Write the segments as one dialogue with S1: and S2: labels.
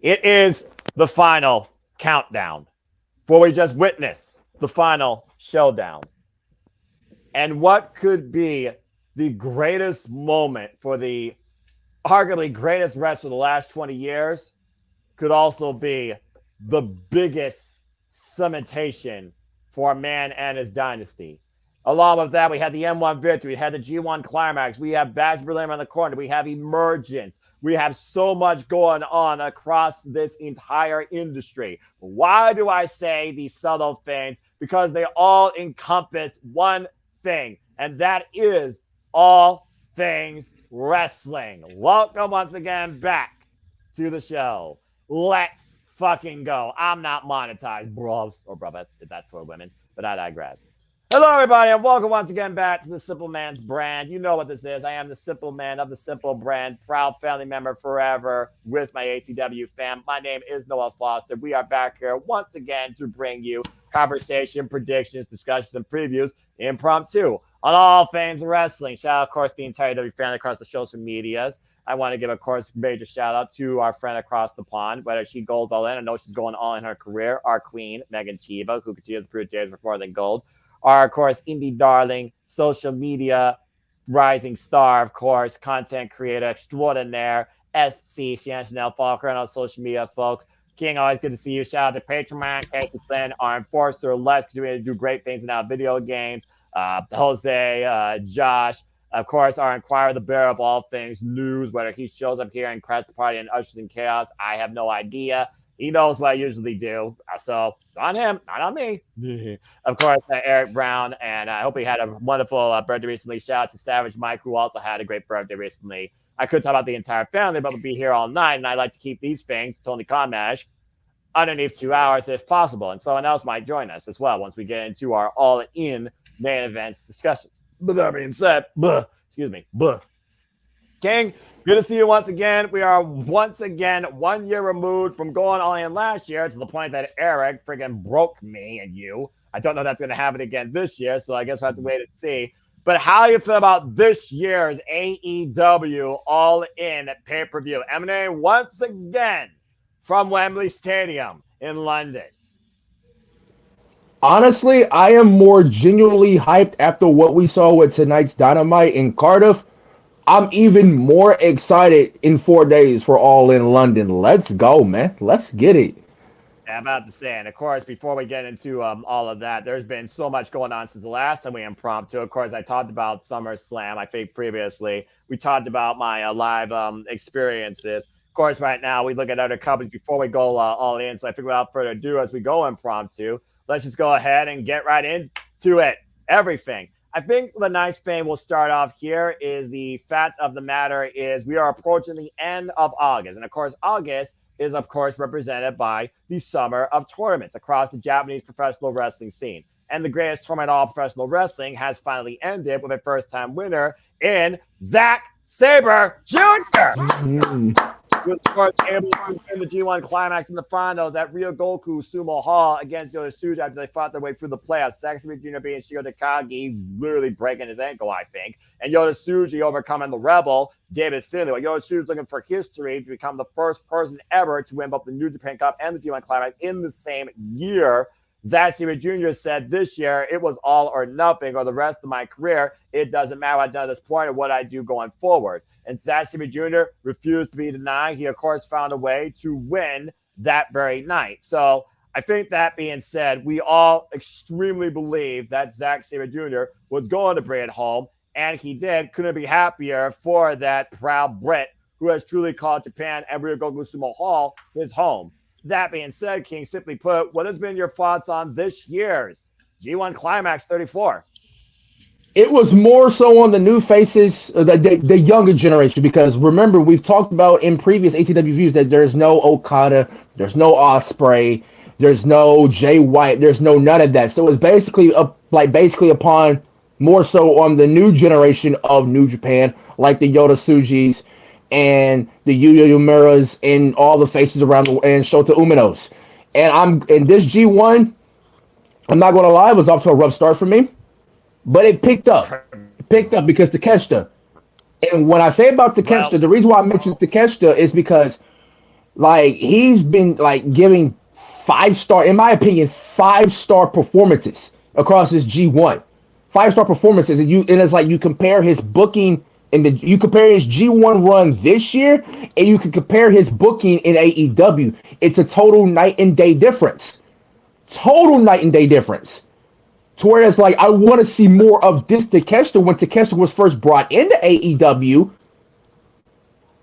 S1: It is the final countdown for we just witnessed the final showdown. And what could be the greatest moment for the arguably greatest wrestler of the last 20 years could also be the biggest cementation for a man and his dynasty. Along with that, we had the M1 victory, we had the G1 climax, we have Bash Berlin around the corner, we have Emergence, we have so much going on across this entire industry. Why do I say these subtle things? Because they all encompass one thing, and that is all things wrestling. Welcome once again back to the show. Let's fucking go. I'm not monetized, bros or brothers, if that's for women, but I digress. Hello, everybody, and welcome once again back to the Simple Man's brand. You know what this is. I am the Simple Man of the Simple brand, proud family member forever with my ATW fam. My name is Noah Foster. We are back here once again to bring you conversation, predictions, discussions, and previews impromptu on all things wrestling. Shout out, of course, the entire W family across the social medias. I want to give, of course, major shout out to our friend across the pond, whether she goes all in. I know she's going all in her career. Our queen, Megan Chiba, who continues to prove days for more than gold. Our, of course, indie darling, social media rising star, of course, content creator extraordinaire, SC Chanel. Follow her on social media, folks. King, always good to see you. Shout out to Patreon, Casey Flynn, our enforcer, Les, continuing to do great things in our video games. Jose, Josh, of course, our Inquirer, the bearer of all things news, whether he shows up here and crashes the party and ushers in chaos, I have no idea. He knows what I usually do, so it's on him, not on me. Of course, Eric Brown, and I hope he had a wonderful birthday recently. Shout out to Savage Mike, who also had a great birthday recently. I could talk about the entire family, but we'll be here all night, and I like to keep these things, Tony Conmash, underneath 2 hours if possible, and someone else might join us as well once we get into our all-in main events discussions. But that being said, King, good to see you once again. We are once again 1 year removed from going all in last year to the point that Eric friggin' broke me and you. I don't know if that's going to happen again this year, so I guess we'll have to wait and see. But how do you feel about this year's AEW All In pay-per-view? Emanating once again from Wembley Stadium in London.
S2: Honestly, I am more genuinely hyped after what we saw with tonight's Dynamite in Cardiff. I'm even more excited in 4 days for All In London. Let's go, man. Let's get it.
S1: I'm about to say, and of course, before we get into all of that, there's been so much going on since the last time we impromptu. Of course, I talked about SummerSlam, I think previously. We talked about my live experiences. Of course, right now, we look at other companies before we go all in. So I think without further ado, as we go impromptu, let's just go ahead and get right into it. Everything. I think the nice thing we'll start off here is the fact of the matter is we are approaching the end of August. And of course, August is, of course, represented by the summer of tournaments across the Japanese professional wrestling scene. And the greatest tournament of all professional wrestling has finally ended with a first-time winner in Zack Sabre Jr. Who was, of course, able to win the G1 climax in the finals at Ryogoku Sumo Hall against Yota Tsuji after they fought their way through the playoffs. Zack Sabre Jr. being Shio Takagi, literally breaking his ankle, I think. And Yota Tsuji overcoming the Rebel, David Finlay. Well, Yota Tsuji is looking for history to become the first person ever to win both the New Japan Cup and the G1 climax in the same year. Zack Sabre Jr. said this year it was all or nothing, or the rest of my career. It doesn't matter what I've done at this point or what I do going forward. And Zack Sabre Jr. refused to be denied. He, of course, found a way to win that very night. So I think that being said, we all extremely believe that Zack Sabre Jr. was going to bring it home, and he did. Couldn't be happier for that proud Brit who has truly called Japan and Ryogoku Sumo Hall his home. That being said, King, simply put, what has been your thoughts on this year's G1 Climax 34?
S2: It was more so on the new faces, the younger generation, because remember, we've talked about in previous ATW views that there's no Okada, there's no Ospreay, there's no Jay White, there's no none of that. So it's basically upon more so on the new generation of New Japan, like the Yota Tsujis and the Yuya Uemiras and all the faces around and Shota Uminos. And in this G1, I'm not gonna lie, it was off to a rough start for me. But it picked up. It picked up because Takeshita. And when I say about Takeshita, the reason why I mentioned Takeshita is because Like he's been like giving 5 star, in my opinion, 5 star performances across his G1. 5 star performances, and it's like you compare his booking and you compare his G1 run this year, and you can compare his booking in AEW. It's a total night and day difference. Total night and day difference. To where it's like I want to see more of this Takeshita when Takeshita was first brought into AEW,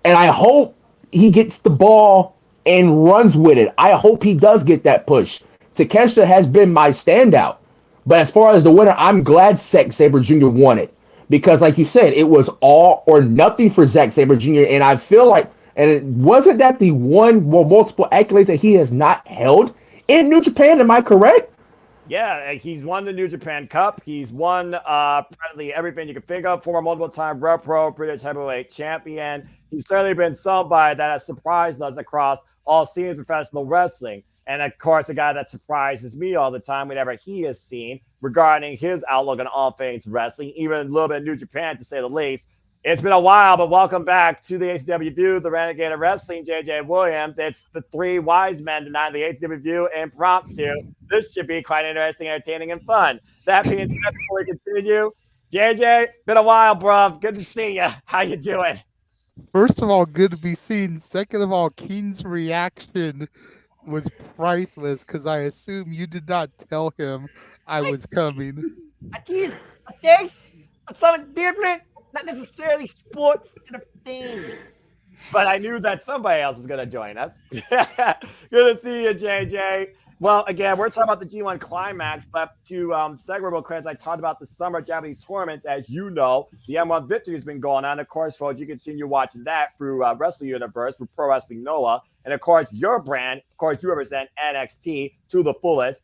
S2: and I hope he gets the ball and runs with it. I hope he does get that push. Takeshita has been my standout, but as far as the winner, I'm glad Zack Sabre Jr. won it because, like you said, it was all or nothing for Zack Sabre Jr. And I feel like, and it wasn't that the one well, multiple accolades that he has not held in New Japan. Am I correct?
S1: Yeah, he's won the New Japan Cup. He's won practically everything you can think of. Former multiple-time Rev Pro British Heavyweight Champion. He's certainly been somebody that has surprised us across all scenes of professional wrestling. And of course, a guy that surprises me all the time whenever he is seen regarding his outlook on all things wrestling, even a little bit of New Japan to say the least. It's been a while, but welcome back to the ATW VIEW, the Renegade of Wrestling, JJ Williams. It's the three wise men tonight, the ATW VIEW Impromptu. This should be quite interesting, entertaining, and fun. That being said, before we continue, JJ, been a while, bruv. Good to see you. How you doing?
S3: First of all, good to be seen. Second of all, Keen's reaction was priceless because I assume you did not tell him I
S1: I,
S3: was coming.
S1: I teased a taste of something different, not necessarily sports entertainment. But I knew that somebody else was going to join us. Good to see you, JJ. Well, again, we're talking about the G1 Climax, but to segue real quick, as I talked about the summer Japanese tournaments, as you know, the M1 Victory has been going on. Of course, folks, you can continue watching that through Wrestle Universe, through Pro Wrestling Noah. And of course, your brand, of course, you represent NXT to the fullest.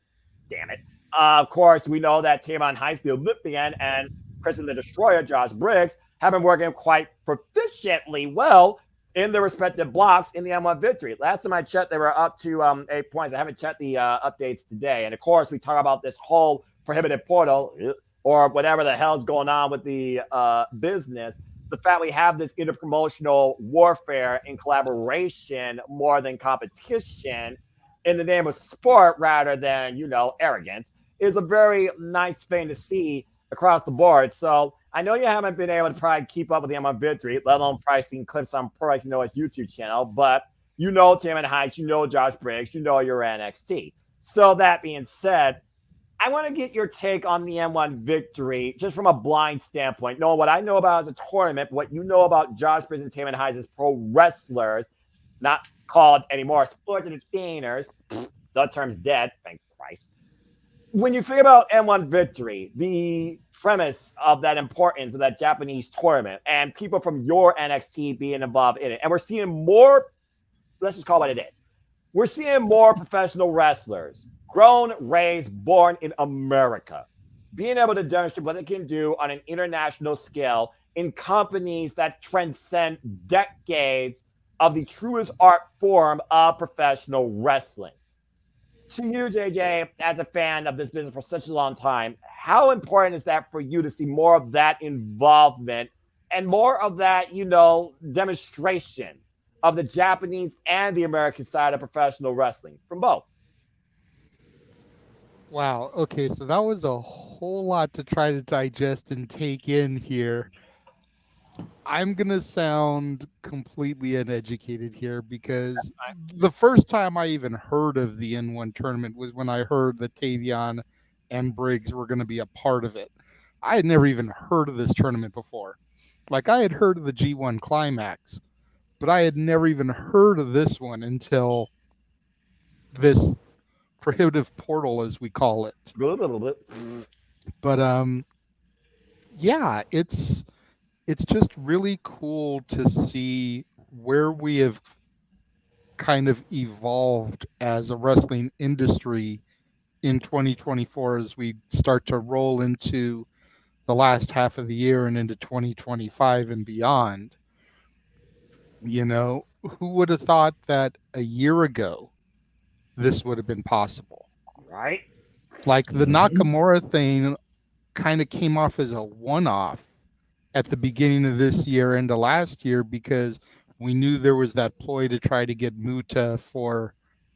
S1: Damn it. Of course, we know that Tamon Heist, the Olympian, and Christian the Destroyer, Josh Briggs, have been working quite proficiently well in their respective blocks in the M1 Victory. Last time I checked, they were up to 8 points. I haven't checked the updates today. And of course, we talk about this whole prohibited portal or whatever the hell's going on with the business. The fact we have this interpromotional warfare in collaboration more than competition in the name of sport rather than, arrogance is a very nice thing to see across the board. So I know you haven't been able to probably keep up with the M1 Victory, let alone pricing clips on Pro Wrestling Noah's YouTube channel, but you know Tamron Heights, you know Josh Briggs, you know your NXT. So that being said, I want to get your take on the M1 Victory just from a blind standpoint, knowing what I know about as a tournament, what you know about Josh Briggs and Tamron Heights as pro wrestlers, not called anymore sports entertainers. The term's dead, thank Christ. When you think about M1 Victory, the premise of that importance of that Japanese tournament and people from your NXT being involved in it, and we're seeing more, let's just call it what it is. We're seeing more professional wrestlers, grown, raised, born in America, being able to demonstrate what they can do on an international scale in companies that transcend decades of the truest art form of professional wrestling. To you, JJ, as a fan of this business for such a long time, how important is that for you to see more of that involvement and more of that, demonstration of the Japanese and the American side of professional wrestling from both?
S3: Wow. Okay, so that was a whole lot to try to digest and take in here. I'm going to sound completely uneducated here because the first time I even heard of the N1 tournament was when I heard that Tavion and Briggs were going to be a part of it. I had never even heard of this tournament before. Like, I had heard of the G1 Climax, but I had never even heard of this one until this prohibitive portal, as we call it. But yeah, it's just really cool to see where we have kind of evolved as a wrestling industry in 2024 as we start to roll into the last half of the year and into 2025 and beyond. Who would have thought that a year ago this would have been possible?
S1: Right?
S3: Like the Nakamura thing kind of came off as a one-off at the beginning of this year into last year because We knew there was that ploy to try to get Muta for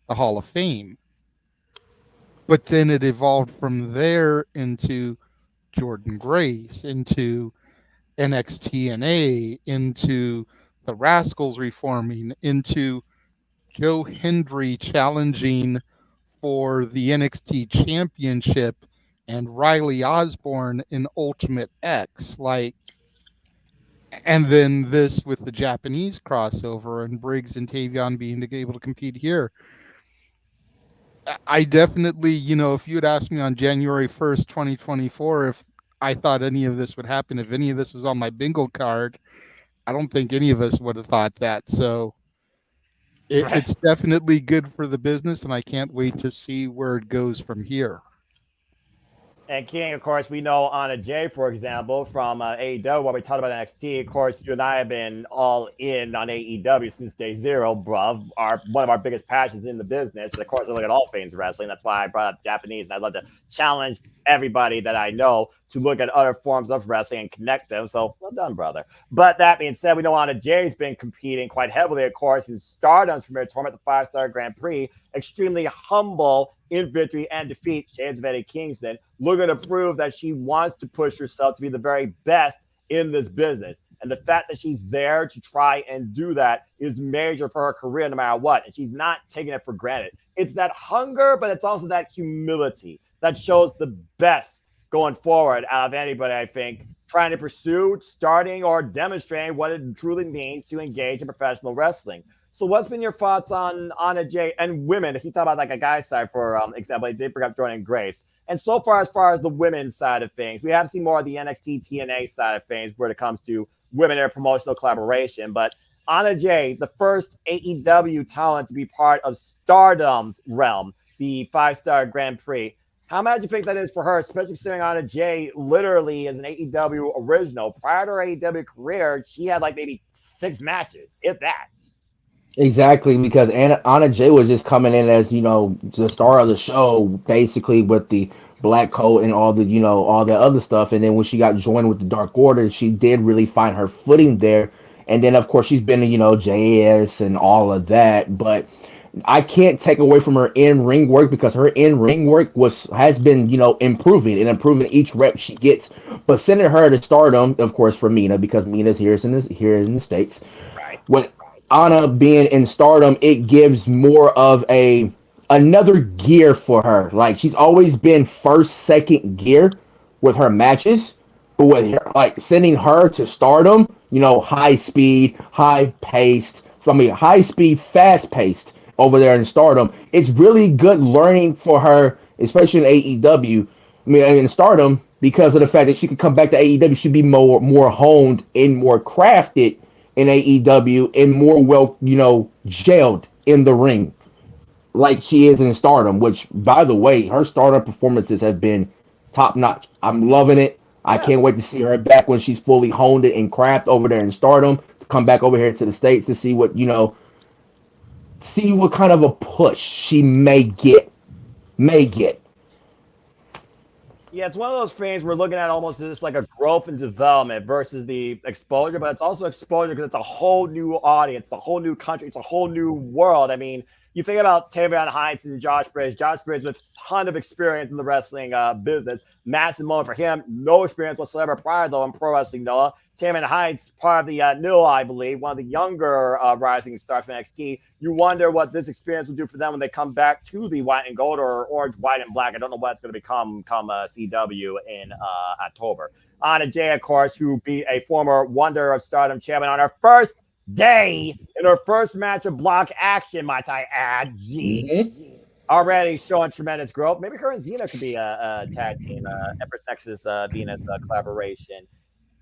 S3: the Hall of Fame. But then it evolved from there into Jordan Grace, into NXT into the Rascals reforming, into Joe Hendry challenging for the NXT championship and Riley Osborne in Ultimate X. And then this with the Japanese crossover and Briggs and Tavion being able to compete here. I definitely, if you had asked me on January 1st, 2024, if I thought any of this would happen, if any of this was on my bingo card, I don't think any of us would have thought that. So it's definitely good for the business, and I can't wait to see where it goes from here.
S1: And King, of course, we know Anna Jay, for example, from AEW, while we talked about NXT. Of course, you and I have been all in on AEW since day zero, bruv. One of our biggest passions in the business. And of course, I look at all things wrestling. That's why I brought up Japanese, and I'd love to challenge everybody that I know to look at other forms of wrestling and connect them. So well done, brother. But that being said, we know Anna Jay's been competing quite heavily, of course, in Stardom's premier tournament, the 5-Star Grand Prix. Extremely humble in victory and defeat, Shades of Eddie Kingston, looking to prove that she wants to push herself to be the very best in this business. And the fact that she's there to try and do that is major for her career no matter what. And she's not taking it for granted. It's that hunger, but it's also that humility that shows the best going forward out of anybody, I think, trying to pursue, starting, or demonstrating what it truly means to engage in professional wrestling. So what's been your thoughts on Anna Jay and women? If you talk about like a guy's side, for example, I did bring up Jordan Grace. And so far as the women's side of things, we have seen more of the NXT TNA side of things when it comes to women and promotional collaboration. But Anna Jay, the first AEW talent to be part of Stardom's realm, the 5-Star Grand Prix. How mad do you think that is for her, especially considering Anna Jay literally is an AEW original? Prior to her AEW career, she had like maybe 6 matches, if that.
S2: Exactly, because Anna Jay was just coming in as, the star of the show, basically with the black coat and all the, all the other stuff. And then when she got joined with the Dark Order, she did really find her footing there. And then, of course, she's been, JS and all of that. But I can't take away from her in ring work, because her in ring work has been, improving and improving each rep she gets. But sending her to Stardom, of course, for Mina, because Mina's here in the States.
S1: Right.
S2: When Anna being in Stardom, it gives more of another gear for her. Like, she's always been first, second gear with her matches, but with her, like, sending her to Stardom, high speed, high paced. High speed, fast paced over there in Stardom. It's really good learning for her, especially in AEW. In Stardom, because of the fact that she could come back to AEW, she'd be more honed and more crafted in AEW and more gelled in the ring like she is in Stardom, which, by the way, her Stardom performances have been top notch. I'm loving it. I can't wait to see her back when she's fully honed it and craft over there in Stardom, to come back over here to the States to see what kind of a push she may get.
S1: Yeah, it's one of those things we're looking at almost as like a growth and development versus the exposure, but it's also exposure because it's a whole new audience, a whole new country, it's a whole new world. I mean, you think about Tavion Heights and Josh Bridges. Josh Bridges with a ton of experience in the wrestling business. Massive moment for him. No experience whatsoever prior, though, in pro wrestling, Noah. Tavion Heights, part of the NIL, I believe, one of the younger rising stars from NXT. You wonder what this experience will do for them when they come back to the white and gold or orange, white, and black. I don't know what it's going to become come CW in October. Anna Jay, of course, who be a former Wonder of Stardom champion on her first day in her first match of block action, might I add. Already showing tremendous growth. Maybe her and Xena could be a tag team, Empress Nexus Venus collaboration.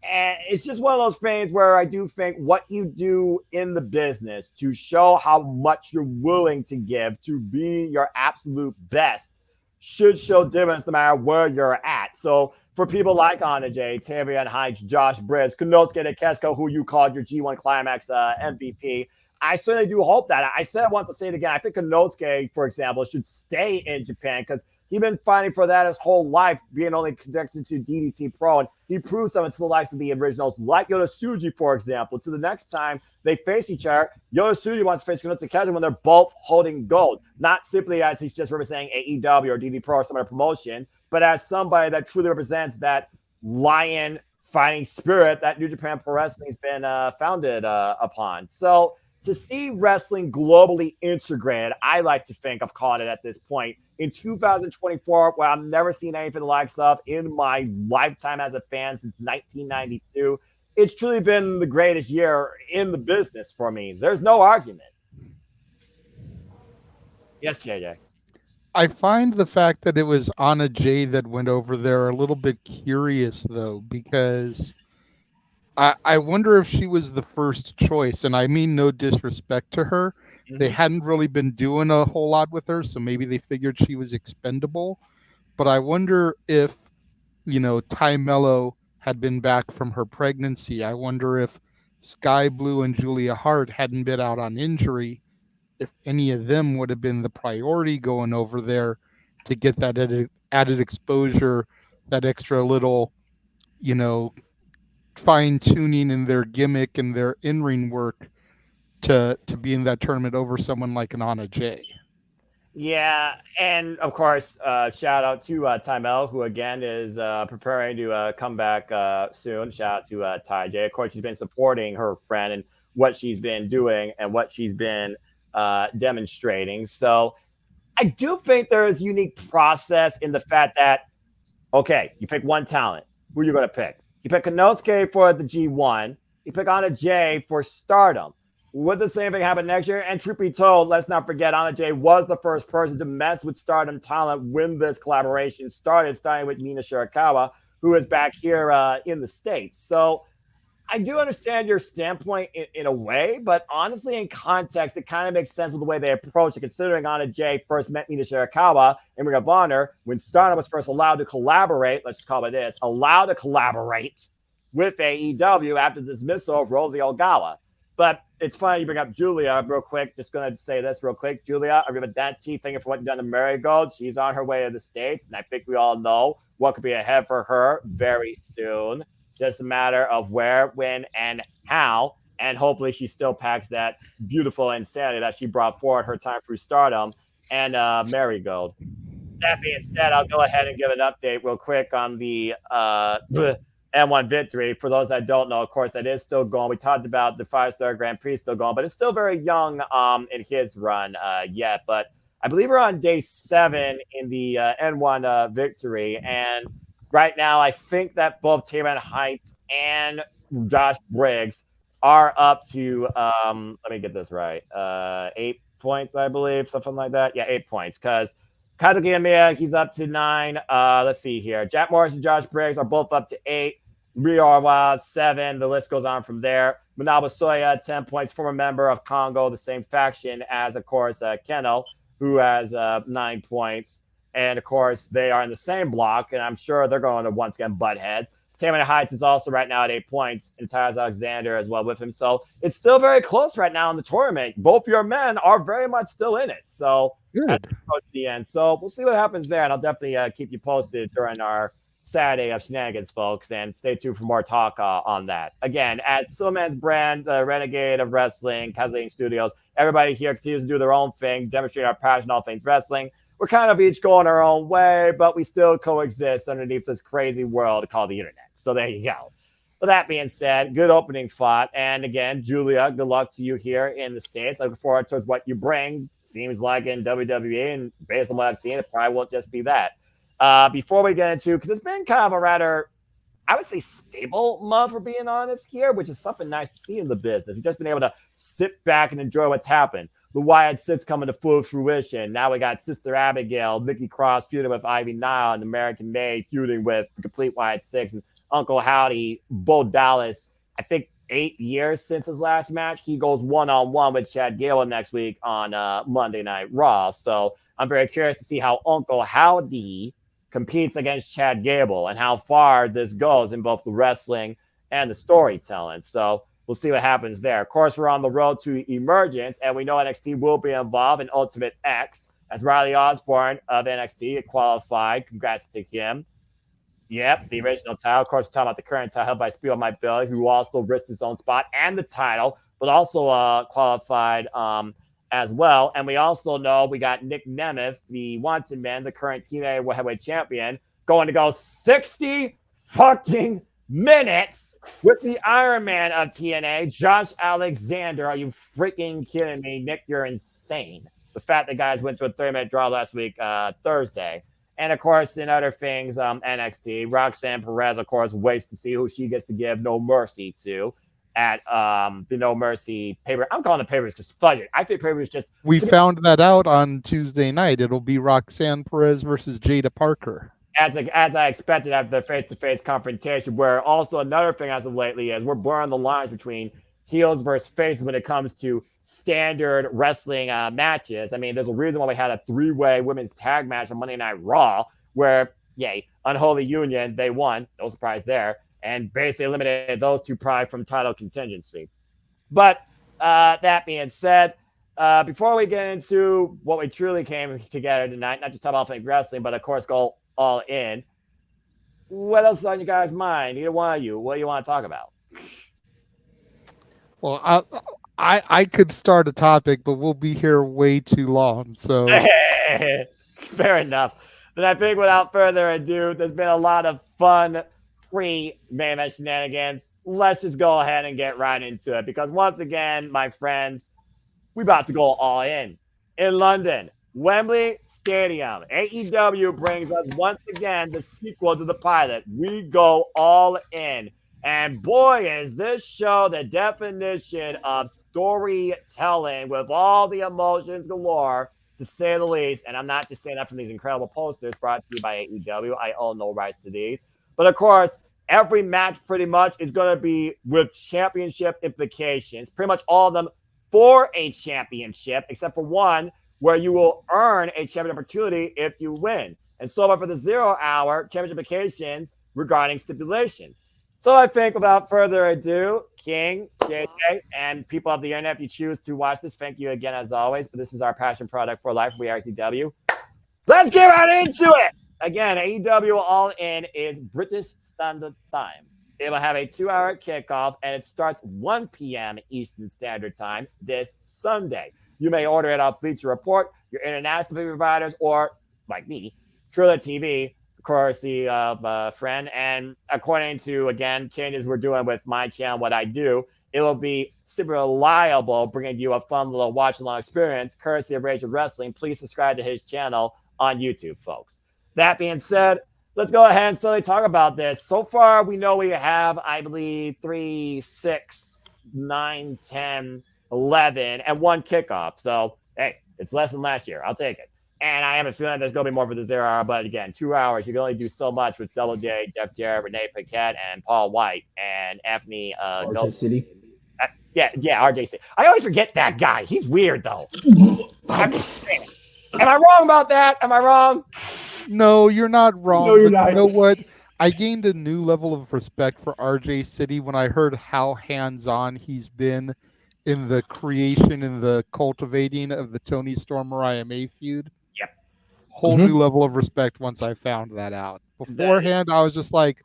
S1: And it's just one of those things where I do think what you do in the business to show how much you're willing to give to be your absolute best should show difference no matter where you're at. So for people like Anna Jay, Tavion Heights, Josh Bridges, Konosuke Takeshita, who you called your G1 Climax MVP, I certainly do hope that. I said it once, I'll say it again. I think Konosuke, for example, should stay in Japan because He's been fighting for that his whole life, being only connected to DDT Pro, and he proves something to the likes of the originals, like Yoda for example. To the next time they face each other, Yoda wants to face Kenosuke Kazu when they're both holding gold, not simply as he's just representing AEW or DDT Pro or some other promotion, but as somebody that truly represents that lion fighting spirit that New Japan Pro Wrestling has been founded upon. So to see wrestling globally integrated, I like to think I've called it at this point in 2024, where I've never seen anything the likes of in my lifetime as a fan since 1992. It's truly been the greatest year in the business for me. There's no argument. Yes, JJ.
S3: I find the fact that it was Anna Jay that went over there a little bit curious, though, because I wonder if she was the first choice. And I mean no disrespect to her. They hadn't really been doing a whole lot with her, so maybe they figured she was expendable. But I wonder if, Ty Mello had been back from her pregnancy. I wonder if Sky Blue and Julia Hart hadn't been out on injury, if any of them would have been the priority going over there to get that added exposure, that extra little, fine tuning in their gimmick and their in-ring work to be in that tournament over someone like an Anna Jay.
S1: Yeah, and of course, shout out to Tymel, who again is preparing to come back soon. Shout out to Ty J. Of course, she's been supporting her friend and what she's been doing and what she's been demonstrating. So I do think there is a unique process in the fact that, okay, you pick one talent. Who are you going to pick? You pick Konosuke for the G1. You pick Anna Jay for Stardom. Would the same thing happen next year? And truth be told, let's not forget, Anna Jay was the first person to mess with Stardom talent when this collaboration started, starting with Mina Shirakawa, who is back here in the States. So I do understand your standpoint in a way, but honestly, in context, it kind of makes sense with the way they approach it, considering Anna Jay first met Mina Shirakawa in Ring of Honor when Stardom was first allowed to collaborate, let's just call it this, allowed to collaborate with AEW after the dismissal of Rosie Ogawa. But it's funny you bring up Julia real quick. Just going to say this real quick. Julia, I remember that chief thank you for what you've done to Marigold. She's on her way to the States, and I think we all know what could be ahead for her very soon. Just a matter of where, when, and how. And hopefully she still packs that beautiful insanity that she brought forward her time through Stardom and Marigold. That being said, I'll go ahead and give an update real quick on the M1 victory. For those that don't know, of course, that is still going. We talked about the 5-star Grand Prix still going, but it's still very young in his run yet. But I believe we're on day 7 in the N1 victory. And right now, I think that both Taman Heights and Josh Briggs are up to, let me get this right, 8 points, I believe, something like that. Yeah, 8 points, because Kazuki Amiya, he's up to 9. Let's see here. Jack Morris and Josh Briggs are both up to 8. Rio Wild, 7. The list goes on from there. Manabu Soya, 10 points, former member of Congo, the same faction as, of course, Keno, who has 9 points. And, of course, they are in the same block, and I'm sure they're going to once again butt heads. Taman Heights is also right now at 8 points, and Tyrus Alexander as well with him. So it's still very close right now in the tournament. Both your men are very much still in it. So
S3: good.
S1: At the end. So we'll see what happens there, and I'll definitely keep you posted during our Saturday of shenanigans, folks, and stay tuned for more talk on that. Again, at Silverman's brand, the Renegade of Wrestling, Kathleen Studios, everybody here continues to do their own thing, demonstrate our passion all things wrestling. We're kind of each going our own way, but we still coexist underneath this crazy world called the internet. So there you go. With that being said, good opening thought. And again, Julia, good luck to you here in the States. I look forward towards what you bring. Seems like in WWE, and based on what I've seen, it probably won't just be that. Before we get into, because it's been kind of a rather, I would say, stable month, for being honest here, which is something nice to see in the business. We've just been able to sit back and enjoy what's happened. The Wyatt Sits coming to full fruition. Now we got Sister Abigail, Nikki Cross feuding with Ivy Nile, and American May feuding with the Complete Wyatt Six, and Uncle Howdy, Bo Dallas. I think 8 years since his last match. He goes one-on-one with Chad Gable next week on Monday Night Raw. So I'm very curious to see how Uncle Howdy competes against Chad Gable and how far this goes in both the wrestling and the storytelling. So we'll see what happens there. Of course, we're on the road to Emergence, and we know NXT will be involved in Ultimate X. as Riley Osborne of NXT qualified. Congrats to him. Yep, the original title. Of course, we're talking about the current title held by Spiel My Billy, who also risked his own spot and the title, but also qualified as well. And we also know we got Nick Nemeth, the Wanted Man, the current TNA Heavyweight Champion, going to go 60 fucking minutes with the Iron Man of TNA, Josh Alexander. Are you freaking kidding me? Nick, you're insane. The fact that guys went to a 30-minute draw last week, Thursday. And of course, in other things, NXT, Roxanne Perez, of course, waits to see who she gets to give No Mercy to at the No Mercy paper. I'm calling the papers because fudge it. I think papers just.
S3: We found that out on Tuesday night. It'll be Roxanne Perez versus Jada Parker.
S1: As I expected after the face-to-face confrontation, where also another thing as of lately is we're blurring the lines between heels versus faces when it comes to standard wrestling matches. I mean, there's a reason why we had a 3-way women's tag match on Monday Night Raw where, yay, Unholy Union, they won. No surprise there. And basically eliminated those two probably from title contingency. But that being said, before we get into what we truly came together tonight, not just talk about wrestling, but of course go all in, what else is on your guys' mind? Either one of you, what do you want to talk about?
S3: Well, I could start a topic, but we'll be here way too long. So
S1: fair enough. Then I think without further ado, there's been a lot of fun pre-main event shenanigans. Let's just go ahead and get right into it because once again, my friends, we're about to go all in London, Wembley Stadium. AEW brings us once again the sequel to the pilot. We go all in. And boy, is this show the definition of storytelling with all the emotions galore, to say the least. And I'm not just saying that from these incredible posters brought to you by AEW. I own no rights to these. But of course, every match pretty much is going to be with championship implications. Pretty much all of them for a championship, except for one where you will earn a championship opportunity if you win. And so for the 0 hour, championship implications regarding stipulations. So I think without further ado, King, JJ, and people of the internet, if you choose to watch this, thank you again as always. But this is our passion product for life. We are ATW. Let's get right into it. Again, AEW All In is British Standard Time. It will have a 2-hour kickoff, and it starts 1 p.m. Eastern Standard Time this Sunday. You may order it off Bleacher Report, your international TV providers, or, like me, Triller TV, courtesy of a friend. And according to, again, changes we're doing with my channel, what I do, it will be super reliable, bringing you a fun little watch-along experience, courtesy of Rage of Wrestling. Please subscribe to his channel on YouTube, folks. That being said, let's go ahead and slowly talk about this. So far, we know we have, I believe, 3, 6, 9, 10, 11, and 1 kickoff. So, hey, it's less than last year. I'll take it. And I have a feeling there's going to be more for the 0 hour. But again, 2 hours, you can only do so much with Double J, Jeff Jarrett, Renee Paquette, and Paul White, and Anthony
S2: RJ City.
S1: Yeah, RJ City. I always forget that guy. He's weird, though. Am I wrong about that? Am I wrong?
S3: No, you're not wrong.
S2: No, you're
S3: but
S2: not.
S3: You know what? I gained a new level of respect for RJ City when I heard how hands-on he's been in the creation and the cultivating of the Tony Storm Mariah May feud.
S1: Yep.
S3: Whole new level of respect once I found that out. Beforehand, I was just like,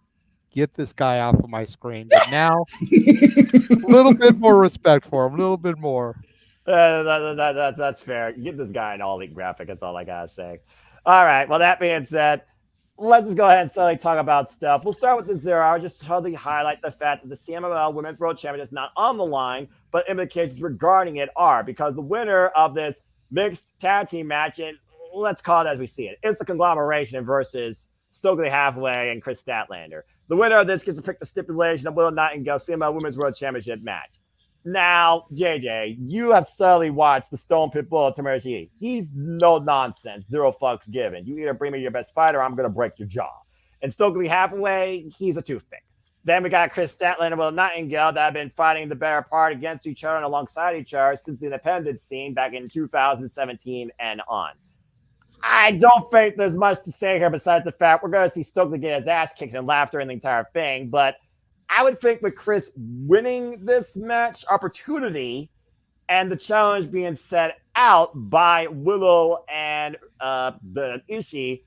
S3: get this guy off of my screen. But now, a little bit more respect for him. A little bit more.
S1: That's fair. Give this guy an all-elite graphic. That's all I got to say. All right. Well, that being said, let's just go ahead and slowly talk about stuff. We'll start with the 0 hour. Just totally highlight the fact that the CMLL Women's World Championship is not on the line, but implications regarding it are, because the winner of this mixed tag team match, and let's call it as we see it, is the conglomeration versus Stokely Hathaway and Chris Statlander. The winner of this gets to pick the stipulation of Willow Nightingale CMLL Women's World Championship match. Now, JJ, you have subtly watched the Stone Pit Bull Tamarashi. He's no nonsense, 0 fucks given. You either bring me your best fighter or I'm going to break your jaw. And Stokely Hathaway, he's a toothpick. Then we got Chris Statlander and Will Nightingale that have been fighting the better part against each other and alongside each other since the independent scene back in 2017 and on. I don't think there's much to say here besides the fact we're going to see Stokely get his ass kicked and laughter in the entire thing, but I would think with Chris winning this match opportunity and the challenge being set out by Willow and the Ishii,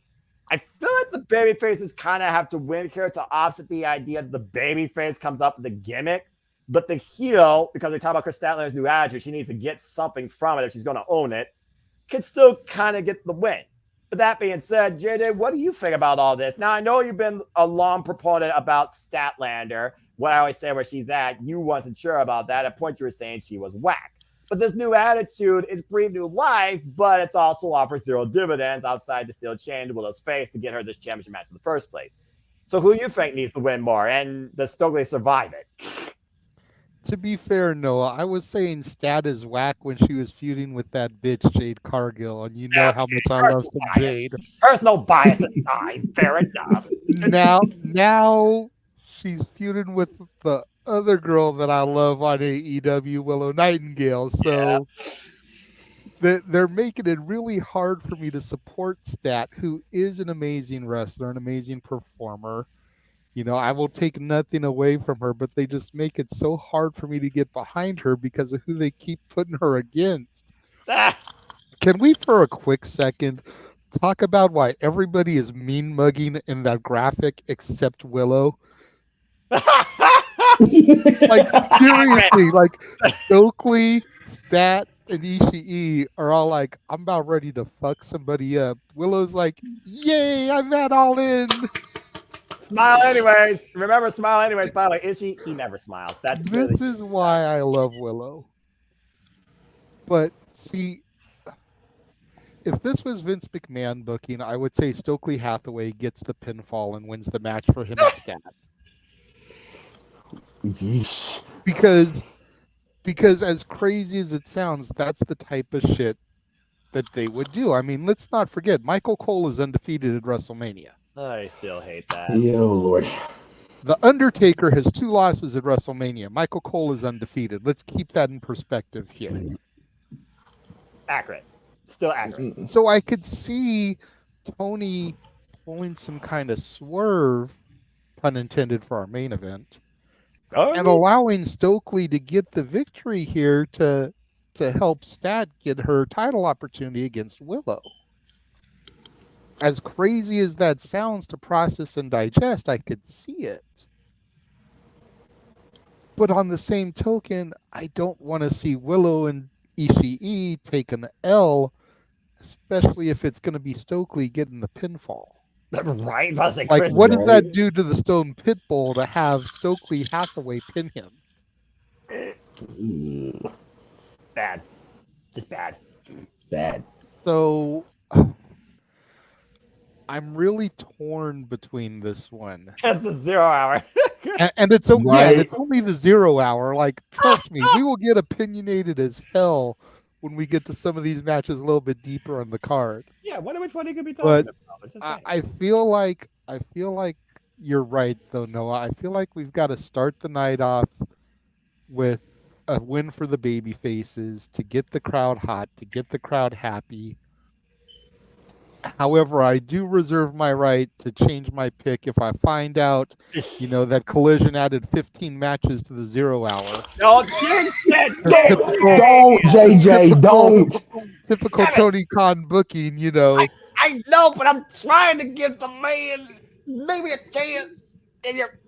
S1: I feel like the baby faces kind of have to win here to offset the idea that the baby face comes up with the gimmick. But the heel, because we talk about Chris Statler's new attitude, she needs to get something from it if she's going to own it, can still kind of get the win. But that being said, JJ, what do you think about all this? Now, I know you've been a long proponent about Statlander. What I always say where she's at, you wasn't sure about that. At point you were saying she was whack. But this new attitude is breathed new life, but it's also offered zero dividends outside the steel chain to Willow's face to get her this championship match in the first place. So who do you think needs to win more? And does Stokely survive it?
S3: To be fair, Noah, I was saying Stat is whack when she was feuding with that bitch Jade Cargill, and you know how much I love some Jade.
S1: Personal bias aside, fair enough.
S3: Now she's feuding with the other girl that I love on AEW, Willow Nightingale. So they're making it really hard for me to support Stat, who is an amazing wrestler, an amazing performer. You know, I will take nothing away from her, but they just make it so hard for me to get behind her because of who they keep putting her against. Can we, for a quick second, talk about why everybody is mean mugging in that graphic except Willow? Like, seriously, like Stokely, Stat, and Ishii are all like, I'm about ready to fuck somebody up. Willow's like, yay, I'm at All In.
S1: Smile anyways. Remember, smile anyways. By the way, Ishii, he never smiles.
S3: This is why I love Willow. But see, if this was Vince McMahon booking, I would say Stokely Hathaway gets the pinfall and wins the match for him and Stat. Because as crazy as it sounds, that's the type of shit that they would do. I mean, let's not forget, Michael Cole is undefeated at WrestleMania.
S1: I still hate that.
S2: Oh, Lord.
S3: The Undertaker has 2 losses at WrestleMania. Michael Cole is undefeated. Let's keep that in perspective here.
S1: Accurate. Still accurate.
S3: So I could see Tony pulling some kind of swerve, pun intended, for our main event, and allowing Stokely to get the victory here to help Stat get her title opportunity against Willow. As crazy as that sounds to process and digest, I could see it. But on the same token, I don't want to see Willow and Ishii take an L, especially if it's going to be Stokely getting the pinfall.
S1: Right?
S3: Like, what does that do to the Stone Pitbull to have Stokely Hathaway pin him?
S1: Bad. Just bad.
S2: Bad.
S3: So I'm really torn between this one.
S1: That's the 0 hour.
S3: and it's only the 0 hour. Like, trust me, we will get opinionated as hell when we get to some of these matches a little bit deeper on the card.
S1: Yeah, wonder which one you could be talking about.
S3: I feel like you're right though, Noah. I feel like we've got to start the night off with a win for the baby faces to get the crowd hot, to get the crowd happy. However, I do reserve my right to change my pick if I find out, that Collision added 15 matches to the 0 hour.
S1: Don't jinx it!
S2: Don't, JJ, don't.
S3: Typical Tony Khan booking,
S1: I know, but I'm trying to give the man maybe a chance, and you're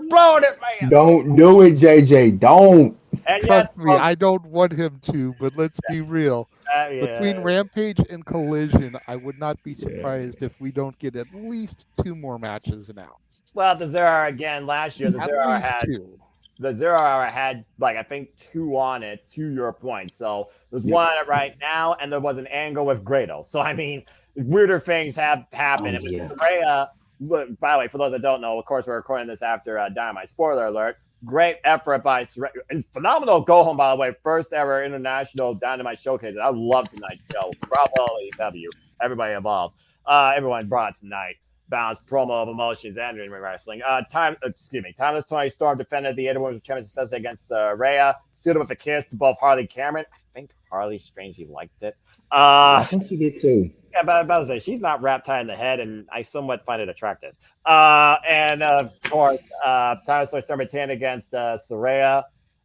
S1: blowing it, man.
S2: Don't do it, JJ. Don't.
S1: And
S3: Trust me, I don't want him to, but let's be real. Between Rampage and Collision, I would not be surprised if we don't get at least 2 more matches announced.
S1: Well, the 0 hour again last year, the 0 hour had
S3: 2.
S1: The 0 hour had I think 2 on it, to your point. So there's 1 on it right now, and there was an angle with Grado. So I mean, weirder things have happened. And with Rhea, by the way, for those that don't know, of course we're recording this after Dynamite. Spoiler alert. Great effort by Saraya. And phenomenal go home, by the way. First ever international Dynamite showcase. I love tonight's show. Bravo, AEW. Everybody involved. Everyone brought tonight. Balanced promo of emotions and in wrestling. Timeless 20 Storm defended the AEW Women's Championship against Rhea. Sealed with a kiss to both Harley Cameron. I think Harley strangely liked it.
S2: I think she did too.
S1: Yeah, but I was about to say, she's not wrapped tight in the head, and I somewhat find it attractive. And of course, Timeless 20 Storm retained against Saraya.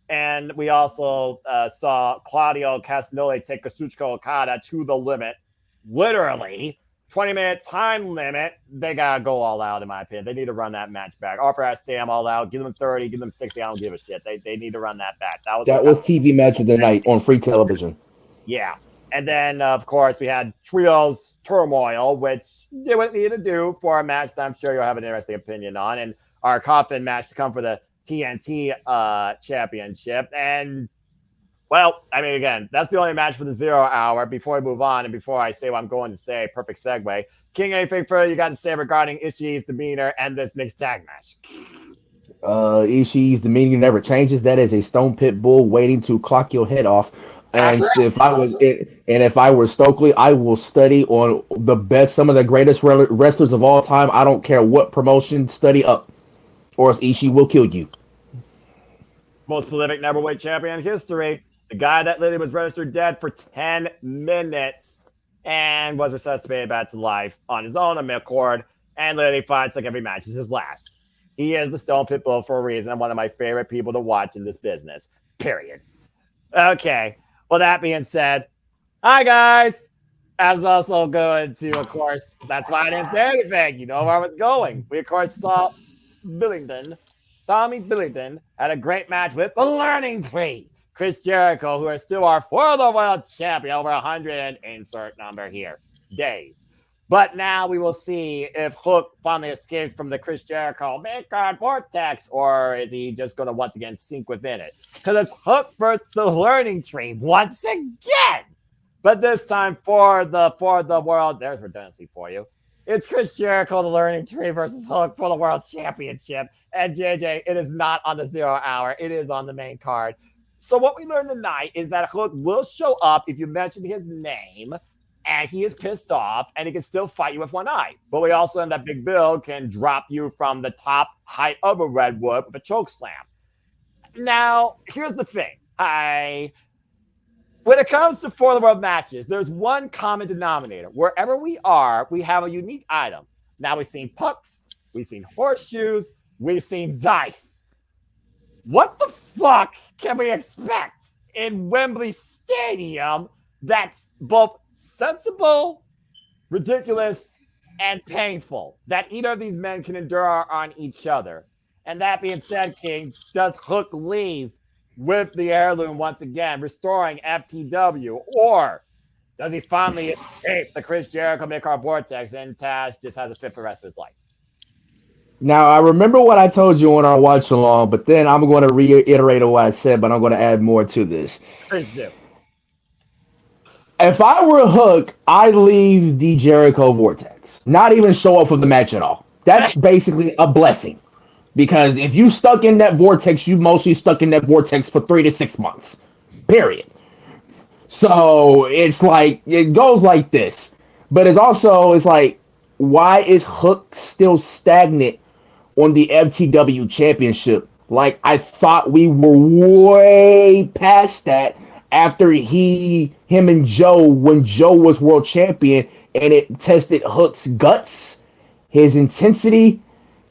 S1: And we also saw Claudio Castagnoli take Kazuchika Okada to the limit. Literally, 20-minute time limit. They got to go all out, in my opinion. They need to run that match back. Offer has to stay them all out. Give them 30, give them 60. I don't give a shit. They need to run that back.
S2: That was TV match of the night on free television.
S1: Yeah. And then, of course, we had Trios Turmoil, which did what it needed to do for a match that I'm sure you'll have an interesting opinion on. And our coffin match to come for the TNT championship. And, well, I mean, again, that's the only match for the 0 hour. Before we move on and before I say what I'm going to say, perfect segue. King, anything further you got to say regarding Ishii's demeanor and this mixed tag match?
S2: Ishii's demeanor never changes. That is a stone pit bull waiting to clock your head off. And if I were Stokely, I will study on some of the greatest wrestlers of all time. I don't care what promotion, study up, or else Ishii will kill you.
S1: Most prolific neverweight champion in history. The guy that literally was registered dead for 10 minutes and was resuscitated back to life on his own accord, and literally fights like every match is his last. He is the Stone Pit Bull for a reason. I'm one of my favorite people to watch in this business. Period. Okay. Well, that being said, hi, guys. I was also going to, of course, that's why I didn't say anything. You know where I was going. We, of course, saw Tommy Billington, had a great match with the Learning Tree. Chris Jericho, who is still our former world champion, over 100 and insert number here, days. But now we will see if Hook finally escapes from the Chris Jericho mid-card vortex, or is he just going to once again sink within it? Because it's Hook versus the Learning Tree once again. But this time for the world, there's redundancy for you. It's Chris Jericho, the Learning Tree, versus Hook for the World Championship. And JJ, it is not on the 0 hour. It is on the main card. So what we learned tonight is that Hook will show up if you mention his name, and he is pissed off, and he can still fight you with one eye. But we also know that Big Bill can drop you from the top height of a redwood with a choke slam. Now, here's the thing. When it comes to For the World matches, there's one common denominator. Wherever we are, we have a unique item. Now, we've seen pucks, we've seen horseshoes, we've seen dice. What the fuck can we expect in Wembley Stadium that's both sensible, ridiculous, and painful that either of these men can endure on each other? And that being said, King, does Hook leave with the heirloom once again, restoring FTW, or does he finally escape the Chris Jericho mid-card vortex and Taz just has a fit for the rest of his life?
S2: Now, I remember what I told you on our watch along, but then I'm going to reiterate what I said, but I'm going to add more to this.
S1: Please do.
S2: If I were Hook, I'd leave the Jericho vortex. Not even show up for the match at all. That's basically a blessing. Because if you stuck in that vortex, you mostly stuck in that vortex for 3 to 6 months. Period. So it's like, it goes like this. But it's like, why is Hook still stagnant on the FTW championship? Like, I thought we were way past that after him and Joe, when Joe was world champion, and it tested Hook's guts, his intensity,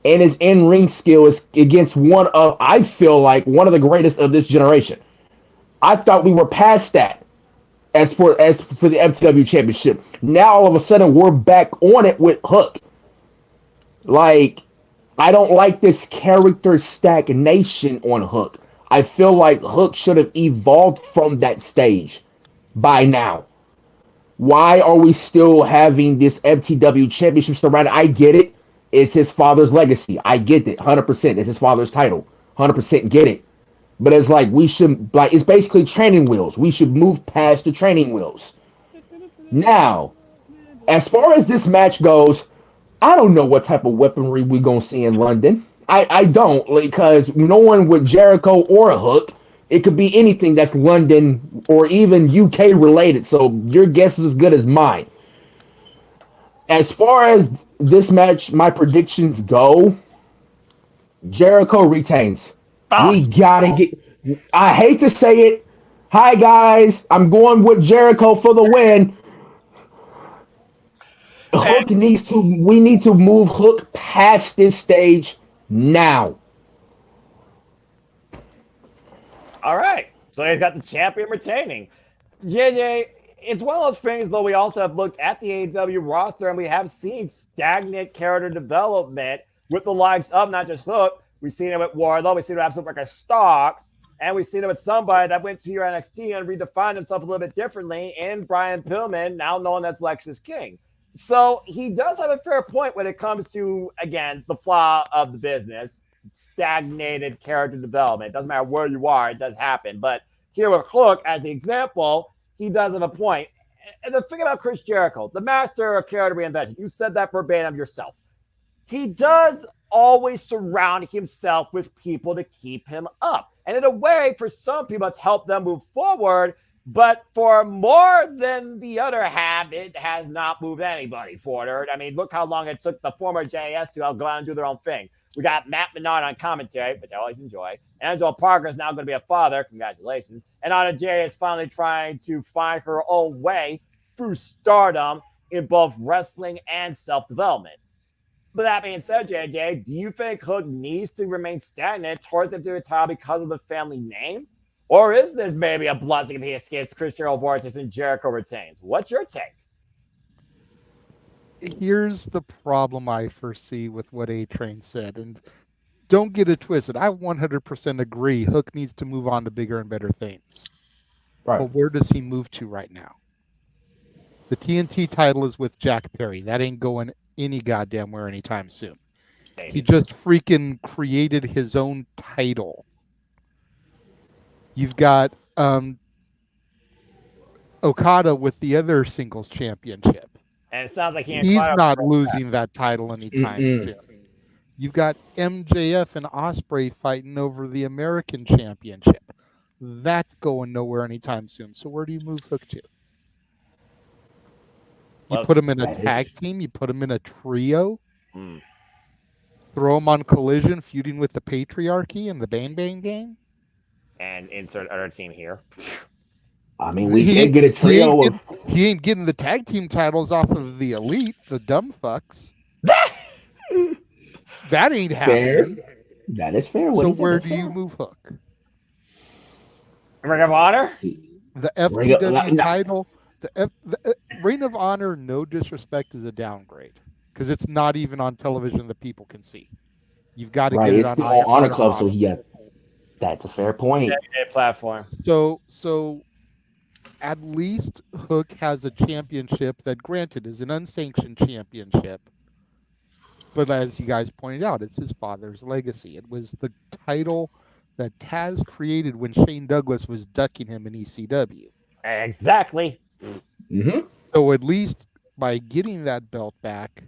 S2: and his in-ring skills against I feel like, one of the greatest of this generation. I thought we were past that as for the FTW championship. Now, all of a sudden, we're back on it with Hook. Like, I don't like this character stagnation on Hook. I feel like Hook should have evolved from that stage by now. Why are we still having this FTW championship surrounded? I get it. It's his father's legacy. I get it. 100%. It's his father's title. 100% get it. But it's like, it's basically training wheels. We should move past the training wheels. Now, as far as this match goes, I don't know what type of weaponry we're going to see in London. I don't, because no one with Jericho or a Hook, it could be anything that's London or even UK related. So your guess is as good as mine. As far as this match, my predictions go, Jericho retains. We gotta get. I hate to say it. Hi guys, I'm going with Jericho for the win. Hook we need to move Hook past this stage now.
S1: All right. So he's got the champion retaining. JJ, it's one of those things, though, we also have looked at the AEW roster and we have seen stagnant character development with the likes of not just Hook. We've seen it with Wardlow. We've seen it with Super Stocks. And we've seen it with somebody that went to your NXT and redefined himself a little bit differently in Brian Pillman, now known as Lexus King. So he does have a fair point when it comes to, again, the flaw of the business, stagnated character development. It doesn't matter where you are, it does happen. But here with Hook as the example, he does have a point. And the thing about Chris Jericho, the master of character reinvention, you said that verbatim yourself. He does always surround himself with people to keep him up. And in a way, for some people, it's helped them move forward. But for more than the other half, it has not moved anybody forward. I mean, look how long it took the former JAS to go out and do their own thing. We got Matt Menard on commentary, which I always enjoy. Angela Parker is now going to be a father. Congratulations. And Anna Jay is finally trying to find her own way through stardom in both wrestling and self-development. But that being said, JJ, do you think Hook needs to remain stagnant towards the title because of the family name? Or is this maybe a blessing if he escapes Chris Jericho Vortex and Jericho retains? What's your take?
S3: Here's the problem I foresee with what A-Train said, and don't get it twisted. I 100% agree Hook needs to move on to bigger and better things.
S2: Right.
S3: But where does he move to right now? The TNT title is with Jack Perry. That ain't going any goddamn where anytime soon. Maybe. He just freaking created his own title. You've got Okada with the other singles championship.
S1: And it sounds like
S3: he's not losing that title anytime soon. You've got MJF and Ospreay fighting over the American Championship. That's going nowhere anytime soon. So where do you move Hook to? You put him in a tag team. You put him in a trio. Throw him on Collision, feuding with the Patriarchy and the Bang Bang Gang.
S1: And insert other team here.
S2: I mean, we did get a trio of...
S3: He ain't getting the tag team titles off of the Elite, the dumb fucks. That ain't happening.
S2: That is fair.
S3: So where do you move Hook?
S1: Ring of Honor?
S3: The FTW title... The Ring of Honor, no disrespect, is a downgrade because it's not even on television that people can see. You've got to get it on
S2: the Honor Club, so that's a fair point.
S1: Platform.
S3: So at least Hook has a championship that, granted, is an unsanctioned championship, but as you guys pointed out, it's his father's legacy. It was the title that Taz created when Shane Douglas was ducking him in ECW.
S1: Exactly.
S2: Mm-hmm.
S3: So at least by getting that belt back,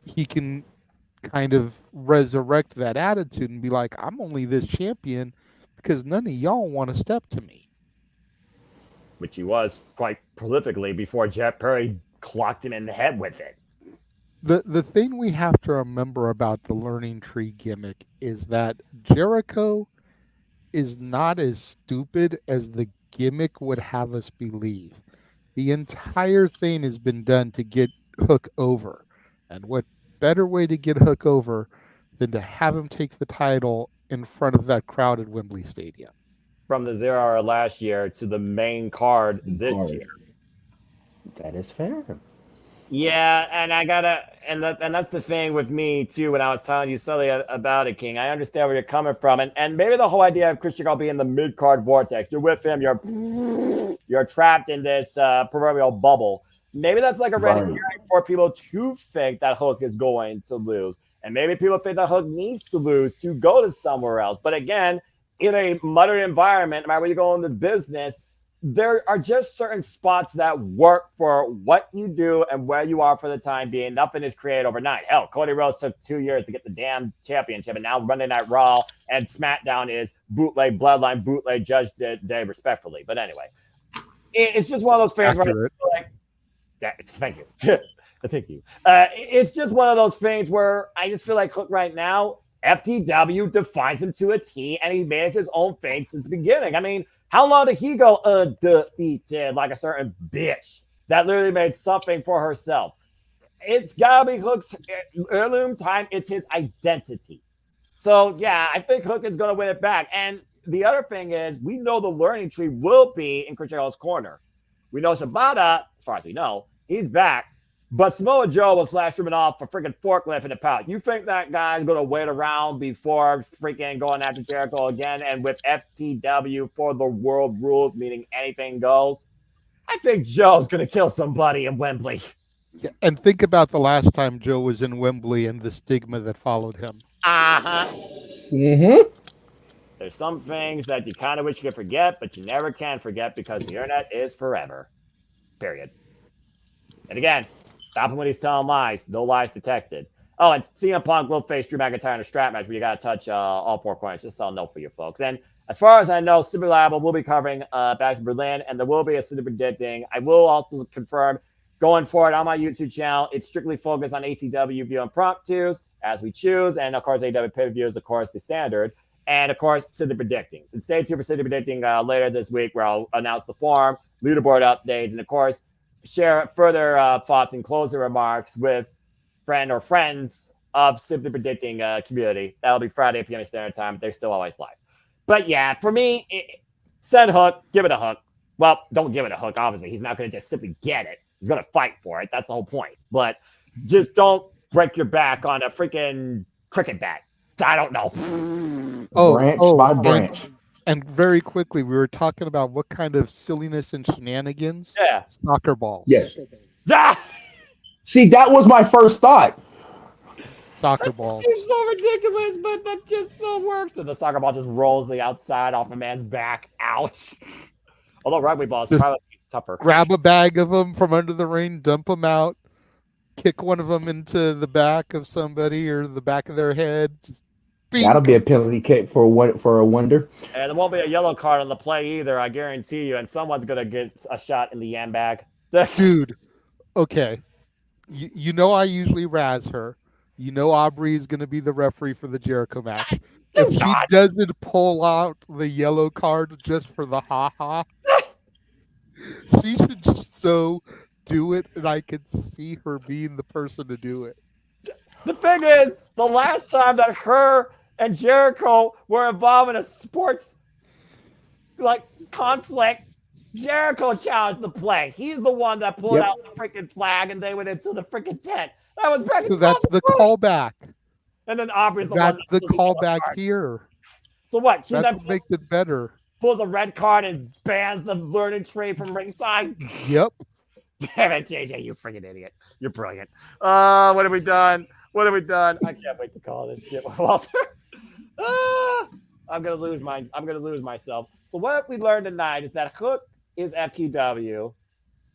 S3: he can kind of resurrect that attitude and be like, I'm only this champion because none of y'all want to step to me.
S1: Which he was quite prolifically before Jeff Perry clocked him in the head with it.
S3: The thing we have to remember about the Learning Tree gimmick is that Jericho is not as stupid as the gimmick would have us believe. The entire thing has been done to get Hook over. And what better way to get Hook over than to have him take the title in front of that crowd at Wembley Stadium?
S1: From the 0 hour last year to the main card this year.
S2: That is fair.
S1: Yeah, and and that's the thing with me too. When I was telling you, Sully, about it, King, I understand where you're coming from, and maybe the whole idea of Chris Jericho being in the mid card vortex, you're with him, you're trapped in this proverbial bubble. Maybe that's like a red herring for people to think that Hook is going to lose, and maybe people think that Hook needs to lose to go to somewhere else. But again, in a modern environment, no matter where you go in this business, there are just certain spots that work for what you do and where you are for the time being. Nothing is created overnight. Hell, Cody Rhodes took 2 years to get the damn championship, and now Monday Night Raw and SmackDown is bootleg Bloodline, bootleg Judge Day, respectfully. But anyway, it's just one of those things where thank you. Thank you. It's just one of those things where I just feel like Hook right now, FTW defines him to a T, and he made his own thing since the beginning. I mean, how long did he go undefeated like a certain bitch that literally made something for herself? It's gotta be Hook's heirloom time. It's his identity. So yeah, I think Hook is gonna win it back. And the other thing is, we know the learning tree will be in Chris Jericho's corner. We know Shibata, as far as we know, he's back. But Samoa Joe will slash him off for freaking forklift in the pouch. You think that guy's going to wait around before freaking going after Jericho again and with FTW for the world rules, meaning anything goes? I think Joe's going to kill somebody in Wembley.
S3: Yeah, and think about the last time Joe was in Wembley and the stigma that followed him.
S1: Uh-huh.
S2: Mm-hmm.
S1: There's some things that you kind of wish you could forget, but you never can forget because the internet is forever. Period. And again, stop him when he's telling lies. No lies detected. Oh, and CM Punk will face Drew McIntyre in a strap match where you got to touch all four corners. Just so I'll know for you folks. And as far as I know, Super Liable will be covering Bash in Berlin, and there will be a Super Predicting. I will also confirm going forward on my YouTube channel, it's strictly focused on ATW View Impromptus as we choose. And of course, AEW pay-per-view is, of course, the standard. And of course, City Predictings. And stay tuned for City Predicting later this week where I'll announce the form, leaderboard updates, and of course, share further thoughts and closing remarks with friend or friends of Simply Predicting community. That'll be Friday p.m. Standard Time. They're still always live. But yeah, for me, send hook, give it a hook. Well, don't give it a hook, obviously. He's not going to just simply get it. He's going to fight for it. That's the whole point. But just don't break your back on a freaking cricket bat. I don't know.
S2: Branch by branch.
S3: And very quickly, we were talking about what kind of silliness and shenanigans.
S1: Yeah.
S3: Soccer balls.
S2: Yes.
S1: Ah!
S2: See, that was my first thought.
S3: Soccer balls.
S1: It's so ridiculous, but that just so works. And the soccer ball just rolls the outside off a man's back. Ouch. Although rugby balls
S3: Just
S1: probably tougher.
S3: Grab a bag of them from under the ring, dump them out, kick one of them into the back of somebody or the back of their head. Just
S2: That'll be a penalty kick for a wonder.
S1: And there won't be a yellow card on the play either, I guarantee you. And someone's going to get a shot in the yam bag.
S3: Dude, okay. You know I usually razz her. You know Aubrey is going to be the referee for the Jericho match. If she doesn't pull out the yellow card just for the ha-ha, she should just so do it, and I could see her being the person to do it.
S1: The thing is, the last time that her and Jericho were involved in a sports conflict, Jericho challenged the play. He's the one that pulled out the freaking flag, and they went into the freaking tent. That was back.
S3: So that's the callback.
S1: And then Aubrey's the
S3: that's
S1: one.
S3: That's the callback here.
S1: So what?
S3: That makes it better.
S1: Pulls a red card and bans the learning tree from ringside.
S3: Yep.
S1: Damn it, JJ, you freaking idiot. You're brilliant. What have we done? What have we done? I can't wait to call this shit, Walter. I'm gonna lose myself. So what we learned tonight is that Hook is FTW,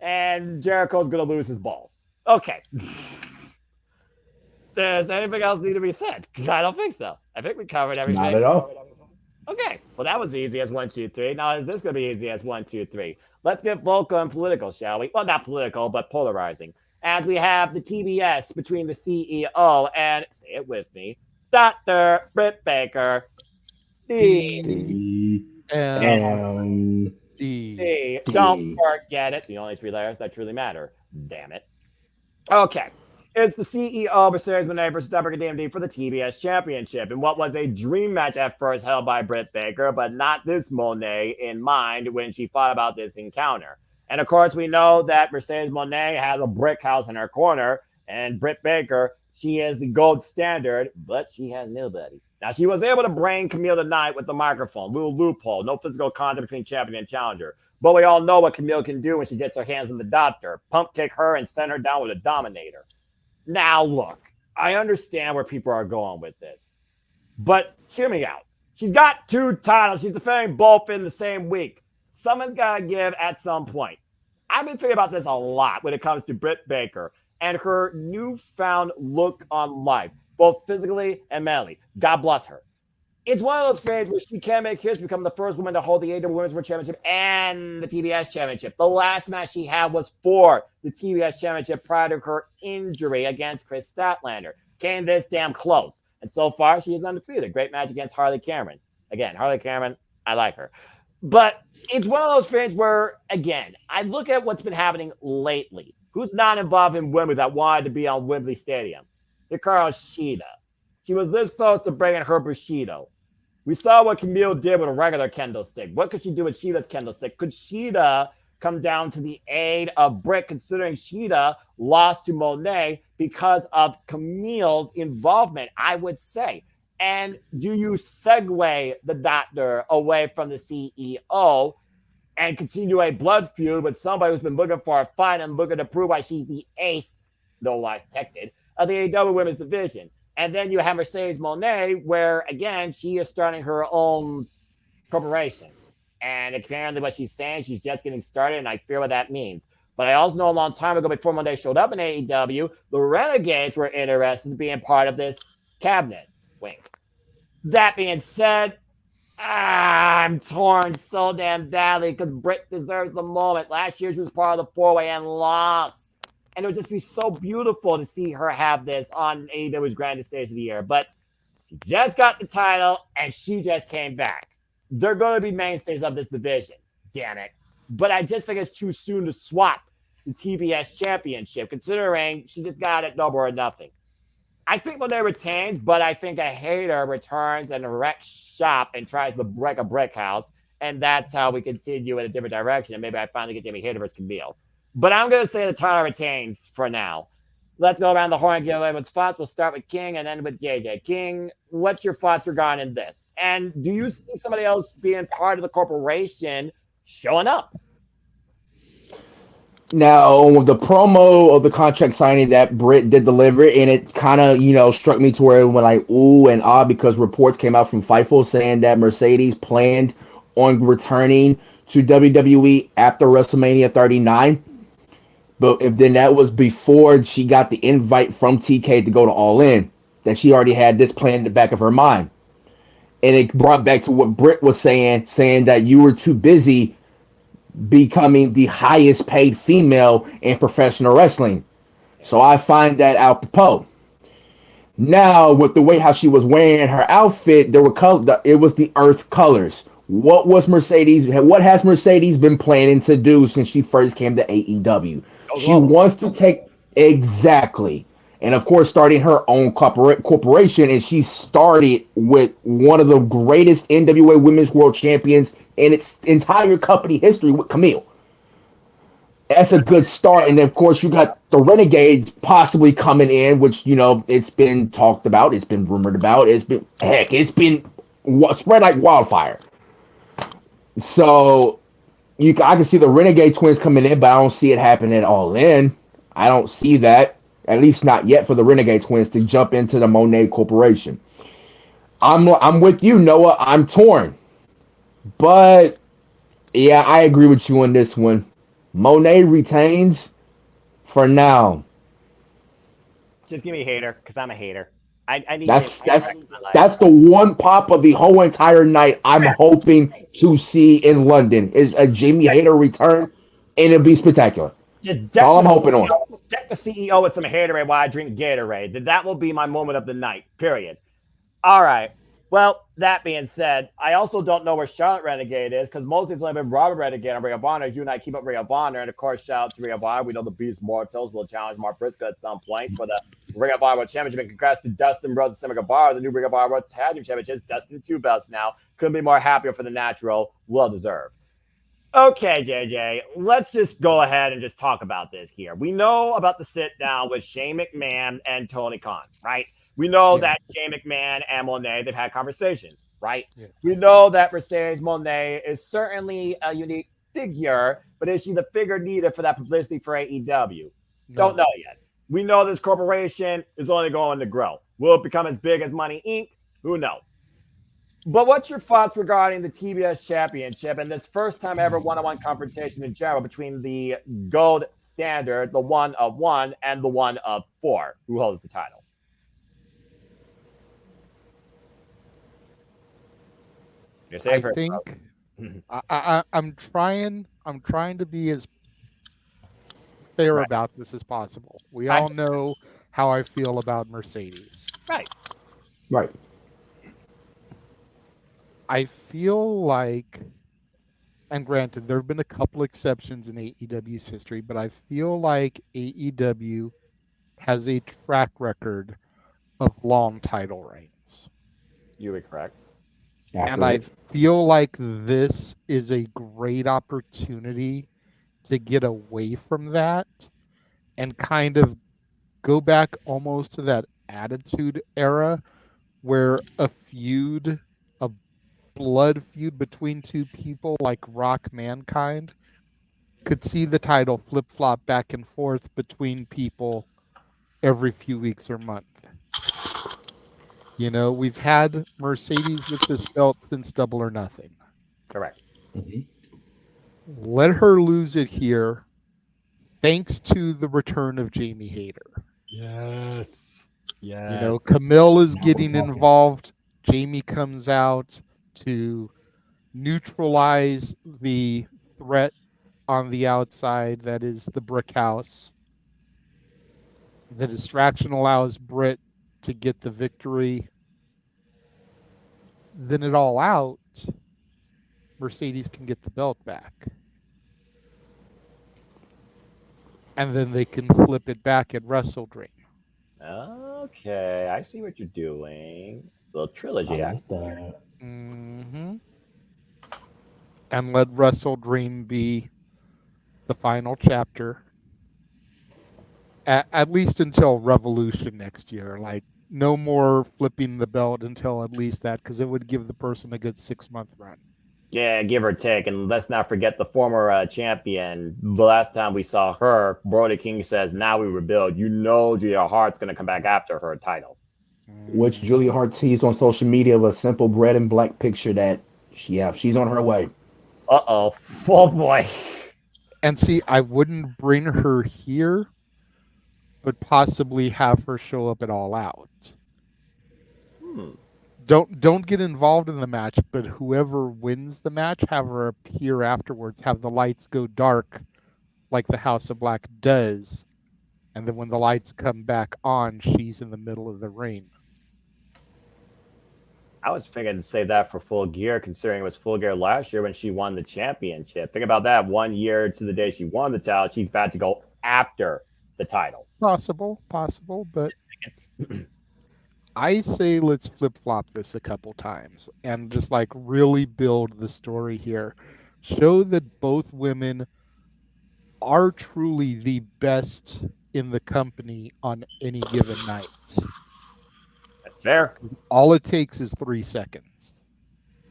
S1: and Jericho's gonna lose his balls. Okay. Does anything else need to be said? I don't think so. I think we covered everything.
S2: Not at all.
S1: Okay. Well, that was easy as 1, 2, 3. Now is this gonna be easy as 1, 2, 3? Let's get vocal and political, shall we? Well, not political, but polarizing. And we have the TBS between the CEO and, say it with me, Dr. Britt Baker. D. Don't forget it. The only 3 letters that truly matter. Damn it. Okay. It's the CEO Mercedes Moné versus Deborah DMD for the TBS Championship. And what was a dream match at first held by Britt Baker, but not this Moné in mind when she thought about this encounter. And of course, we know that Mercedes Moné has a brick house in her corner, and Britt Baker, she is the gold standard, but she has nobody. Now, she was able to bring Camille tonight with the microphone, little loophole, no physical contact between champion and challenger. But we all know what Camille can do when she gets her hands on the doctor. Pump kick her and send her down with a dominator. Now, look, I understand where people are going with this, but hear me out. She's got 2 titles. She's defending both in the same week. Someone's got to give at some point. I've been thinking about this a lot when it comes to Britt Baker and her newfound look on life, both physically and mentally. God bless her. It's one of those things where she can make history, become the first woman to hold the AEW Women's World Championship and the TBS Championship. The last match she had was for the TBS Championship prior to her injury against Chris Statlander. Came this damn close. And so far, she is undefeated. Great match against Harley Cameron. Again, Harley Cameron, I like her. But it's one of those things where, again, I look at what's been happening lately. Who's not involved in Wembley that wanted to be on Wembley Stadium? Hikaru Shida. She was this close to bringing her Bushido. We saw what Camille did with a regular kendo stick. What could she do with Sheeta's kendo stick? Could Sheeta come down to the aid of Britt, considering Sheeta lost to Monet because of Camille's involvement, I would say. And do you segue the doctor away from the CEO and continue a blood feud with somebody who's been looking for a fight and looking to prove why she's the ace, no lies detected, of the AEW women's division? And then you have Mercedes Monet, where again, she is starting her own corporation. And apparently, what she's saying, she's just getting started, and I fear what that means. But I also know a long time ago, before Monet showed up in AEW, the Renegades were interested in being part of this cabinet. Wink. That being said, I'm torn so damn badly because Britt deserves the moment. Last year, she was part of the four-way and lost. And it would just be so beautiful to see her have this on AEW's grandest stage of the year. But she just got the title and she just came back. They're going to be mainstays of this division. Damn it. But I just think it's too soon to swap the TBS championship, considering she just got it double or nothing. I think Monet retains, but I think a hater returns and wrecks shop and tries to break a brick house. And that's how we continue in a different direction. And maybe I finally get Jamie Hater versus Camille. But I'm going to say the title retains for now. Let's go around the horn and get everyone's thoughts. We'll start with King and then with JJ. King, what's your thoughts regarding this? And do you see somebody else being part of the corporation showing up?
S2: Now, the promo of the contract signing that Britt did deliver, and it kind of, struck me to where it went like, ooh and ah, because reports came out from Fightful saying that Mercedes planned on returning to WWE after WrestleMania 39. But if then that was before she got the invite from TK to go to All In, that she already had this plan in the back of her mind. And it brought back to what Britt was saying that you were too busy becoming the highest paid female in professional wrestling. So I find that apropos. Now, with the way how she was wearing her outfit, there were it was the Earth colors. What was Mercedes? What has Mercedes been planning to do since she first came to AEW? She wants to take exactly, and of course, starting her own corporation, and she started with one of the greatest NWA Women's World Champions in its entire company history with Camille. That's a good start. And then, of course, you got the Renegades possibly coming in, which, it's been talked about. It's been rumored about. It's been spread like wildfire. So I can see the Renegade twins coming in, but I don't see it happening at All In. I don't see that, at least not yet, for the Renegade twins to jump into the Monet Corporation. I'm with you, Noah. I'm torn. But, yeah, I agree with you on this one. Monet retains for now.
S1: Just give me a hater, because I'm a hater. I need
S2: that's the one pop of the whole entire night I'm hoping to see in London is a Jamie Hater return, and it'll be spectacular. That's all I'm hoping on.
S1: Deck the CEO with some haterade while I drink Gatorade. That will be my moment of the night, period. All right. Well, that being said, I also don't know where Charlotte Renegade is because mostly it's only been Robert Renegade and Ring of Honor. You and I keep up Ring of Honor. And of course, shout out to Ring of Honor. We know the Beast Mortals will challenge Mark Briscoe at some point for the Ring of Honor World Championship. And congrats to Dustin Rhodes and Sammy Guevara, the new Ring of Honor World Tag Team Championships. Dustin 2 belts now. Couldn't be more happier for the natural. Well deserved. Okay, JJ, let's just go ahead and just talk about this here. We know about the sit down with Shane McMahon and Tony Khan, right? We know that Shane McMahon and Monet, they've had conversations, right? Yeah. We know that Mercedes Monet is certainly a unique figure, but is she the figure needed for that publicity for AEW? No. Don't know yet. We know this corporation is only going to grow. Will it become as big as Money Inc.? Who knows? But what's your thoughts regarding the TBS Championship and this first time ever one-on-one confrontation in general between the gold standard, the 1 of 1, and the 1 of 4? Who holds the title?
S3: I think I'm trying to be as fair about this as possible. We all know how I feel about Mercedes.
S2: Right.
S3: I feel like, and granted, there have been a couple exceptions in AEW's history, but I feel like AEW has a track record of long title reigns.
S1: You are correct.
S3: And I feel like this is a great opportunity to get away from that and kind of go back almost to that Attitude Era where a blood feud between two people like Rock Mankind could see the title flip-flop back and forth between people every few weeks or month. You know, we've had Mercedes with this belt since Double or Nothing.
S1: Correct.
S2: Mm-hmm.
S3: Let her lose it here, thanks to the return of Jamie Hayter.
S1: Yes. Yes.
S3: You know, Camille is getting involved. Jamie comes out to neutralize the threat on the outside, that is the brick house. The distraction allows Britt to get the victory. Then it all out, Mercedes can get the belt back. And then they can flip it back at Wrestle Dream.
S1: Okay, I see what you're doing. Little trilogy act.
S3: Mm-hmm. And let Wrestle Dream be the final chapter. At least until Revolution next year. Like, no more flipping the belt until at least that, because it would give the person a good 6-month run.
S1: Yeah, give or take. And let's not forget the former champion. The last time we saw her, Brody King says, now we rebuild. You know Julia Hart's going to come back after her title.
S2: Which Julia Hart teased on social media of a simple red and black picture that, she's on her way.
S1: Uh-oh. Oh, boy.
S3: And see, I wouldn't bring her here, but possibly have her show up at All Out. Don't get involved in the match, but whoever wins the match, have her appear afterwards, have the lights go dark like the House of Black does, and then when the lights come back on, she's in the middle of the ring.
S1: I was thinking to save that for Full Gear, considering it was Full Gear last year when she won the championship. Think about that. 1 year to the day she won the title, she's about to go after the title.
S3: Possible, but I say let's flip-flop this a couple times and just like really build the story here. Show that both women are truly the best in the company on any given night.
S1: That's fair.
S3: All it takes is 3 seconds.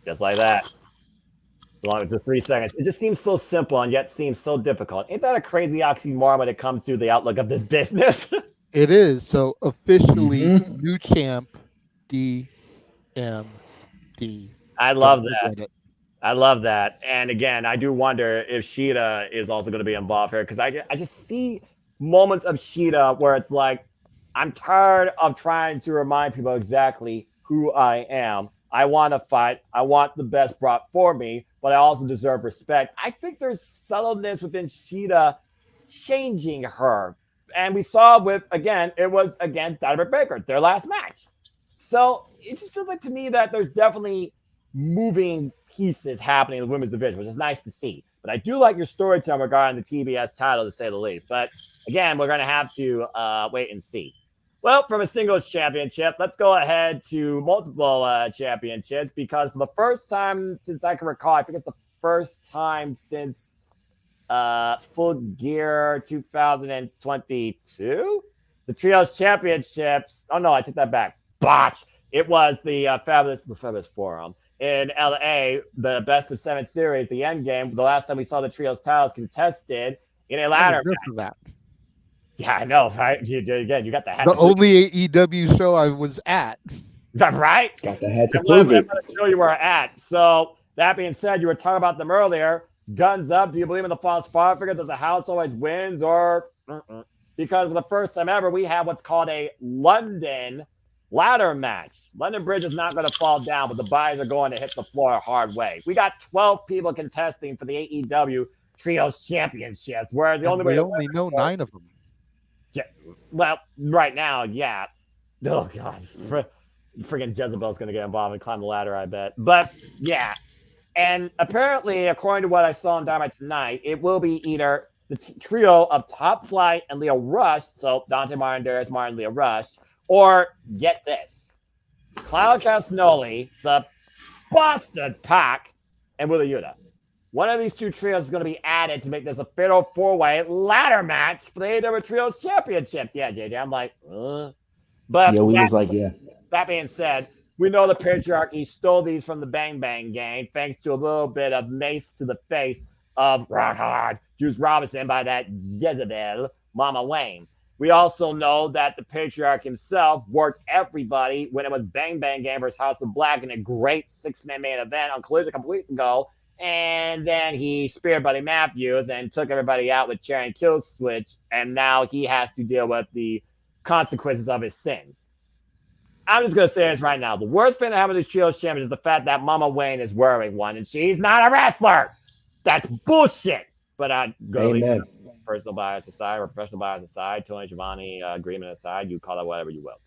S1: Just like that. As long as it's 3 seconds. It just seems so simple and yet seems so difficult. Ain't that a crazy oxymoron when it comes to the outlook of this business?
S3: It is. So officially, new champ, DMD.
S1: I love that. I love that. And again, I do wonder if Shida is also going to be involved here, because I just see moments of Shida where it's like, I'm tired of trying to remind people exactly who I am. I want to fight. I want the best brought for me, but I also deserve respect. I think there's subtleness within Shida changing her. And we saw it was against Dynamite Baker, their last match. So it just feels like to me that there's definitely moving pieces happening in the women's division, which is nice to see. But I do like your storytelling regarding the TBS title, to say the least. But again, we're going to have to wait and see. Well, from a singles championship, let's go ahead to multiple championships, because for the first time since I can recall, I think it's the first time since Full Gear 2022, the Trios Championships. Oh no, I take that back. Botch. It was the Fabulous Forum in LA, the best of 7 series, the end game. The last time we saw the Trios titles contested in a ladder match. Yeah, I know, right? You got the hat.
S3: The only AEW show I was at.
S1: Right?
S2: Got the hat to prove it.
S1: I'm going to show you where I'm at. So that being said, you were talking about them earlier. Guns up. Do you believe in the false fire figure? Does the house always wins? Or because for the first time ever, we have what's called a London ladder match. London Bridge is not going to fall down, but the bodies are going to hit the floor a hard way. We got 12 people contesting for the AEW Trios Championships, where the only way
S3: we only know 9 of them.
S1: Yeah, well, right now, yeah. Oh God, friggin' Jezebel's gonna get involved and climb the ladder, I bet. But yeah, and apparently, according to what I saw on Dynamite tonight, it will be either the trio of Top Flight and Leo Rush, so Dante Martin, Darius Martin, Leo Rush, or get this, Claudio Castagnoli, the Boston Pac, and Wheeler Yuta. One of these two trios is going to be added to make this a fatal four-way ladder match for the AEW Trios Championship. Yeah, JJ, I'm like, But
S2: Yeah, we was like, yeah.
S1: that being said, we know the patriarchy stole these from the Bang Bang gang thanks to a little bit of mace to the face of Rock Hard, Juice Robinson by that Jezebel, Mama Wayne. We also know that the patriarch himself worked everybody when it was Bang Bang Gang versus House of Black in a great six-man main event on Collision a couple weeks ago. And then he speared Buddy Matthews and took everybody out with chair and kill switch. And now he has to deal with the consequences of his sins. I'm just going to say this right now. The worst thing that happened to the Trios Champions is the fact that Mama Wayne is wearing one and she's not a wrestler. That's bullshit. But I'd go
S2: Amen.
S1: Personal bias aside or professional bias aside, Tony Giovanni agreement aside, you call that whatever you will.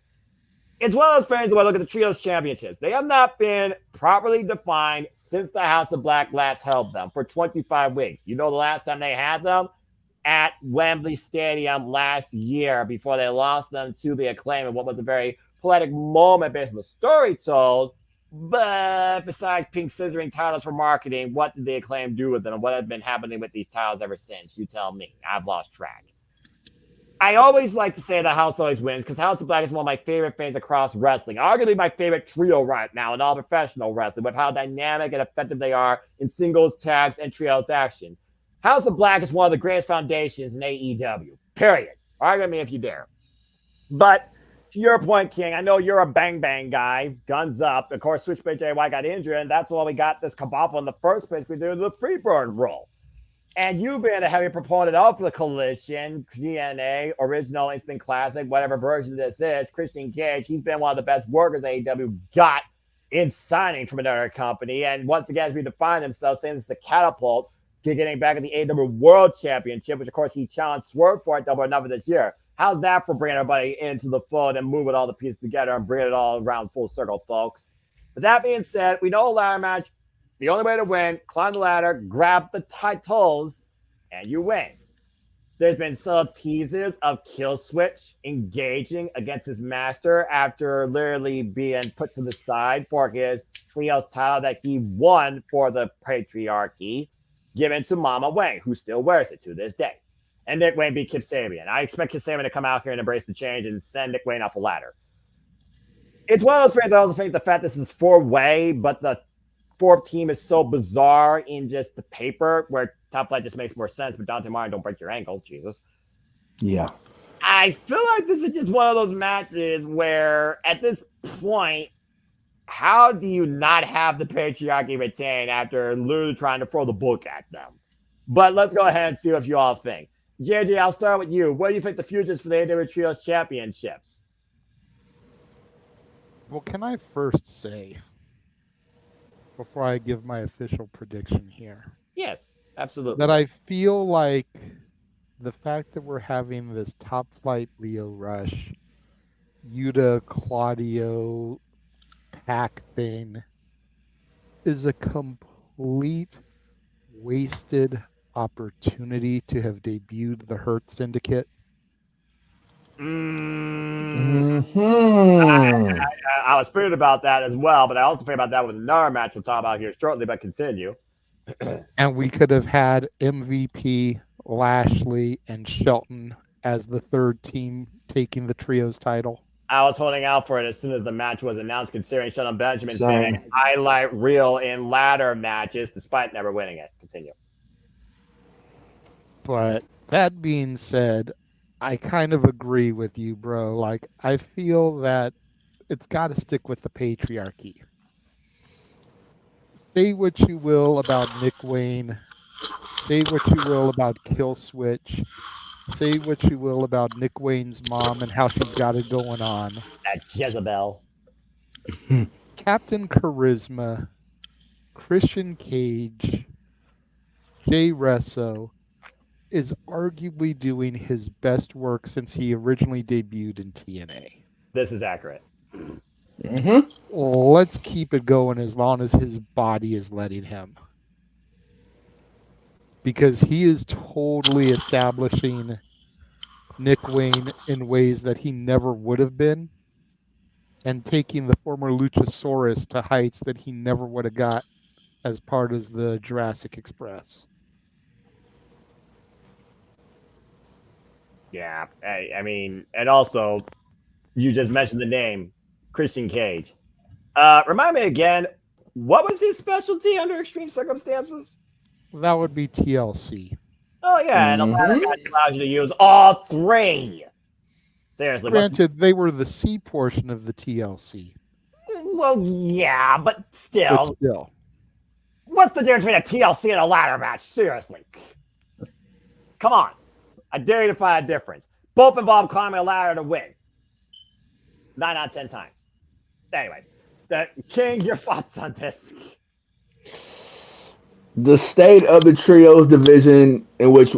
S1: It's one of those things where I look at the Trios Championships. They have not been properly defined since the House of Black last held them for 25 weeks. You know the last time they had them? At Wembley Stadium last year before they lost them to the Acclaim in what was a very poetic moment based on the story told. But besides pink scissoring titles for marketing, what did the Acclaim do with them? And what has been happening with these titles ever since? You tell me. I've lost track. I always like to say that House always wins because House of Black is one of my favorite things across wrestling. Arguably my favorite trio right now in all professional wrestling with how dynamic and effective they are in singles, tags, and trios action. House of Black is one of the greatest foundations in AEW. Period. Argue with me if you dare. But to your point, King, I know you're a Bang Bang guy. Guns up. Of course, Switchblade JY got injured, and that's why we got this cabal in the first place. We did the Freebird role. And you being a heavy proponent of the Collision, TNA, Original, Instant Classic, whatever version this is, Christian Cage, he's been one of the best workers AEW got in signing from another company. And once again, as we define himself, saying this is a catapult, getting back at the AEW World Championship, which of course he challenged Swerve for at Double or Nothing this year. How's that for bringing everybody into the fold and moving all the pieces together and bringing it all around full circle, folks? But that being said, we know a ladder match. The only way to win, climb the ladder, grab the titles, and you win. There's been some teases of Killswitch engaging against his master after literally being put to the side for his trios title that he won for the patriarchy, given to Mama Wang, who still wears it to this day. And Nick Wayne beat Kip Sabian. I expect Kip Sabian to come out here and embrace the change and send Nick Wayne off the ladder. It's one of those things I also think the fact this is four-way, but the fourth team is so bizarre in just the paper where Top Flight just makes more sense, but Dante Martin, don't break your ankle, Jesus.
S2: Yeah.
S1: I feel like this is just one of those matches where at this point, how do you not have the patriarchy retain after literally trying to throw the book at them? But let's go ahead and see what you all think. JJ, I'll start with you. What do you think the future is for the AEW Trios Championships?
S3: Well, can I first say, before I give my official prediction here,
S1: Yes, absolutely.
S3: that I feel like the fact that we're having this Top Flight Leo Rush, Yuta, Claudio, Pac thing is a complete wasted opportunity to have debuted the Hurt Syndicate.
S1: I was fearing about that as well, but I also fear about that with another match we'll talk about here shortly, but continue.
S3: And we could have had MVP, Lashley, and Shelton as the third team taking the trios title.
S1: I was holding out for it as soon as the match was announced, considering Shelton Benjamin's been a highlight reel in ladder matches, despite never winning it. Continue.
S3: But that being said, I kind of agree with you, bro. Like, I feel that it's got to stick with the patriarchy. Say what you will about Nick Wayne. Say what you will about Killswitch. Say what you will about Nick Wayne's mom and how she's got it going on.
S1: That Jezebel.
S3: Captain Charisma, Christian Cage, Jay Resso is arguably doing his best work since he originally debuted in TNA.
S1: This is accurate.
S3: Let's keep it going as long as his body is letting him. Because he is totally establishing Nick Wayne in ways that he never would have been and taking the former Luchasaurus to heights that he never would have got as part of the Jurassic Express.
S1: Yeah, I mean, and also, you just mentioned the name Christian Cage. Remind me again, what was his specialty under extreme circumstances?
S3: That would be TLC.
S1: Oh yeah, and a ladder
S2: Mm-hmm.
S1: match allows you to use all three. Seriously,
S3: Granted, they were the C portion of the TLC,
S1: well, yeah, but
S3: but
S1: still,
S3: still.
S1: what's the difference between a TLC and a ladder match? Seriously, come on, I dare you to find a difference. Both involve climbing a ladder to win. 9 out of 10 times. Anyway, King, your thoughts on this?
S2: The state of the trios division, in which,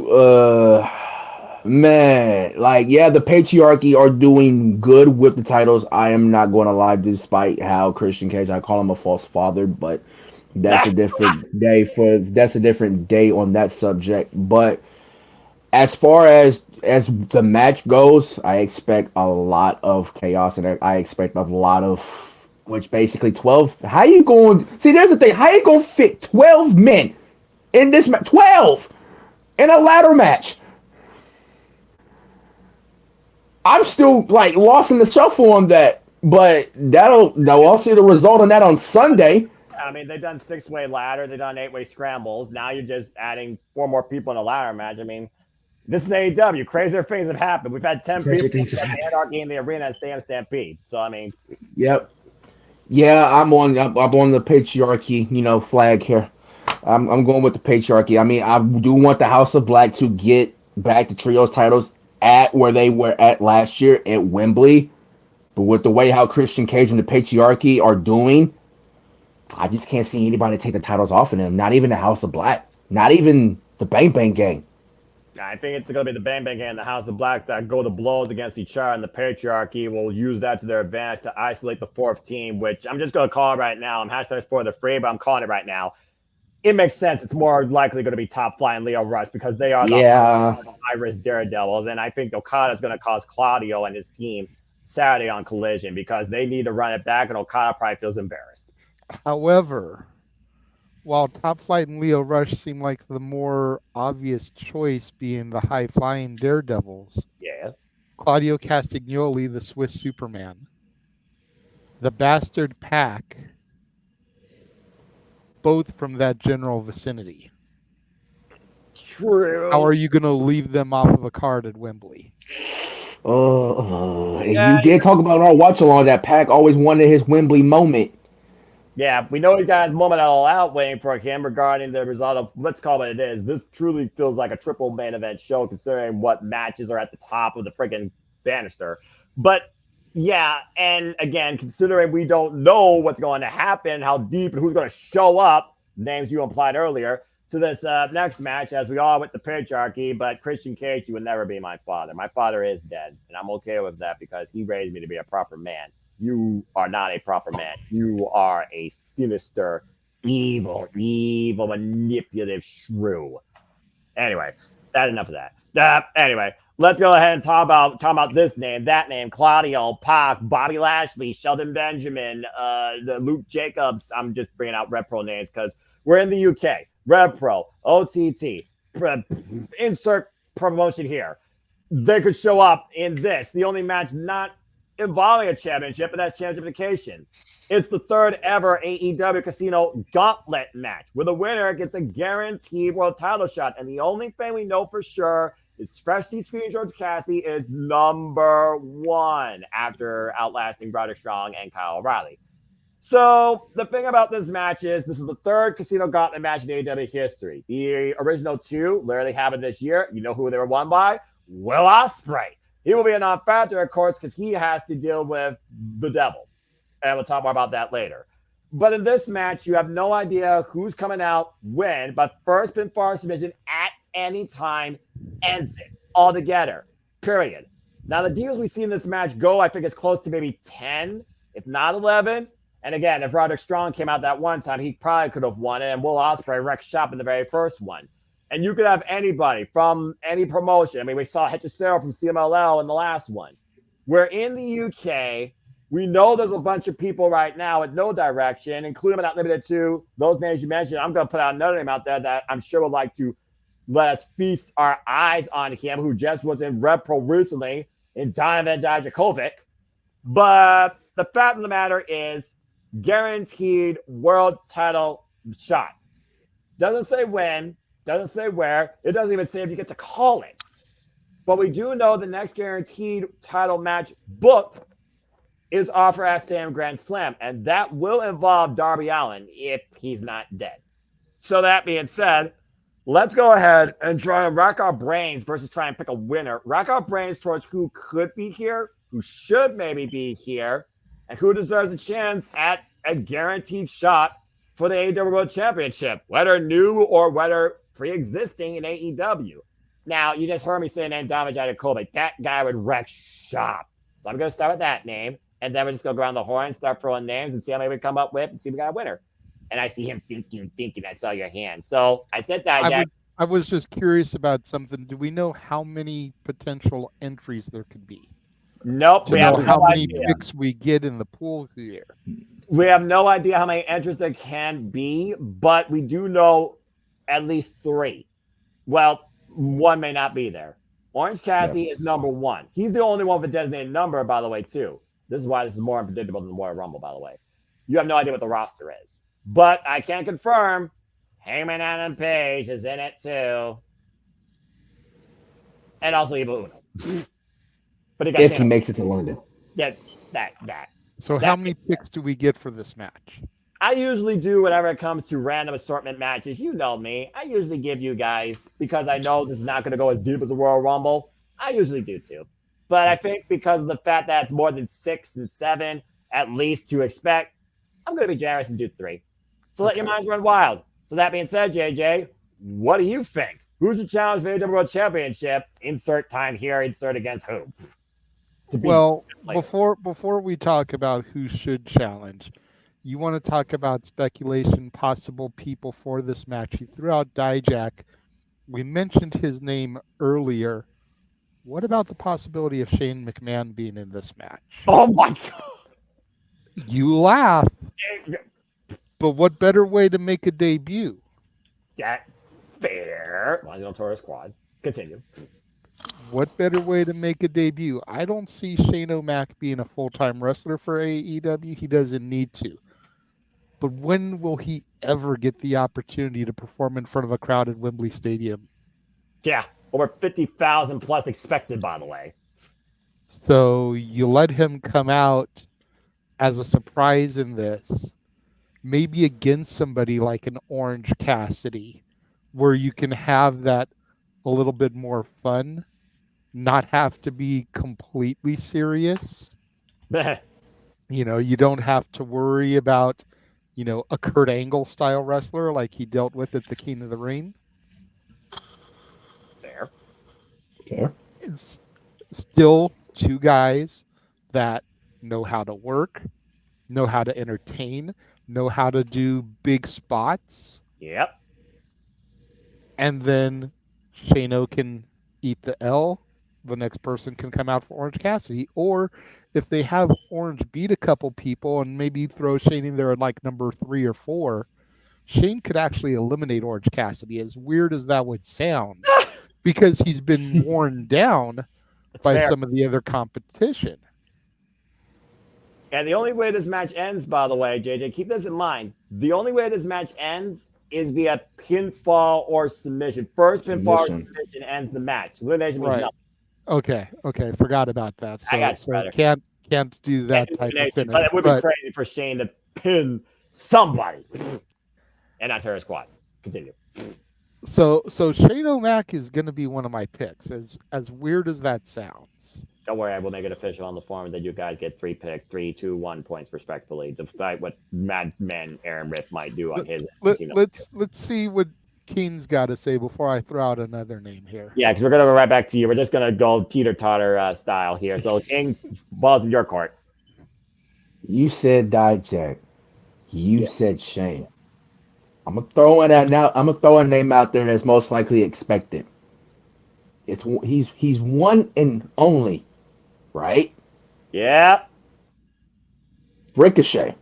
S2: man, like, yeah, the patriarchy are doing good with the titles. I am not going to lie, despite how Christian Cage, I call him a false father, but that's a different day on that subject. But as far as the match goes, I expect a lot of chaos, and I expect a lot of, which basically 12. How you going? See, there's the thing. How you going to fit 12 men in this match? 12 in a ladder match. I'm still like lost in the shuffle on that, but I'll see the result on that on Sunday.
S1: I mean, they've done 6-way ladder, they've done 8-way scrambles. Now you're just adding 4 more people in a ladder match. I mean, this is AEW. Crazier things have happened. We've had 10
S2: Crazier
S1: people
S2: things have happened.
S1: anarchy in the arena and stay in Stampede. So I mean,
S2: Yep. Yeah, I'm on the patriarchy, flag here. I'm going with the patriarchy. I mean, I do want the House of Black to get back the trio titles at where they were at last year at Wembley. But with the way how Christian Cage and the patriarchy are doing, I just can't see anybody take the titles off of them. Not even the House of Black. Not even the Bang Bang Gang.
S1: I think it's going to be the Bang Bang and the House of Black that go to blows against each other, and the patriarchy will use that to their advantage to isolate the fourth team, which I'm just going to call it right now. I'm hashtag spoiler the free, but I'm calling it right now. It makes sense. It's more likely going to be Top Flight and Leo Rush because they are the high-risk daredevils, and I think Okada is going to cause Claudio and his team Saturday on Collision because they need to run it back, and Okada probably feels embarrassed.
S3: However, while Top Flight and Leo Rush seem like the more obvious choice being the high-flying daredevils,
S1: Yeah.
S3: Claudio Castagnoli, the Swiss Superman, the Bastard Pack, both from that general vicinity.
S1: True.
S3: How are you going to leave them off of a card at Wembley?
S2: You did talk about our watch along that Pac always wanted his Wembley moment.
S1: Yeah, we know he got his moment all out waiting for him regarding the result of, let's call it what it is. This truly feels like a triple main event show considering what matches are at the top of the freaking banister. But yeah, and again, considering we don't know what's going to happen, how deep and who's going to show up, names you implied earlier, to this next match, as we all with the patriarchy, but Christian Cage, you would never be my father. My father is dead, and I'm okay with that because he raised me to be a proper man. You are not a proper man. You are a sinister, evil, manipulative shrew. Anyway, that's enough of that. Anyway, let's go ahead and talk about this name, that name, Claudio, Pac, Bobby Lashley, Sheldon Benjamin, Luke Jacobs. I'm just bringing out Rev Pro names because we're in the UK. Rev Pro, OTT, insert promotion here. They could show up in this. The only match not involving a championship, and that's championship indications. It's the third ever AEW Casino Gauntlet match, where the winner gets a guaranteed world title shot. And the only thing we know for sure is Freshly Screen George Cassidy is number 1 after outlasting Roderick Strong and Kyle O'Reilly. So the thing about this match is this is the third Casino Gauntlet match in AEW history. The original 2 literally happened this year. You know who they were won by? Will Ospreay. He will be a non-factor, of course, because he has to deal with the devil. And we'll talk more about that later. But in this match, you have no idea who's coming out when, but first pinfall submission at any time ends it altogether, period. Now, the deals we see in this match go, I think it's close to maybe 10, if not 11. And again, if Roderick Strong came out that one time, he probably could have won it, and Will Ospreay wrecked shop in the very first one. And you could have anybody from any promotion. I mean, we saw Hechicero from CMLL in the last one. We're in the UK. We know there's a bunch of people right now with no direction, including but not limited to those names you mentioned. I'm going to put out another name out there that I'm sure would like to let us feast our eyes on him, who just was in Red Pro recently in Donovan Dijakovic. But the fact of the matter is, guaranteed world title shot. Doesn't say when, doesn't say where, it doesn't even say if you get to call it. But we do know the next guaranteed title match booked is offer at Star Grand Slam, and that will involve Darby Allin if he's not dead. So that being said, let's go ahead and try and rack our brains versus try and pick a winner. Rack our brains towards who could be here, who should maybe be here, and who deserves a chance at a guaranteed shot for the AEW World Championship, whether new or whether pre-existing in AEW. Now, you just heard me say the name Donovan Dijakovic. That guy would wreck shop. So I'm going to start with that name, and then we're just going to go around the horn, start throwing names, and see how many we come up with, and see if we got a winner. And I see him thinking. I saw your hand. So I said that.
S3: I was just curious about something. Do we know how many potential entries there could be?
S1: Nope.
S3: We have how many picks we get in the pool here.
S1: We have no idea how many entries there can be, but we do know at least 3. Well, 1 may not be there. Orange Cassidy is number 1. He's the only one with a designated number, by the way, too. This is why this is more unpredictable than the Royal Rumble, by the way. You have no idea what the roster is. But I can confirm Heyman Adam Page is in it, too. And also Evil Uno. But
S2: if he makes it to London.
S1: Yeah, that.
S3: So how many picks do we get for this match?
S1: I usually do whenever it comes to random assortment matches. You know me. I usually give you guys, because I know this is not going to go as deep as a Royal Rumble. I usually do too. But I think because of the fact that it's more than 6 and 7, at least to expect, I'm going to be generous and do 3. So let your minds run wild. So that being said, JJ, what do you think? Who's the challenge for the AEW World Championship? Insert time here. Insert against who?
S3: Well, before we talk about who should challenge, you want to talk about speculation, possible people for this match. You threw out Dijak. We mentioned his name earlier. What about the possibility of Shane McMahon being in this match?
S1: Oh my God.
S3: You laugh. But what better way to make a debut?
S1: That's fair. Well, you don't tour his quad. Continue.
S3: What better way to make a debut? I don't see Shane O'Mac being a full-time wrestler for AEW. He doesn't need to. But when will he ever get the opportunity to perform in front of a crowd at Wembley Stadium?
S1: Yeah, over 50,000 plus expected, by the way.
S3: So you let him come out as a surprise in this, maybe against somebody like an Orange Cassidy, where you can have that a little bit more fun, not have to be completely serious. You don't have to worry about, a Kurt Angle style wrestler like he dealt with at the King of the Ring.
S1: Fair.
S3: It's still 2 guys that know how to work, know how to entertain, know how to do big spots.
S1: Yep.
S3: And then Shano can eat the L. The next person can come out for Orange Cassidy. Or if they have Orange beat a couple people and maybe throw Shane in there at like number 3 or 4, Shane could actually eliminate Orange Cassidy, as weird as that would sound, because he's been worn down by some of the other competition.
S1: And the only way this match ends, by the way, JJ, keep this in mind. The only way this match ends is via pinfall or submission. First pinfall or submission ends the match. Elimination means nothing.
S3: Okay, forgot about that. So can't do that type of finish.
S1: But it would be crazy for Shane to pin somebody and not tear his quad. Continue.
S3: So Shane O'Mac is going to be one of my picks, as weird as that sounds.
S1: Don't worry, I will make it official on the form that you guys get 3 picks, 3, 2, 1 points respectfully, despite what Madman Aaron Riff might do on his.
S3: Let's see what Keen's got to say before I throw out another name here.
S1: Yeah, because we're going to go right back to you. We're just going to go teeter-totter style here. So, King, ball's in your court.
S2: You said Dijak. You said Shane. I'm going to throw a name out there that's most likely expected. He's one and only, right?
S1: Yeah.
S2: Ricochet.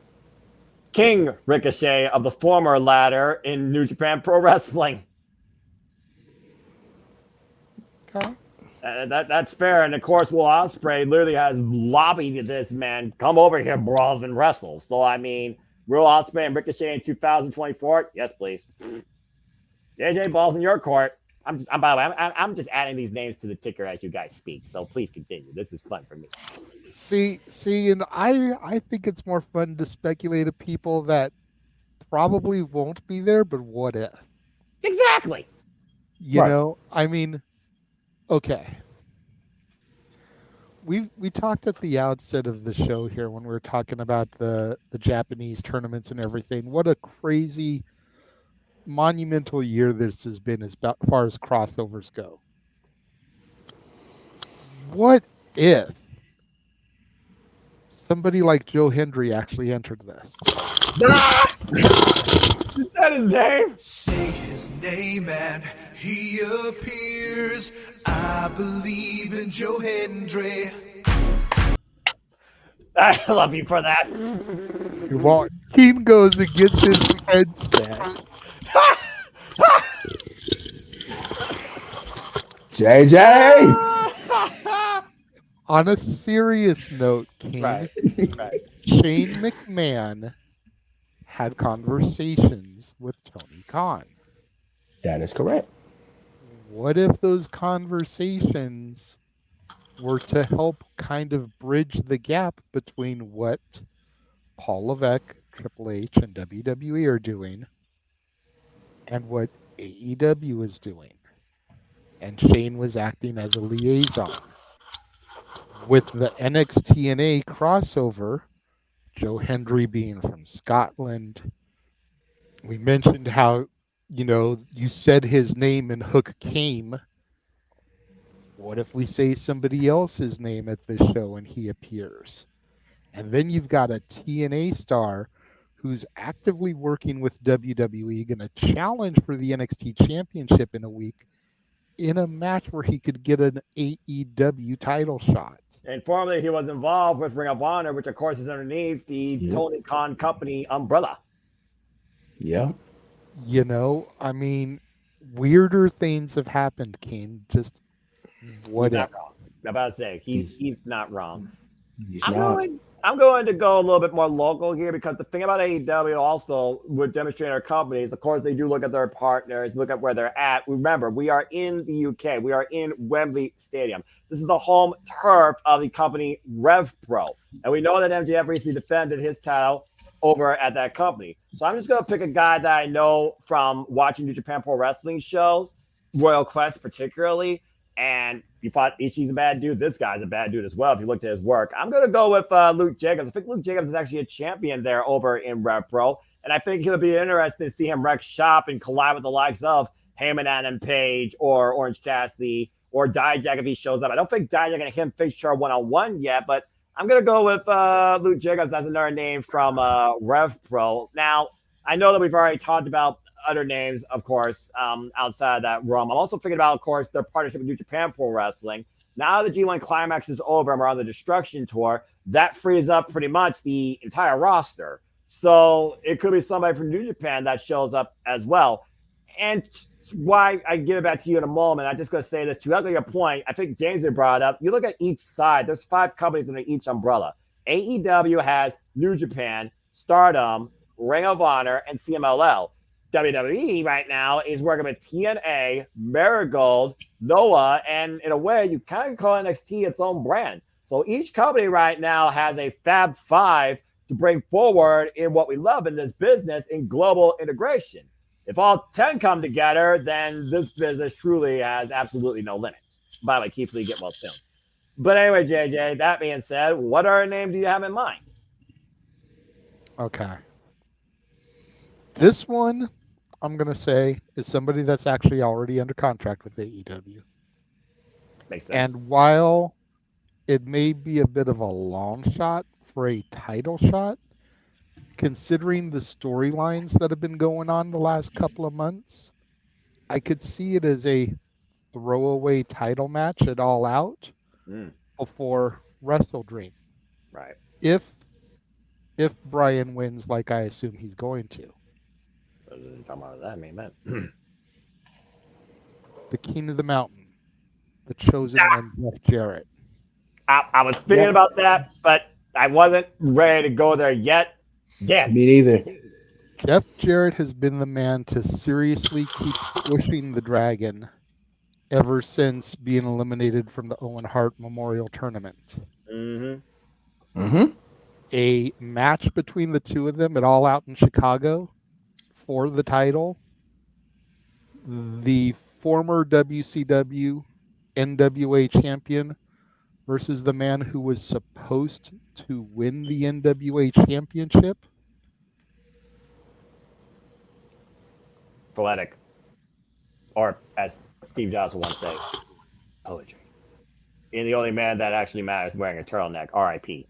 S1: King Ricochet of the former ladder in New Japan Pro Wrestling.
S3: Okay.
S1: That's fair. And of course, Will Ospreay literally has lobbied this man, come over here, brawl and wrestle. So, I mean, Will Ospreay and Ricochet in 2024? Yes, please. JJ, ball's in your court. By the way, I'm just adding these names to the ticker as you guys speak. So please continue. This is fun for me.
S3: See, and I think it's more fun to speculate of people that probably won't be there, but what if?
S1: Exactly.
S3: You know, I mean, okay. We talked at the outset of the show here when we were talking about the Japanese tournaments and everything. What a crazy monumental year this has been as far as crossovers go. What if somebody like Joe Hendry actually entered this?
S1: You said his name?
S4: Say his name and he appears. I believe in Joe Hendry.
S1: I love you for that.
S3: Well, Keen goes and gets his headset.
S2: JJ.
S3: On a serious note, Keen,
S1: Right.
S3: Shane McMahon had conversations with Tony Khan.
S2: That is correct.
S3: What if those conversations were to help kind of bridge the gap between what Paul Levesque, Triple H, and WWE are doing and what AEW is doing? And Shane was acting as a liaison. With the NXT&A crossover, Joe Hendry being from Scotland, we mentioned how, you said his name and Hook came. What if we say somebody else's name at this show and he appears? And then you've got a TNA star who's actively working with WWE, going to challenge for the NXT Championship in a week in a match where he could get an AEW title shot.
S1: And formerly, he was involved with Ring of Honor, which, of course, is underneath the Tony Khan Company umbrella.
S2: Yeah.
S1: Weirder
S3: Things have happened, Kane. Just what
S1: if?
S3: if?
S1: I'm about to say, he's not wrong.
S2: I'm
S1: going to go a little bit more local here because the thing about AEW also would demonstrate our companies. Of course, they do look at their partners, look at where they're at. Remember, we are in the UK. We are in Wembley Stadium. This is the home turf of the company Rev Pro. And we know that MJF recently defended his title over at that company. So I'm just going to pick a guy that I know from watching New Japan Pro Wrestling shows, Royal Quest particularly. And you thought Ishii's a bad dude. This guy's a bad dude as well if you looked at his work. I'm going to go with Luke Jacobs. I think Luke Jacobs is actually a champion there over in Rev Pro. And I think it'll be interesting to see him wreck shop and collide with the likes of Heyman Adam Page or Orange Cassidy or Dijak if he shows up. I don't think Dijak and him face Char one-on-one yet, but I'm going to go with Luke Jacobs as another name from Rev Pro. Now, I know that we've already talked about other names, of course, outside of that realm. I'm also thinking about, of course, their partnership with New Japan Pro Wrestling. Now the G1 Climax is over and we're on the Destruction Tour, that frees up pretty much the entire roster. So it could be somebody from New Japan that shows up as well. And why I give it back to you in a moment, I'm just going to say this to echo your point. I think James had brought it up. You look at each side, there's 5 companies under each umbrella. AEW has New Japan, Stardom, Ring of Honor, and CMLL. WWE right now is working with TNA, Marigold, Noah, and in a way, you kind of call NXT its own brand. So each company right now has a Fab 5 to bring forward in what we love in this business in global integration. If all 10 come together, then this business truly has absolutely no limits. By the way, Keith Lee, get well soon. But anyway, JJ, that being said, what other name do you have in mind?
S3: Okay. This one, I'm going to say, is somebody that's actually already under contract with AEW.
S1: Makes sense.
S3: And while it may be a bit of a long shot for a title shot, considering the storylines that have been going on the last couple of months, I could see it as a throwaway title match at All Out before Wrestle Dream.
S1: Right.
S3: If if Brian wins, like I assume he's going to.
S1: Talking about that, man.
S3: The King of the Mountain, the chosen one, Jeff Jarrett.
S1: I was thinking about that, but I wasn't ready to go there yet. Yeah.
S2: Me neither.
S3: Jeff Jarrett has been the man to seriously keep pushing the Dragon ever since being eliminated from the Owen Hart Memorial Tournament. A match between the two of them at All Out in Chicago for the title. The former WCW NWA champion versus the man who was supposed to win the NWA championship.
S1: Poetic. Or as Steve Jobs would once say, poetry. And the only man that actually matters wearing a turtleneck. R.I.P.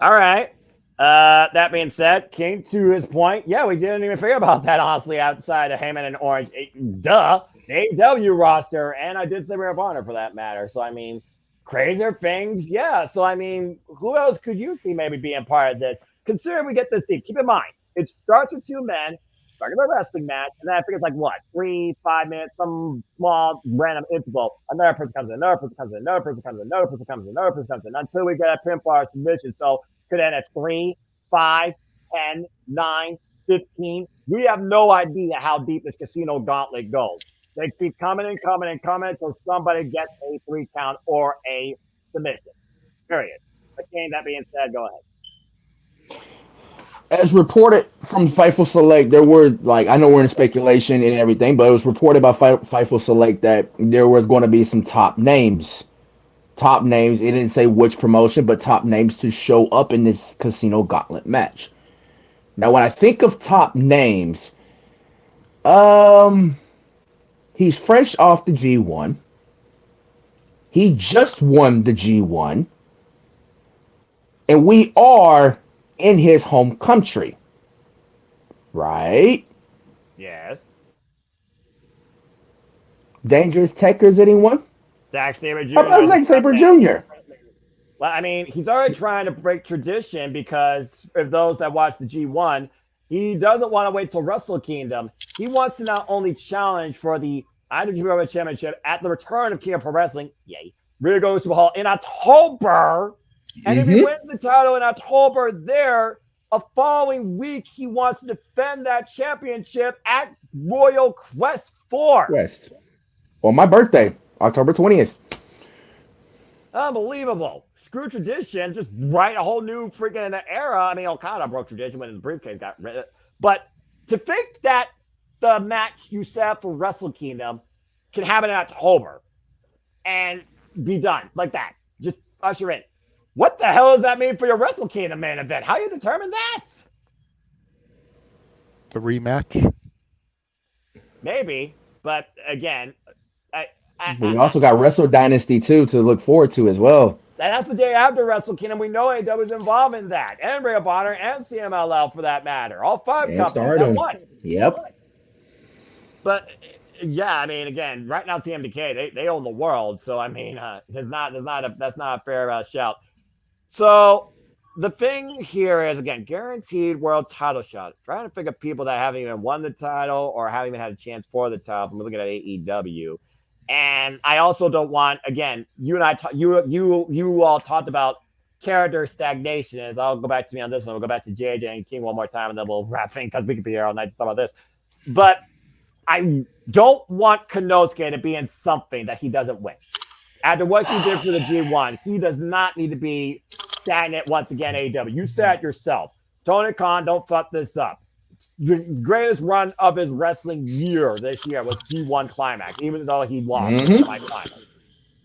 S1: All right. That being said, King, to his point, yeah, we didn't even figure about that, honestly, outside of Heyman and Orange. Duh. The AEW roster, and I did say Ring of Honor for that matter. So, I mean, crazier things, yeah. So, I mean, who else could you see maybe being part of this? Considering we get this team, keep in mind, it starts with two men, regular wrestling match, and then I think it's like what, 3-5 minutes, some small random interval. Another person comes in, another person comes in, another person comes in, another person comes in, another person comes in, until we get a pinfall submission. So could end at 3, 5, 10, 9, 15. We have no idea how deep this casino gauntlet goes. They keep coming and coming and coming until somebody gets a 3 count or a submission. Period. Again, that being said, go ahead.
S2: As reported from Fightful Select, there were, like, I know we're in speculation and everything, but it was reported by Fightful Select that there was going to be some top names. Top names. It didn't say which promotion, but top names to show up in this Casino Gauntlet match. Now, when I think of top names, he's fresh off the G1. He just won the G1. And we are in his home country. Right?
S1: Yes.
S2: Dangerous Techers, anyone?
S1: Zack Sabre Jr.
S2: How about Zack Sabre Jr.?
S1: Well, I mean, he's already trying to break tradition because of those that watch the G1, he doesn't want to wait till Wrestle Kingdom. He wants to not only challenge for the IWGP Championship at the return of King of Pro Wrestling, yay, Ryogoku Sumo Hall in October. And if he wins the title in October there, a following week, he wants to defend that championship at Royal Quest 4.
S2: Quest. On my birthday, October 20th.
S1: Unbelievable. Screw tradition. Just write a whole new freaking era. I mean, Okada broke tradition when the briefcase got rid of it. But to think that the match you set up for Wrestle Kingdom can happen in October and be done like that. Just usher in. What the hell does that mean for your Wrestle Kingdom main event? How do you determine that?
S3: The rematch?
S1: Maybe. But again,
S2: we also got Wrestle Dynasty 2 to look forward to as well.
S1: That's the day after Wrestle Kingdom. We know AEW is involved in that. And Ring of Honor and CMLL for that matter. All 5 companies at once.
S2: Yep.
S1: But yeah, I mean, again, right now TMDK, they own the world. So I mean, that's not a fair shout. So the thing here is, again, guaranteed world title shot. Trying to figure people that haven't even won the title or haven't even had a chance for the title. We're looking at AEW. And I also don't want, again, you all talked about character stagnation. As I'll go back to me on this one. We'll go back to JJ and King one more time, and then we'll wrap things because we could be here all night to talk about this. But I don't want Konosuke to be in something that he doesn't win. After what he did for the G1, he does not need to be stagnant once again, AEW. You said it yourself. Tony Khan, don't fuck this up. The greatest run of his wrestling year this year was G1 Climax, even though he lost my climax.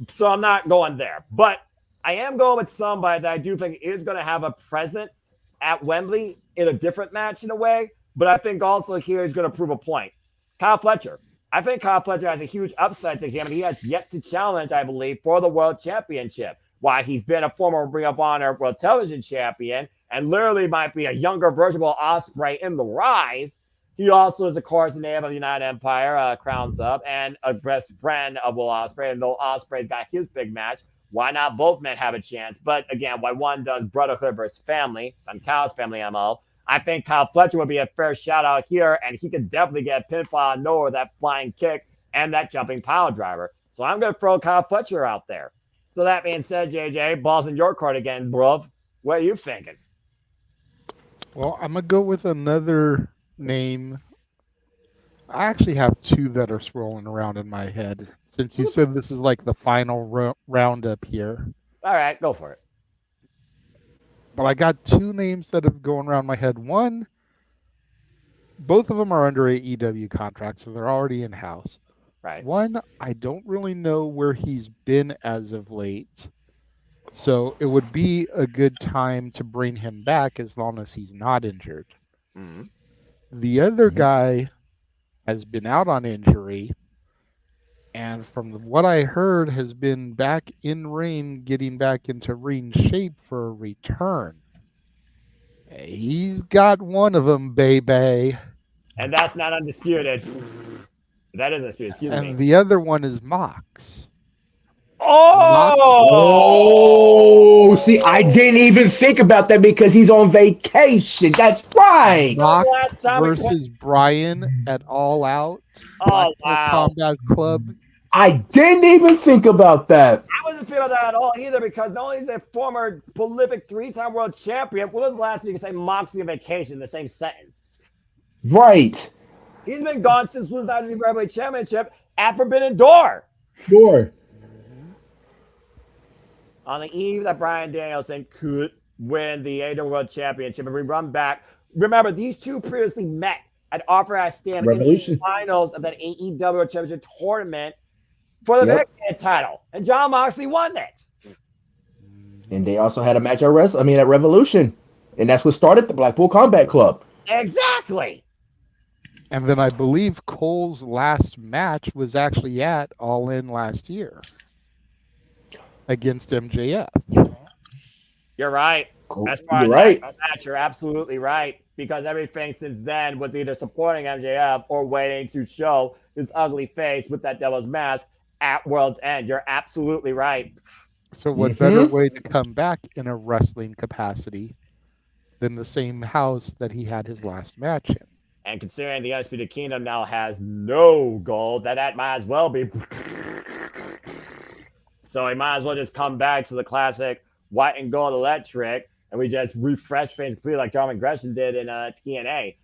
S1: So I'm not going there. But I am going with somebody that I do think is going to have a presence at Wembley in a different match in a way. But I think also here he's going to prove a point. Kyle Fletcher. I think Kyle Fletcher has a huge upside to him, and he has yet to challenge, I believe, for the World Championship. While he's been a former Ring of Honor World Television Champion and literally might be a younger version of Ospreay in the rise, he also is, of course, the name of the United Empire, Crowns Up, and a best friend of Will Ospreay. And Will Ospreay's got his big match Why not both men have a chance? But again, why one does brotherhood versus family on Kyle's family MO. I think Kyle Fletcher would be a fair shout out here, and he could definitely get a pinfall on Noah, that flying kick and that jumping pile driver. So I'm going to throw Kyle Fletcher out there. So that being said, JJ, ball's in your court again, bro. What are you thinking?
S3: Well, I'm going to go with another name. I actually have two that are swirling around in my head. Since you said this is like the final roundup here.
S1: All right, go for it.
S3: But I got two names that have going around my head. One, both of them are under AEW contracts, so they're already in-house.
S1: Right.
S3: One, I don't really know where he's been as of late. So it would be a good time to bring him back as long as he's not injured.
S1: Mm-hmm.
S3: The other guy has been out on injury, and from what I heard, has been back in ring, getting back into ring shape for a return. He's got one of them, baby.
S1: And that's not undisputed. That is undisputed, excuse me.
S3: And the other one is Mox.
S2: Oh, see, I didn't even think about that because he's on vacation. That's right.
S3: Mox versus Brian at All Out.
S1: Oh, wow.
S3: Combat Club.
S2: I didn't even think about that.
S1: I wasn't feeling that at all either, because not only is a former prolific 3-time world champion, when was the last time you could say Moxley on vacation in the same sentence?
S2: Right.
S1: He's been gone since losing the IWGP Heavyweight Championship at Forbidden Door.
S2: Sure.
S1: On the eve that Bryan Danielson could win the AEW World Championship and we run back. Remember, these two previously met at Offer Ass Stand in the finals of that AEW World Championship tournament for the Renegade title. And Jon Moxley won that.
S2: And they also had a match at Revolution. And that's what started the Blackpool Combat Club.
S1: Exactly.
S3: And then I believe Cole's last match was actually at All In last year against MJF.
S1: You're right. As far as that match, you're absolutely right. Because everything since then was either supporting MJF or waiting to show his ugly face with that devil's mask at World's End. You're absolutely right.
S3: So what better way to come back in a wrestling capacity than the same house that he had his last match in?
S1: And considering the Undisputed Kingdom now has no gold, that might as well be. So he might as well just come back to the classic white and gold electric, and we just refresh things completely like John Gresham did in TNA.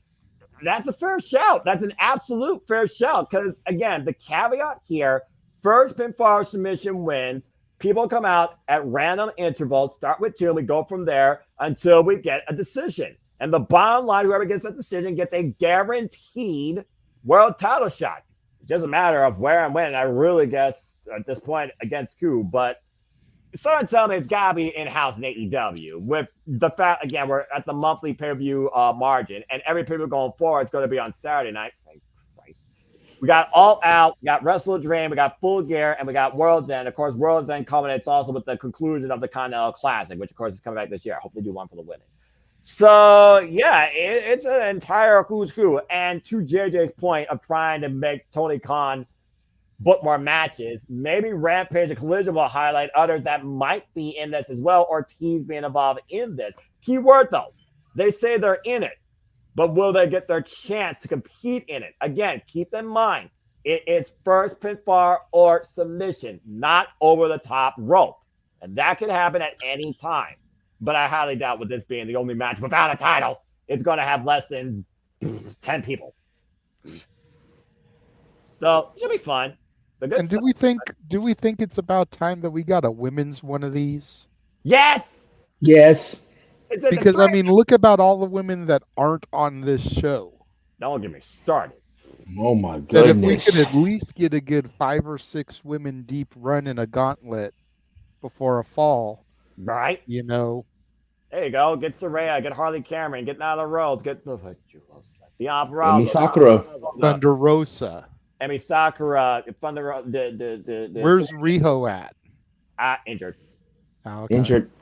S1: That's a fair shout. That's an absolute fair shout. Because, again, the caveat here, first pinfall submission wins. People come out at random intervals, start with 2, and we go from there until we get a decision. And the bottom line, whoever gets that decision gets a guaranteed world title shot. It doesn't matter of where and when. I really guess at this point against who, but someone tell me it's got to be in-house in AEW. With the fact, again, we're at the monthly pay-per-view margin, and every pay-per-view going forward is going to be on Saturday night. Thank Christ. We got All Out, we got Wrestle Dream, we got Full Gear, and we got World's End. Of course, World's End culminates also with the conclusion of the Continental Classic, which, of course, is coming back this year. I hope they do one for the women. So, yeah, it's an entire who's who. And to JJ's point of trying to make Tony Khan book more matches, maybe Rampage and Collision will highlight others that might be in this as well, or teams being involved in this. Key word, though, they say they're in it, but will they get their chance to compete in it? Again, keep in mind, it is first pinfall or submission, not over the top rope. And that can happen at any time. But I highly doubt with this being the only match without a title, it's going to have less than 10 people. So it should be fun.
S3: And do we think it's about time that we got a women's one of these?
S1: Yes.
S2: Yes.
S3: Because I mean, look about all the women that aren't on this show.
S1: Don't get me started.
S2: Oh my goodness.
S3: That if we could at least get a good 5 or 6 women deep run in a gauntlet before a fall.
S1: Right.
S3: You know.
S1: There you go. Get Saraya, get Harley Cameron, get Nyla Rose, get the Opera.
S2: Emi Sakura.
S3: Thunder Rosa.
S1: Emi Sakura. Thunder.
S3: Where's Riho at?
S1: Injured.
S3: Oh, okay.
S2: Injured.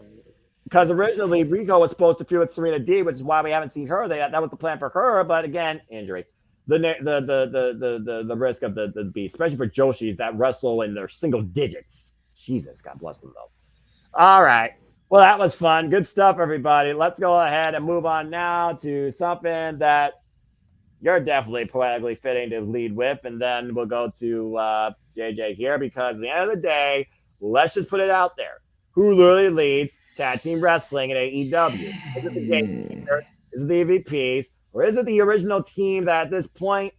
S1: Because originally Riho was supposed to feud with Serena Deeb, which is why we haven't seen her. That was the plan for her, but again, injury. The risk of the beast, especially for Joshis that wrestle in their single digits. Jesus, God bless them, though. All right. Well, that was fun. Good stuff, everybody. Let's go ahead and move on now to something that you're definitely poetically fitting to lead with. And then we'll go to JJ here because at the end of the day, let's just put it out there. Who literally leads tag team wrestling in AEW? Is it the Gatekeepers? Is it the EVPs? Or is it the original team that at this point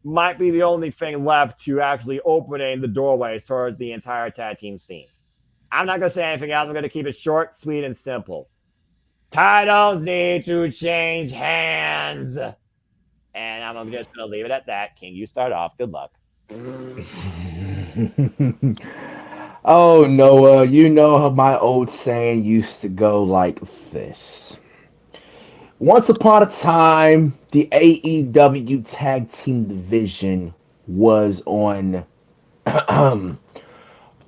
S1: might be the only thing left to actually opening the doorways towards the entire tag team scene? I'm not going to say anything else. I'm going to keep it short, sweet, and simple. Titles need to change hands. And I'm just going to leave it at that. King, you start off. Good luck.
S2: Oh, Noah, you know how my old saying used to go like this. Once upon a time, the AEW Tag Team Division was on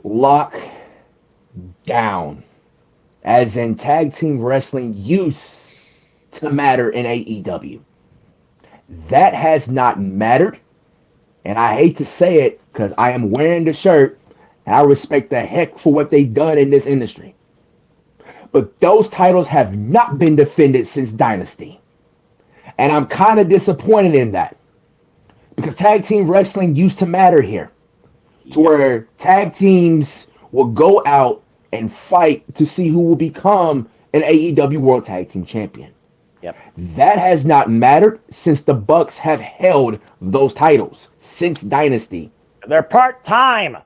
S2: lockdown, as in tag team wrestling used to matter in AEW. That has not mattered, and I hate to say it because I am wearing the shirt, and I respect the heck for what they've done in this industry. But those titles have not been defended since Dynasty. And I'm kind of disappointed in that. Because tag team wrestling used to matter here. To where tag teams will go out and fight to see who will become an AEW World Tag Team Champion.
S1: Yep.
S2: That has not mattered since the Bucks have held those titles since Dynasty.
S1: They're part-time.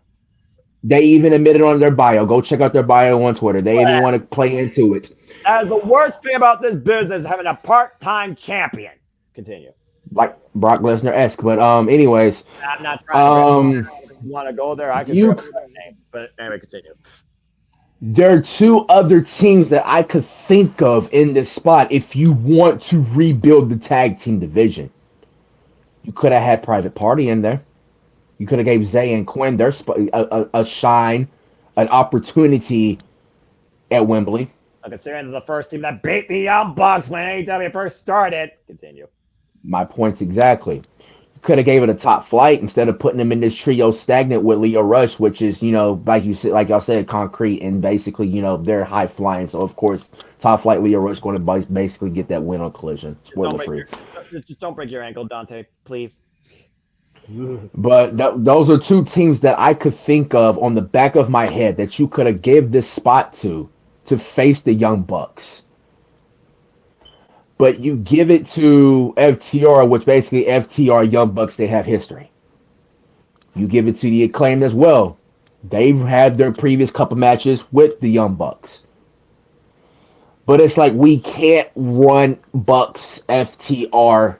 S2: They even admitted on their bio. Go check out their bio on Twitter. They even want to play into it.
S1: That is the worst thing about this business, having a part-time champion. Continue.
S2: Like Brock Lesnar-esque. But anyways.
S1: I'm not trying to want to go there. I can throw their name. But anyway, continue.
S2: There are two other teams that I could think of in this spot if you want to rebuild the tag team division. You could have had Private Party in there. You could have gave Zay and Quinn their a shine, an opportunity at Wembley.
S1: Considering the first team that beat the Young Bucks when AEW first started. Continue.
S2: My points exactly. You could have gave it a Top Flight instead of putting them in this trio stagnant with Leo Rush, which is, like you said, like y'all said, concrete and basically, they're high flying. So of course, Top Flight Leo Rush going to basically get that win on Collision. Spoiler free.
S1: Just don't break your ankle, Dante, please.
S2: But those are two teams that I could think of on the back of my head that you could have gave this spot to face the Young Bucks. But you give it to FTR, which basically FTR Young Bucks, they have history. You give it to the Acclaimed as well. They've had their previous couple matches with the Young Bucks. But it's like we can't run Bucks, FTR.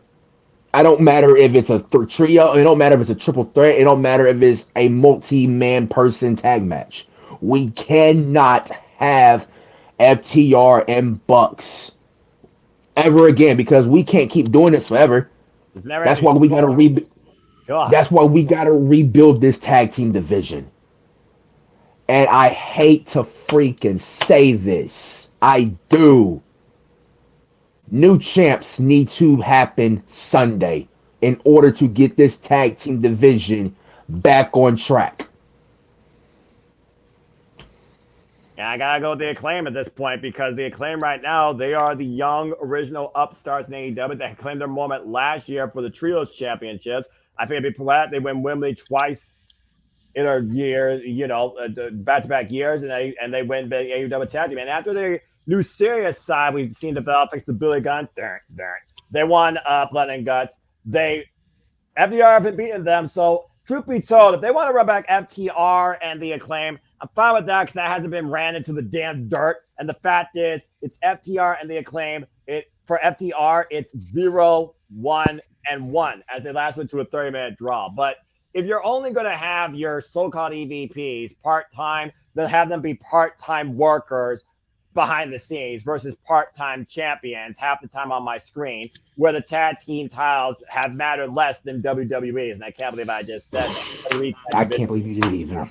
S2: I don't matter if it's a trio. It don't matter if it's a triple threat. It don't matter if it's a multi-man person tag match. We cannot have FTR and Bucks ever again because we can't keep doing this forever. That's why we gotta That's why we gotta rebuild this tag team division. And I hate to freaking say this. I do. New champs need to happen Sunday in order to get this tag team division back on track.
S1: Yeah, I gotta go with the Acclaim at this point because the Acclaim right now, they are the young original upstarts in AEW that claimed their moment last year for the Trios Championships. I think it'd be glad they win Wembley twice in a year, back-to-back years, and they win the AEW Tag Team. And after the new serious side, we've seen develop thanks to Billy Gunn. They won Blood and Guts. FTR haven't beaten them. So, truth be told, if they want to run back FTR and the Acclaim, I'm fine with that because that hasn't been ran into the damn dirt. And the fact is, it's FTR and the Acclaim. For FTR, it's 0-1-1 as they last went to a 30-minute draw. But if you're only going to have your so-called EVPs part-time, then have them be part-time workers behind the scenes versus part-time champions half the time on my screen, where the tag team titles have mattered less than WWE's. And I can't believe I just said that.
S2: I can't believe you did either.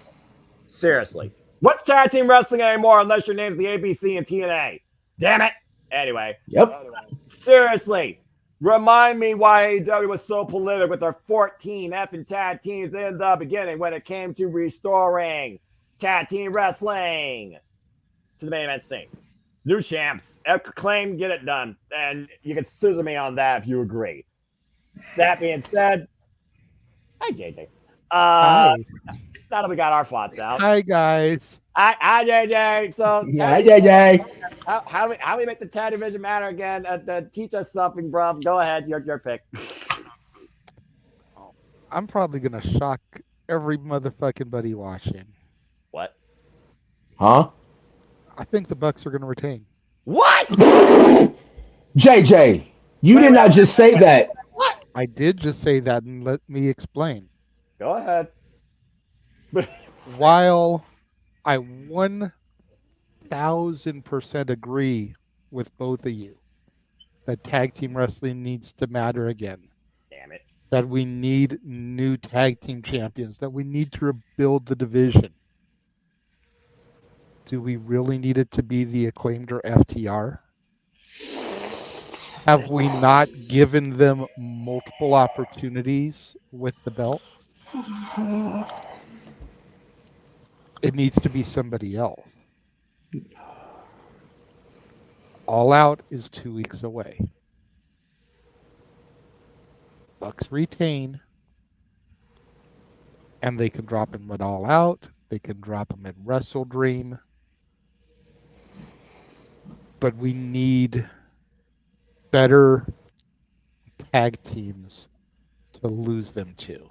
S1: Seriously. What's tag team wrestling anymore unless your name's the ABC and TNA? Damn it. Anyway.
S2: Yep.
S1: Seriously. Remind me why AEW was so prolific with their 14 effing tag teams in the beginning when it came to restoring Tag Team Wrestling to the main event scene. New champs. Acclaim, get it done. And you can scissor me on that if you agree. That being said, hi, JJ.
S3: Hi.
S1: Now that we got our thoughts out.
S3: Hi, guys.
S1: Hi, JJ. So,
S2: Yeah, JJ.
S1: how do we make the tag division matter again? Teach us something, bro. Go ahead. Your pick.
S3: I'm probably going to shock every motherfucking buddy watching.
S1: What?
S2: Huh?
S3: I think the Bucks are going to retain.
S1: What?
S2: JJ, you did not just say that.
S1: What?
S3: I did just say that, and let me explain.
S1: Go ahead.
S3: While I 1000% agree with both of you that tag team wrestling needs to matter again.
S1: Damn it.
S3: That we need new tag team champions, that we need to rebuild the division. Do we really need it to be the Acclaimed or FTR? Have we not given them multiple opportunities with the belts? It needs to be somebody else. All Out is 2 weeks away. Bucks retain, and they can drop him at All Out. They can drop him at Wrestle Dream. But we need better tag teams to lose them to.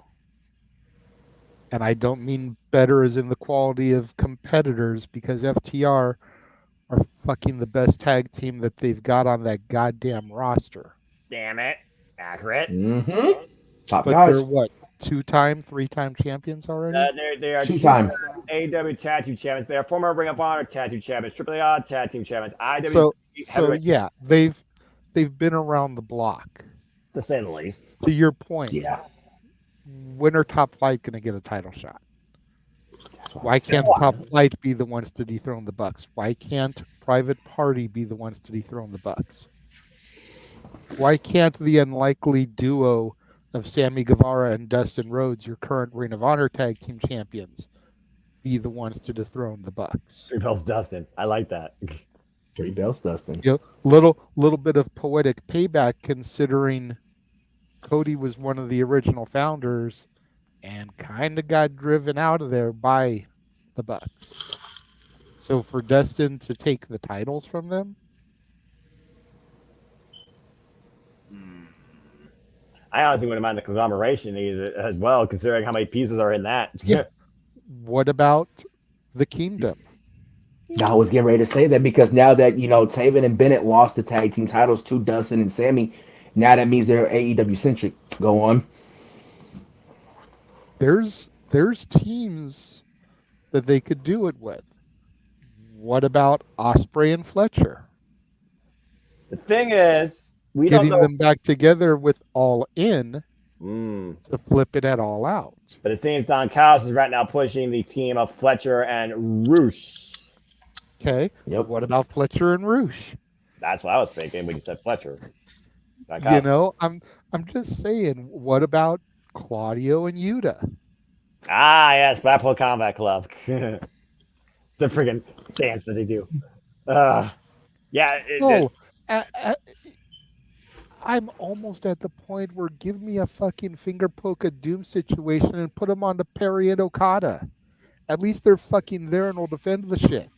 S3: And I don't mean better as in the quality of competitors, because FTR are fucking the best tag team that they've got on that goddamn roster.
S1: Damn it. Accurate.
S2: Mm-hmm. Top
S3: But
S2: guys.
S3: they're what, 2-time, 3-time champions already?
S1: They are
S2: Two-time.
S1: AEW Tag Team Champions. They are former Ring of Honor Tag Team Champions, AAA Tag Team Champions,
S3: So
S1: Heavyweight,
S3: yeah, they've been around the block.
S1: to say the least.
S3: To your point,
S2: Yeah.
S3: when are Top Flight going to get a title shot? Why can't Top Flight be the ones to dethrone the Bucks? Why can't Private Party be the ones to dethrone the Bucks? Why can't the unlikely duo of Sammy Guevara and Dustin Rhodes, your current Ring of Honor Tag Team Champions, be the ones to dethrone the Bucks?
S1: Three Bells Dustin. I like that.
S2: 3 belts, Dustin.
S3: You know, little bit of poetic payback, considering Cody was one of the original founders and kind of got driven out of there by the Bucks. So for Dustin to take the titles from them,
S1: I honestly wouldn't mind the conglomeration either as well, considering how many pieces are in that.
S3: Yeah. What about the Kingdom?
S2: I was getting ready to say that, because now that, Taven and Bennett lost the tag team titles to Dustin and Sammy, now that means they're AEW centric. Go on.
S3: There's teams that they could do it with. What about Osprey and Fletcher?
S1: The thing is, we
S3: Getting
S1: don't know.
S3: them back together with All In to flip it at All Out.
S1: But it seems Don Callis is right now pushing the team of Fletcher and Roosh.
S3: Okay.
S2: Yep.
S3: What about Fletcher and Roosh?
S1: That's what I was thinking when you said Fletcher.
S3: You know, I'm just saying, what about Claudio and Yuta?
S1: Ah, yes, Blackpool Combat Club. The friggin' dance that they do. Yeah.
S3: I'm almost at the point where give me a fucking finger poke of doom situation and put them on to Perry and Okada. At least they're fucking there and will defend the shit.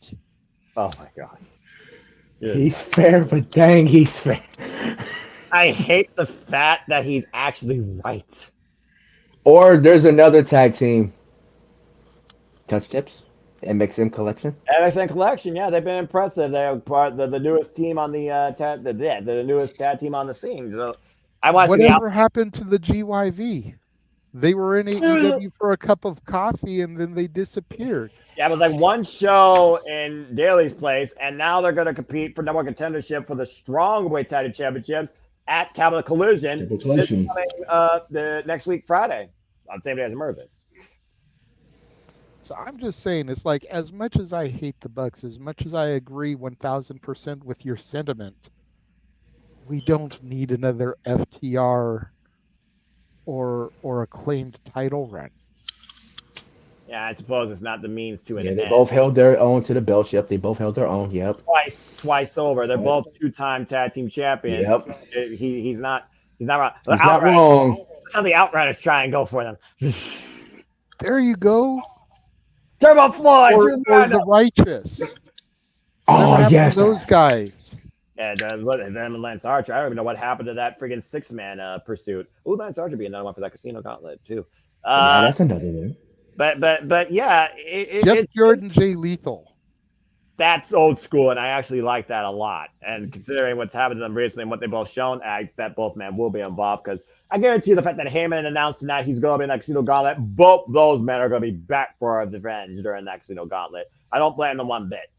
S1: Oh my god.
S2: He's fair, but dang, he's fair.
S1: I hate the fact that he's actually right.
S2: Or there's another tag team. Touch Tips? MXM Collection?
S1: MXN Collection, yeah, they've been impressive. They're part of the newest team on the newest tag team on the scene. So I want to see
S3: Whatever happened to the GYV? They were in AEW for a cup of coffee and then they disappeared.
S1: Yeah, it was like one show in Daly's place, and now they're going to compete for number one contendership for the Strongweight Tag Team Championships at Capital Collision. This coming, the next week, Friday, on the same day as Mervis.
S3: So I'm just saying, it's like, as much as I hate the Bucks, as much as I agree 1000% with your sentiment, we don't need another FTR or Acclaimed title run.
S1: Yeah, I suppose it's not the means to an
S2: Yeah, they
S1: end.
S2: both held their own to the belts. Yep, they both held their own. Yep.
S1: Twice over. They're both 2-time tag team champions.
S2: Yep.
S1: He's not wrong. The
S2: He's not wrong.
S1: That's how the Outriders try and go for them.
S3: There you go.
S1: Turbo Floyd,
S3: Or
S1: Drew
S3: the Righteous.
S2: Oh,
S3: Whatever happened
S2: yes.
S3: to those guys.
S1: and them and Lance Archer. I don't even know what happened to that friggin' 6-man pursuit. Ooh, Lance Archer be another one for that Casino Gauntlet too.
S2: Yeah, that's another one.
S1: But yeah,
S3: Jeff Jarrett and Jay Lethal.
S1: That's old school, and I actually like that a lot. And considering what's happened to them recently and what they've both shown, I bet both men will be involved because I guarantee you the fact that Heyman announced tonight he's going to be in that Casino Gauntlet, both those men are going to be back for revenge during that Casino Gauntlet. I don't blame them one bit.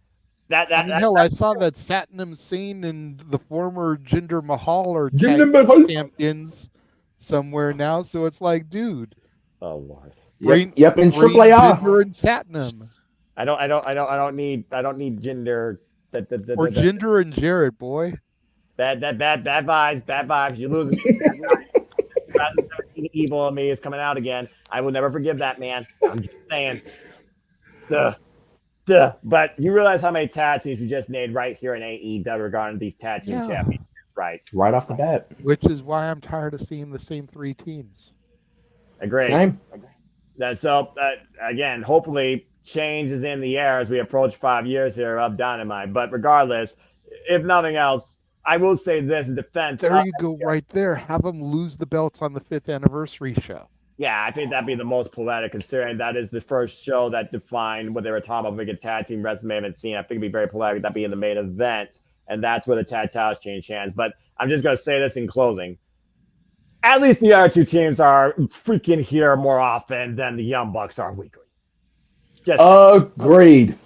S3: I saw that Satnam Singh and the former Jinder Mahal are
S2: Jinder Mahal.
S3: champions somewhere now. So it's like, dude.
S1: Oh Lord.
S2: Yep, in Triple A.
S3: Jinder and Satnam.
S1: I don't need Jinder.
S3: Or Jinder and Jarrett, boy.
S1: Bad vibes. You're losing. 2017 evil of me is coming out again. I will never forgive that man. I'm just saying. Duh. But you realize how many tag teams you just made right here in AEW regarding these tag team championships, right?
S2: Right off the bat.
S3: Which is why I'm tired of seeing the same 3 teams.
S1: Agree.
S2: Same.
S1: So again, hopefully change is in the air as we approach 5 years here of Dynamite. But regardless, if nothing else, I will say this in defense.
S3: There you go, right there. Have them lose the belts on the 5th anniversary show.
S1: Yeah, I think that'd be the most poetic, considering that is the first show that defined what they were talking about. Big tag team wrestling haven't seen. I think it'd be very poetic that be in the main event, and that's where the tag titles change hands. But I'm just gonna say this in closing. At least the other two teams are freaking here more often than the Young Bucks are weekly. Just
S2: agreed.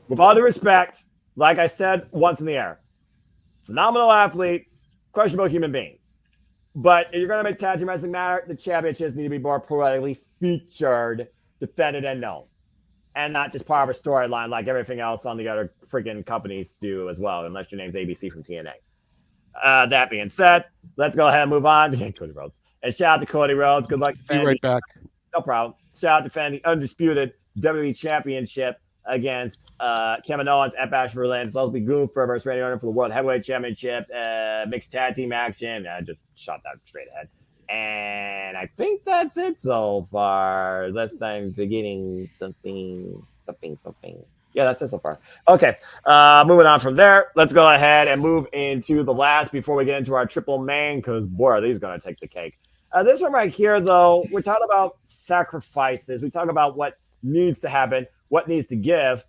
S1: With all due respect, like I said once in the air, phenomenal athletes, questionable human beings. But if you're going to make tag team wrestling matter, the championships need to be more poetically featured, defended, and known. And not just part of a storyline like everything else on the other freaking companies do as well, unless your name's ABC from TNA. That being said, let's go ahead and move on to Cody Rhodes. And shout out to Cody Rhodes. Good luck.
S3: Be right back.
S1: No problem. Shout out to defending the undisputed WWE Championship against Kevin Owens at Bash for Berlin. It's also be Gunther versus Randy Orton for the World Heavyweight Championship. Mixed tag team action. I just shot that straight ahead. And I think that's it so far. Unless I'm forgetting something. Yeah, that's it so far. Okay, moving on from there. Let's go ahead and move into the last before we get into our triple main, because boy, are these going to take the cake. This one right here, though, we're talking about sacrifices. We talk about what needs to happen, what needs to give.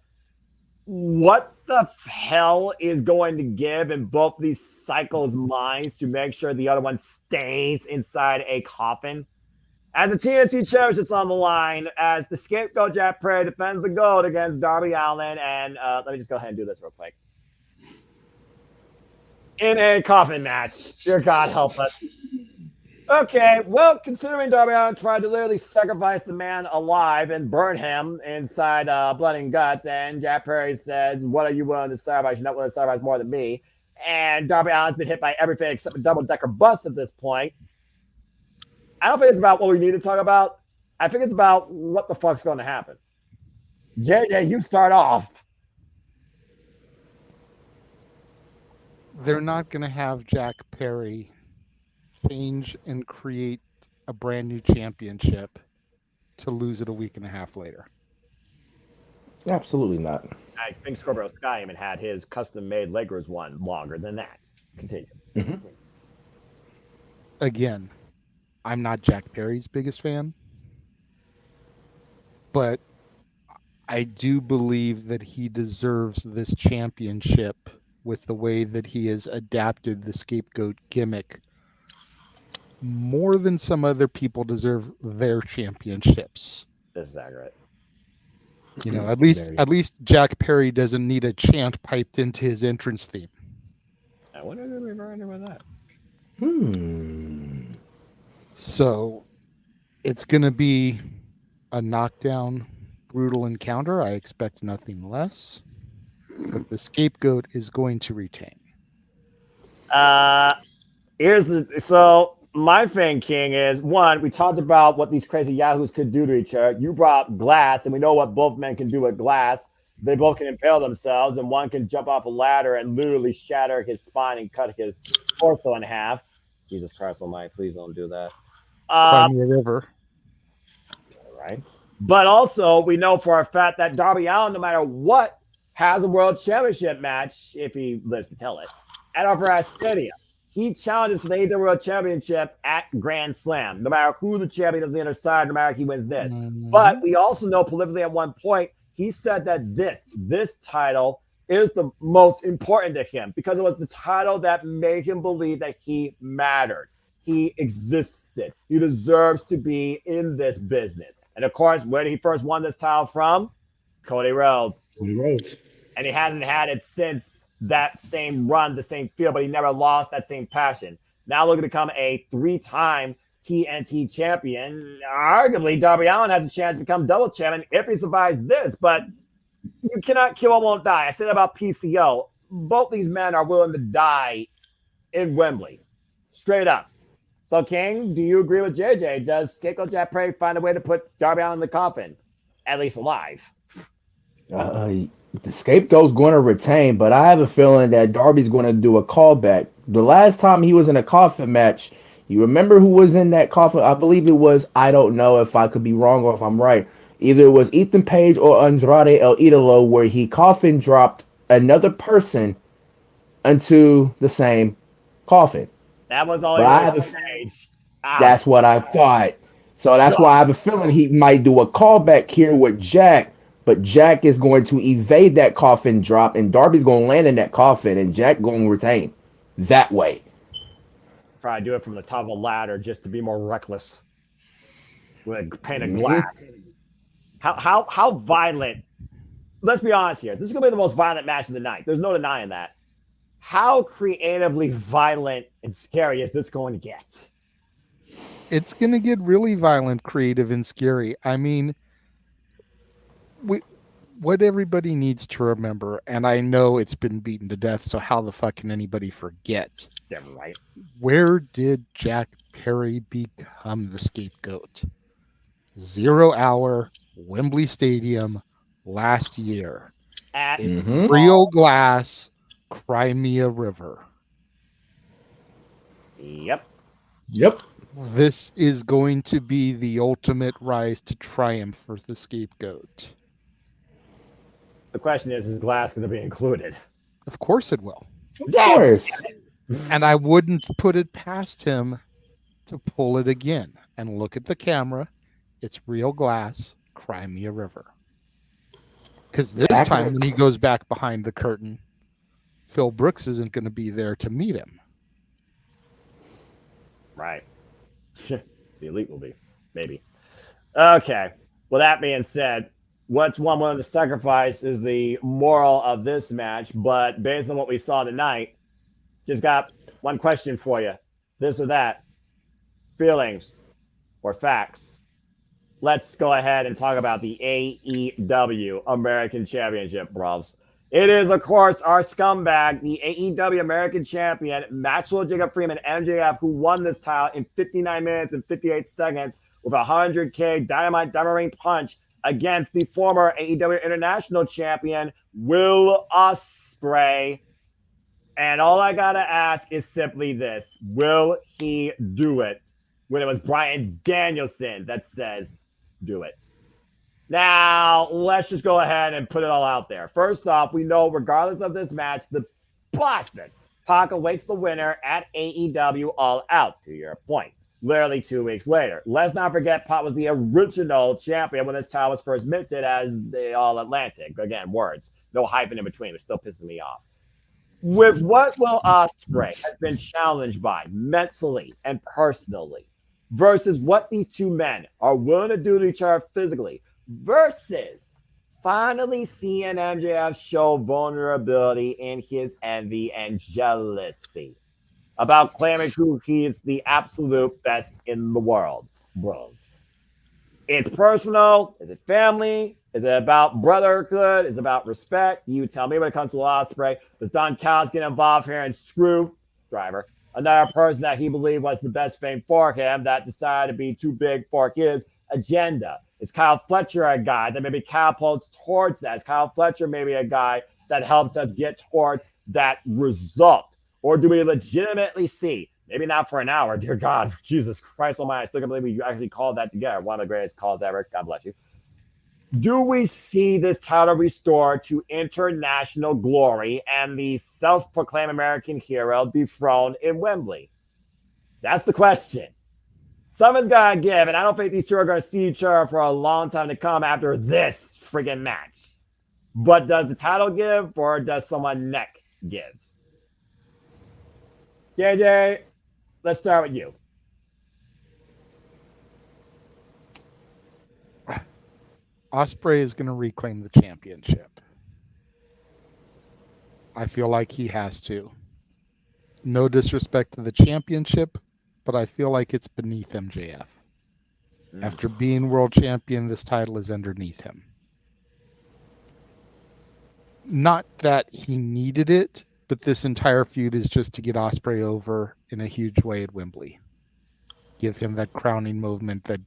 S1: What the hell is going to give in both these cycles' minds to make sure the other one stays inside a coffin? As the TNT Championship's on the line, as the scapegoat Jack Perry defends the gold against Darby Allin, and let me just go ahead and do this real quick. In a coffin match. Dear God, help us. Okay, well, considering Darby Allin tried to literally sacrifice the man alive and burn him inside blood and guts, and Jack Perry says, what are you willing to sacrifice? You're not willing to sacrifice more than me. And Darby Allin's been hit by everything except a double-decker bus at this point. I don't think it's about what we need to talk about. I think it's about what the fuck's going to happen. JJ, you start off.
S3: They're not going to have Jack Perry change and create a brand new championship to lose it a week and a half later.
S2: Absolutely not.
S1: I think Scorpio Sky even had his custom-made Lakers one longer than that. Continue.
S2: Mm-hmm.
S3: Again, I'm not Jack Perry's biggest fan, but I do believe that he deserves this championship with the way that he has adapted the scapegoat gimmick more than some other people deserve their championships.
S1: This is accurate.
S3: You know, at least Jack Perry doesn't need a chant piped into his entrance theme.
S1: I wonder who we're going with that.
S3: So it's going to be a knockdown, brutal encounter. I expect nothing less. But the scapegoat is going to retain.
S1: So my thing, King, is one, we talked about what these crazy yahoos could do to each other. You brought glass, and we know what both men can do with glass. They both can impale themselves, and one can jump off a ladder and literally shatter his spine and cut his torso in half. Jesus Christ almighty, please don't do that.
S3: Cry me a river.
S1: Right. But also, we know for a fact that Darby Allin, no matter what, has a world championship match, if he lives to tell it, at Upper Stadium. He challenges for the AEW World Championship at Grand Slam. No matter who the champion is on the other side, no matter if he wins this. But we also know politically at one point, he said that this title is the most important to him because it was the title that made him believe that he mattered. He existed. He deserves to be in this business. And of course, where did he first won this title from? Cody Rhodes. And he hasn't had it since that same run, the same feel, but he never lost that same passion. Now looking to become a 3-time TNT champion. Arguably, Darby Allin has a chance to become double champion if he survives this, but you cannot kill what won't die. I said about PCO. Both these men are willing to die in Wembley. Straight up. So, King, do you agree with JJ? Does Scapegoat Jack Perry find a way to put Darby Allin in the coffin? At least alive.
S2: The Scapegoat's going to retain, but I have a feeling that Darby's going to do a callback. The last time he was in a coffin match, you remember who was in that coffin? I believe it was, I don't know if I could be wrong or if I'm right. Either it was Ethan Page or Andrade El Idolo, where he coffin dropped another person into the same coffin.
S1: That was all
S2: But
S1: Page.
S2: That's what I thought. So that's why I have a feeling he might do a callback here with Jack, but Jack is going to evade that coffin drop, and Darby's going to land in that coffin, and Jack going to retain that way.
S1: Probably do it from the top of a ladder just to be more reckless with a pane of glass. How violent? Let's be honest here. This is going to be the most violent match of the night. There's no denying that. How creatively violent and scary is this going to get?
S3: It's going to get really violent, creative, and scary. I mean, what everybody needs to remember, and I know it's been beaten to death, so how the fuck can anybody forget?
S1: Yeah, right.
S3: Where did Jack Perry become the scapegoat? 0 Hour, Wembley Stadium, last year.
S1: At
S3: Rio Glass, Crimea River.
S1: Yep.
S3: This is going to be the ultimate rise to triumph for the scapegoat.
S1: The question is Glass going to be included?
S3: Of course it will.
S2: Of course.
S3: And I wouldn't put it past him to pull it again. And look at the camera. It's Rio Glass, Crimea River. Because this time when he goes back behind the curtain, Phil Brooks isn't going to be there to meet him.
S1: Right. The Elite will be. Maybe. Okay. Well, that being said, what's one willing to sacrifice is the moral of this match. But based on what we saw tonight, just got one question for you. This or that. Feelings or facts? Let's go ahead and talk about the AEW American Championship, bros. It is, of course, our scumbag, the AEW American Champion, Maxwell Jacob Freeman, MJF, who won this title in 59 minutes and 58 seconds with a 100K Dynamite Diamond Ring punch against the former AEW International Champion, Will Ospreay. And all I got to ask is simply this. Will he do it? When it was Bryan Danielson that says, do it. Now, let's just go ahead and put it all out there. First off, we know regardless of this match, the Boston Pac awaits the winner at AEW All Out, to your point. Literally 2 weeks later. Let's not forget Pac was the original champion when this title was first minted as the All Atlantic. Again, words. No hyphen in between. It still pisses me off. With what Will Ospreay has been challenged by mentally and personally versus what these two men are willing to do to each other physically versus finally seeing MJF show vulnerability in his envy and jealousy about claiming who he is the absolute best in the world, bro. It's personal. Is it family? Is it about brotherhood? Is it about respect? You tell me when it comes to Will Ospreay. Does Don Callis get involved here and screw Driver? another person that he believed was the best thing for him that decided to be too big for his agenda. Is Kyle Fletcher a guy that maybe catapults towards that? Is Kyle Fletcher maybe a guy that helps us get towards that result? Or do we legitimately see, maybe not for an hour, dear God, Jesus Christ almighty, I still can't believe we actually called that together. One of the greatest calls ever. God bless you. Do we see this title restored to international glory and the self-proclaimed American hero dethroned in Wembley? That's the question. Someone's got to give, and I don't think these two are going to see each other for a long time to come after this friggin' match. But does the title give, or does someone neck give? JJ, let's start with you.
S3: Ospreay is going to reclaim the championship. I feel like he has to. No disrespect to the championship, but I feel like it's beneath MJF. After being world champion, this title is underneath him. Not that he needed it, but this entire feud is just to get Ospreay over in a huge way at Wembley. Give him that crowning moment, that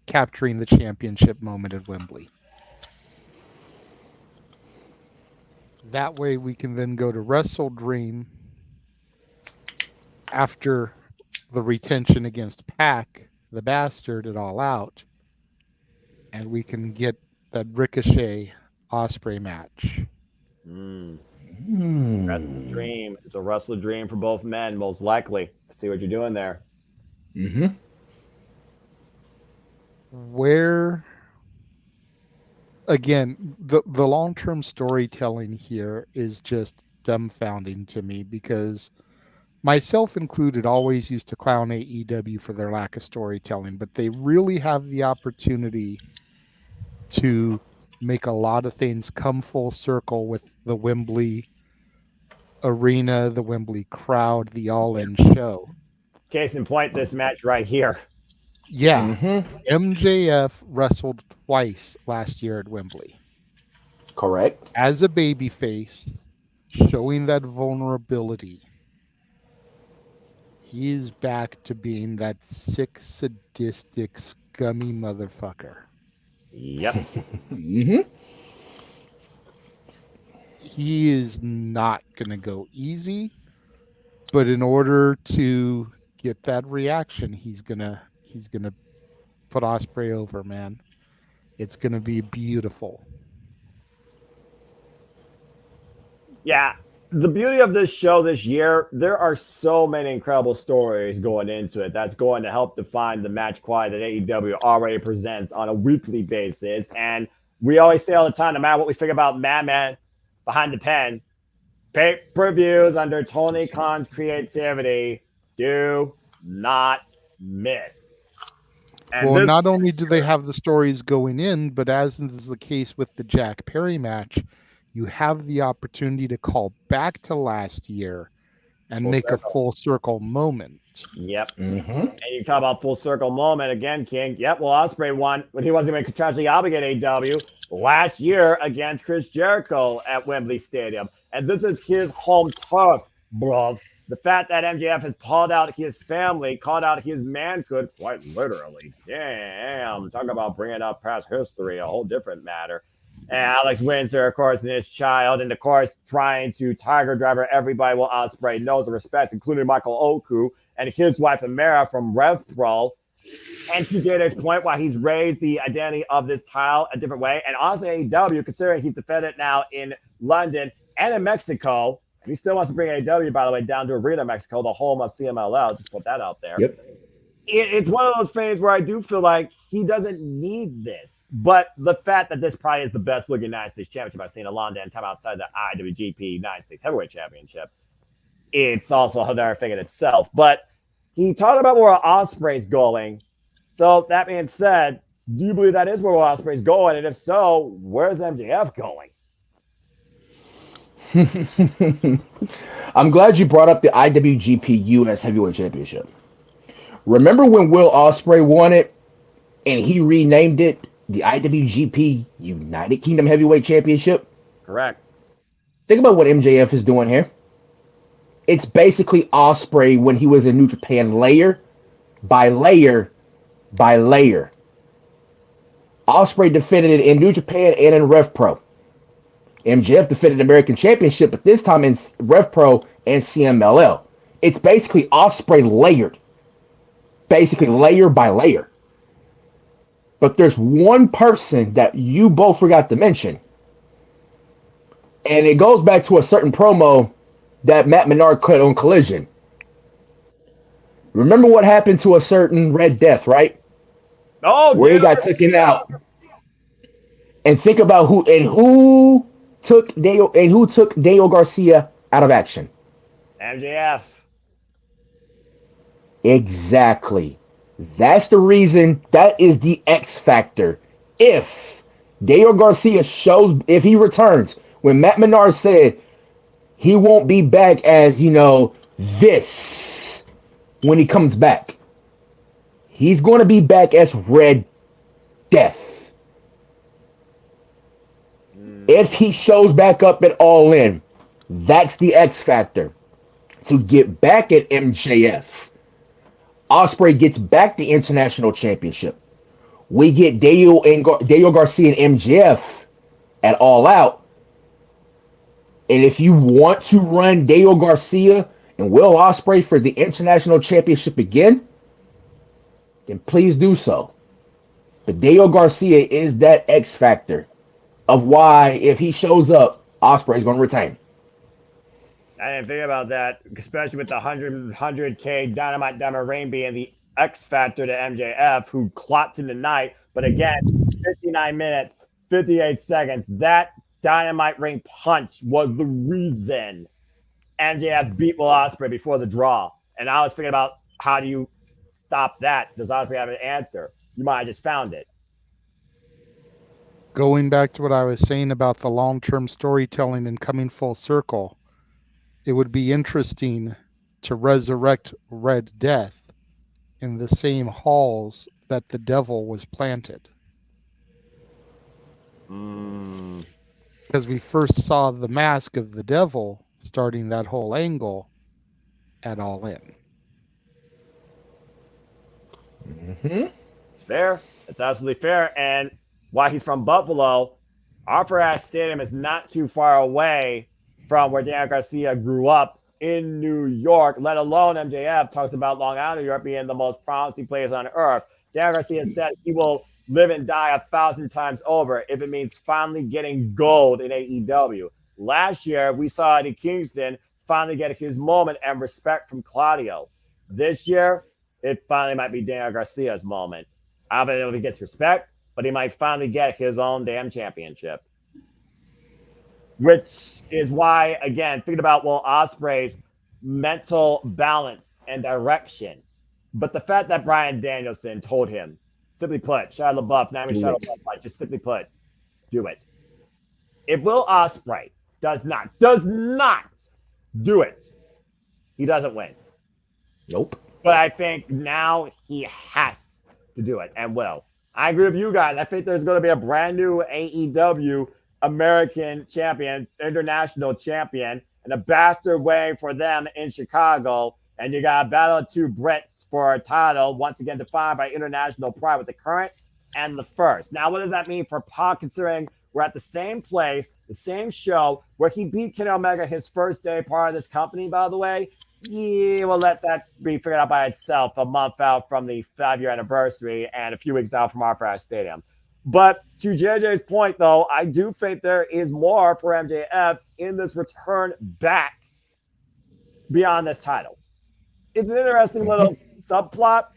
S3: capturing the championship moment at Wembley. That way we can then go to Wrestle Dream after the retention against Pac, the Bastard, at All Out, and we can get that Ricochet Ospreay match.
S1: That's the dream. It's a wrestler dream for both men, most likely. I see what you're doing there.
S3: Where, again, the long-term storytelling here is just dumbfounding to me, because myself included always used to clown AEW for their lack of storytelling, but they really have the opportunity to make a lot of things come full circle with the Wembley arena, the Wembley crowd, the All In show.
S1: Case in point, this match right here.
S3: Yeah. MJF wrestled twice last year at Wembley.
S2: Correct.
S3: As a babyface, showing that vulnerability. He is back to being that sick, sadistic, scummy motherfucker.
S1: Yep.
S3: He is not going to go easy, but in order to get that reaction, he's gonna put Ospreay over, man. It's going to be beautiful.
S1: Yeah. The beauty of this show this year, there are so many incredible stories going into it that's going to help define the match quality that AEW already presents on a weekly basis. And we always say all the time, no matter what we think about Madman behind the pen, pay-per-views under Tony Khan's creativity do not miss. And
S3: well, not only do they have the stories going in, but as is the case with the Jack Perry match, you have the opportunity to call back to last year and make a full circle moment.
S1: Yep. And you talk about full circle moment again, King. Yep. Well, Ospreay won when he wasn't even contractually obligated AEW last year against Chris Jericho at Wembley Stadium. And this is his home turf, bruv. The fact that MJF has called out his family, called out his manhood, quite literally. Damn. Talk about bringing up past history, a whole different matter. And Alex Windsor, of course, and his child, and of course, trying to tiger driver everybody while Ospreay knows and respects, including Michael Oku and his wife Amara from Rev Pro. And to JJ's point, why he's raised the identity of this title a different way. And also AEW, considering he's defended now in London and in Mexico. And he still wants to bring AEW, by the way, down to Arena, Mexico, the home of CMLL. Just put that out there.
S2: Yep.
S1: It's one of those things where I do feel like he doesn't need this. But the fact that this probably is the best looking United States Championship I've seen in a long damn time outside the IWGP United States Heavyweight Championship, it's also another thing in itself. But he talked about where Ospreay's going. So that being said, do you believe that is where Ospreay's going? And if so, where's MJF going?
S2: I'm glad you brought up the IWGP US Heavyweight Championship. Remember when Will Ospreay won it and he renamed it the IWGP United Kingdom Heavyweight Championship?
S1: Correct.
S2: Think about what MJF is doing here. It's basically Ospreay when he was in New Japan, layer by layer by layer. Ospreay defended it in New Japan and in Rev Pro. MJF defended the American Championship, but this time in Rev Pro and CMLL. It's basically Ospreay layered, basically layer by layer. But there's one person that you both forgot to mention, and it goes back to a certain promo that Matt Menard cut on Collision. Remember what happened to a certain Red Death, right?
S1: Oh,
S2: Where he got taken out. And think about who took Daniel Garcia out of action.
S1: MJF.
S2: Exactly. That's the reason. That is the X factor. If Daniel Garcia if he returns, when Matt Menard said he won't be back as, this when he comes back, he's going to be back as Red Death. If he shows back up at All In, that's the X factor. To get back at MJF, Ospreay gets back the international championship. We get Daniel Garcia and MJF at All Out. And if you want to run Daniel Garcia and Will Ospreay for the international championship again, then please do so. But Daniel Garcia is that X factor of why, if he shows up, Ospreay is going to retain.
S1: I didn't think about that, especially with the 100K Dynamite Diamond Rain being the X factor to MJF, who clocked in the night. But again, 59 minutes, 58 seconds. That Dynamite Ring punch was the reason MJF beat Will Ospreay before the draw. And I was thinking about, how do you stop that? Does Ospreay have an answer? You might have just found it.
S3: Going back to what I was saying about the long-term storytelling and coming full circle, it would be interesting to resurrect Red Death in the same halls that the devil was planted. Because we first saw the mask of the devil starting that whole angle at All In.
S1: It's fair. It's absolutely fair. And while he's from Buffalo, Arthur-Ashe Stadium is not too far away from where Daniel Garcia grew up in New York, let alone MJF talks about Long Island, New York being the most promising place on earth. Daniel Garcia said he will live and die 1,000 times over if it means finally getting gold in AEW. Last year, we saw Eddie Kingston finally get his moment and respect from Claudio. This year, it finally might be Daniel Garcia's moment. I don't know if he gets respect, but he might finally get his own damn championship. Which is why, again, thinking about Will Ospreay's mental balance and direction. But the fact that Bryan Danielson told him, simply put, Shia LaBeouf, not even Shia LaBeouf, like, just simply put, do it. If Will Ospreay does not do it, he doesn't win.
S2: Nope.
S1: But I think now he has to do it and will. I agree with you guys. I think there's going to be a brand new AEW American champion, international champion, and a bastard way for them in Chicago. And you got a battle of two Brits for a title, once again defined by international pride with the current and the first. Now, what does that mean for Pac, considering we're at the same place, the same show, where he beat Kenny Omega his first day part of this company, by the way? Yeah, we'll let that be figured out by itself a month out from the 5-year anniversary and a few weeks out from Arthur-Ashe Stadium. But to JJ's point, though, I do think there is more for MJF in this return back beyond this title. It's an interesting little subplot,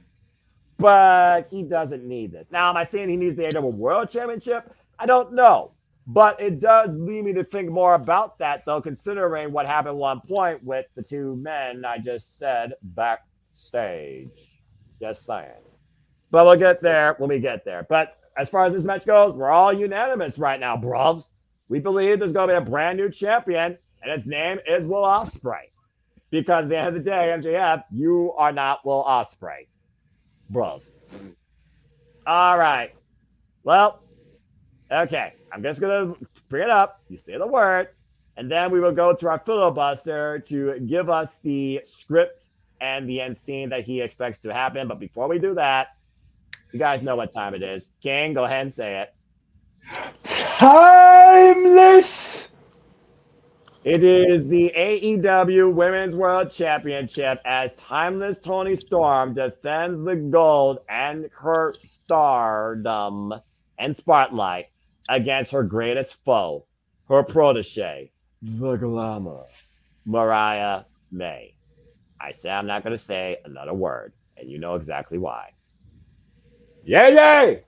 S1: but he doesn't need this. Now, am I saying he needs the AEW World Championship? I don't know. But it does lead me to think more about that, though, considering what happened at one point with the two men I just said backstage. Just saying. But we'll get there when we get there. But as far as this match goes, we're all unanimous right now, bros. We believe there's going to be a brand new champion, and his name is Will Ospreay. Because at the end of the day, MJF, you are not Will Ospreay. Bros. All right. Well, okay. I'm just going to bring it up. You say the word. And then we will go to our filibuster to give us the script and the end scene that he expects to happen. But before we do that, you guys know what time it is. King, go ahead and say it.
S2: Timeless.
S1: It is the AEW Women's World Championship as Timeless Toni Storm defends the gold and her stardom and spotlight against her greatest foe, her protege, the Glamour, Mariah May. I say I'm not going to say another word, and you know exactly why. Yay, yay!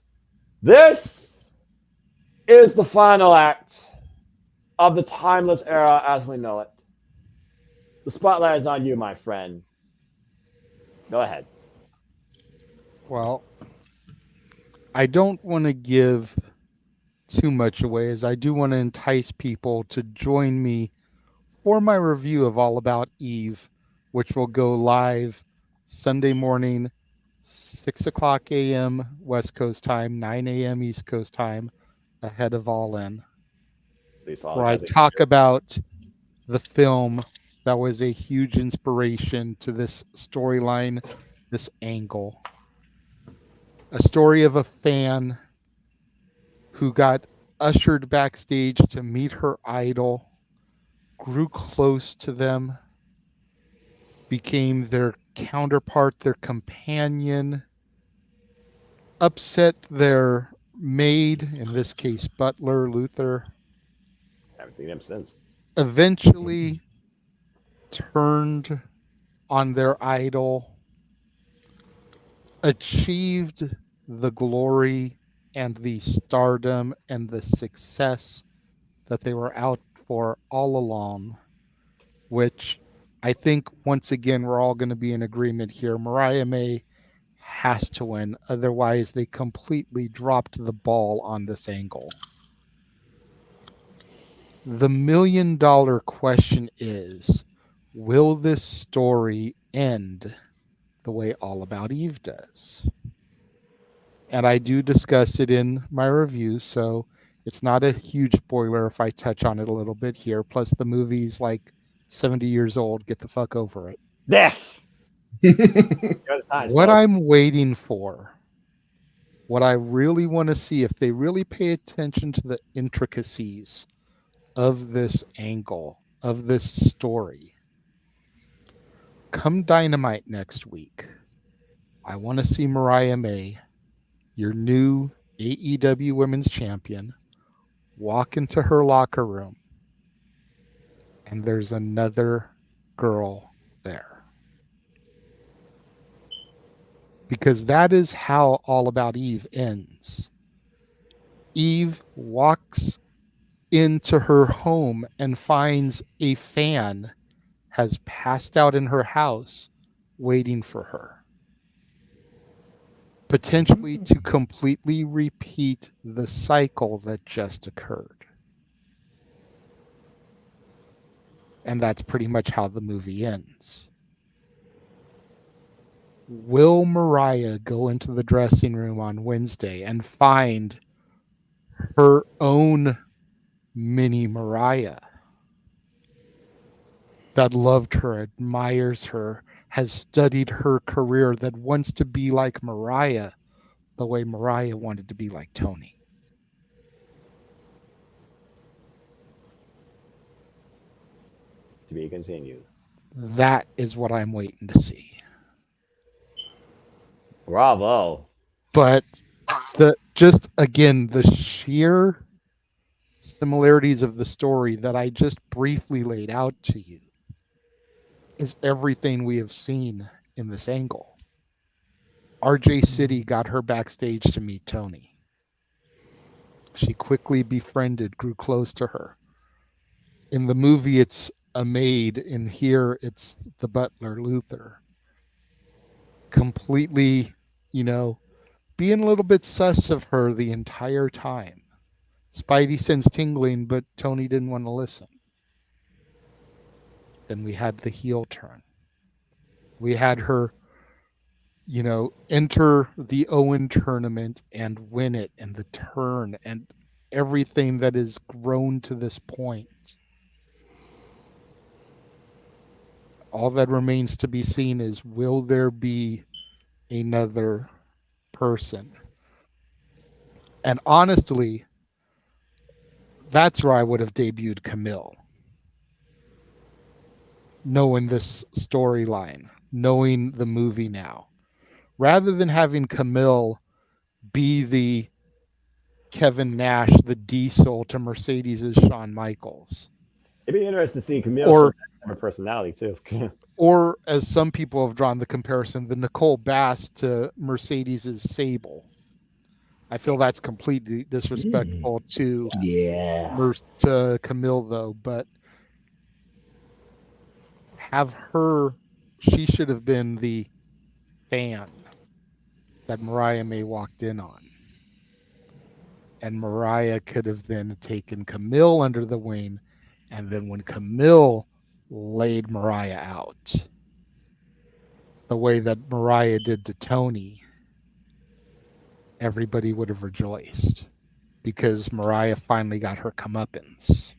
S1: This is the final act of the timeless era as we know it. The spotlight is on you, my friend. Go ahead.
S3: Well, I don't want to give too much away, as I do want to entice people to join me for my review of All About Eve, which will go live Sunday morning, 6 o'clock a.m. West Coast time, 9 a.m. East Coast time, ahead of All In, where I talk about the film that was a huge inspiration to this storyline, this angle. A story of a fan who got ushered backstage to meet her idol, grew close to them, became their counterpart, their companion, upset their maid, in this case, butler Luther.
S1: Haven't seen him since.
S3: Eventually turned on their idol, achieved the glory and the stardom and the success that they were out for all along, which I think, once again, we're all going to be in agreement here. Mariah May has to win. Otherwise, they completely dropped the ball on this angle. The million-dollar question is, will this story end the way All About Eve does? And I do discuss it in my review, so it's not a huge spoiler if I touch on it a little bit here. Plus, the movie's like 70 years old. Get the fuck over it.
S1: Death.
S3: What I'm waiting for, what I really want to see, if they really pay attention to the intricacies of this angle, of this story, come Dynamite next week, I want to see Mariah May, your new AEW Women's Champion, walk into her locker room and there's another girl there. Because that is how All About Eve ends. Eve walks into her home and finds a fan has passed out in her house waiting for her. Potentially to completely repeat the cycle that just occurred. And that's pretty much how the movie ends. Will Mariah go into the dressing room on Wednesday and find her own mini Mariah that loved her, admires her, has studied her career, that wants to be like Mariah the way Mariah wanted to be like Toni?
S1: To be continued.
S3: That is what I'm waiting to see.
S1: Bravo.
S3: But the sheer similarities of the story that I just briefly laid out to you is everything we have seen in this angle. RJ City got her backstage to meet Toni. She quickly befriended, grew close to her. In the movie, it's a maid. In here, it's the butler, Luther. Completely, being a little bit sus of her the entire time. Spidey sense tingling, but Toni didn't want to listen. Then we had the heel turn. We had her, enter the Owen tournament and win it, and the turn and everything that has grown to this point. All that remains to be seen is, will there be another person? And honestly, that's where I would have debuted Camille. Knowing this storyline, knowing the movie now, rather than having Camille be the Kevin Nash, the Diesel to Mercedes' Shawn Michaels.
S1: It'd be interesting to see Camille show that type of personality too.
S3: Or, as some people have drawn the comparison, the Nicole Bass to Mercedes' Sable. I feel that's completely disrespectful to Camille, though. But have her, she should have been the fan that Mariah May walked in on. And Mariah could have then taken Camille under the wing. And then when Camille laid Mariah out, the way that Mariah did to Tony, everybody would have rejoiced because Mariah finally got her comeuppance.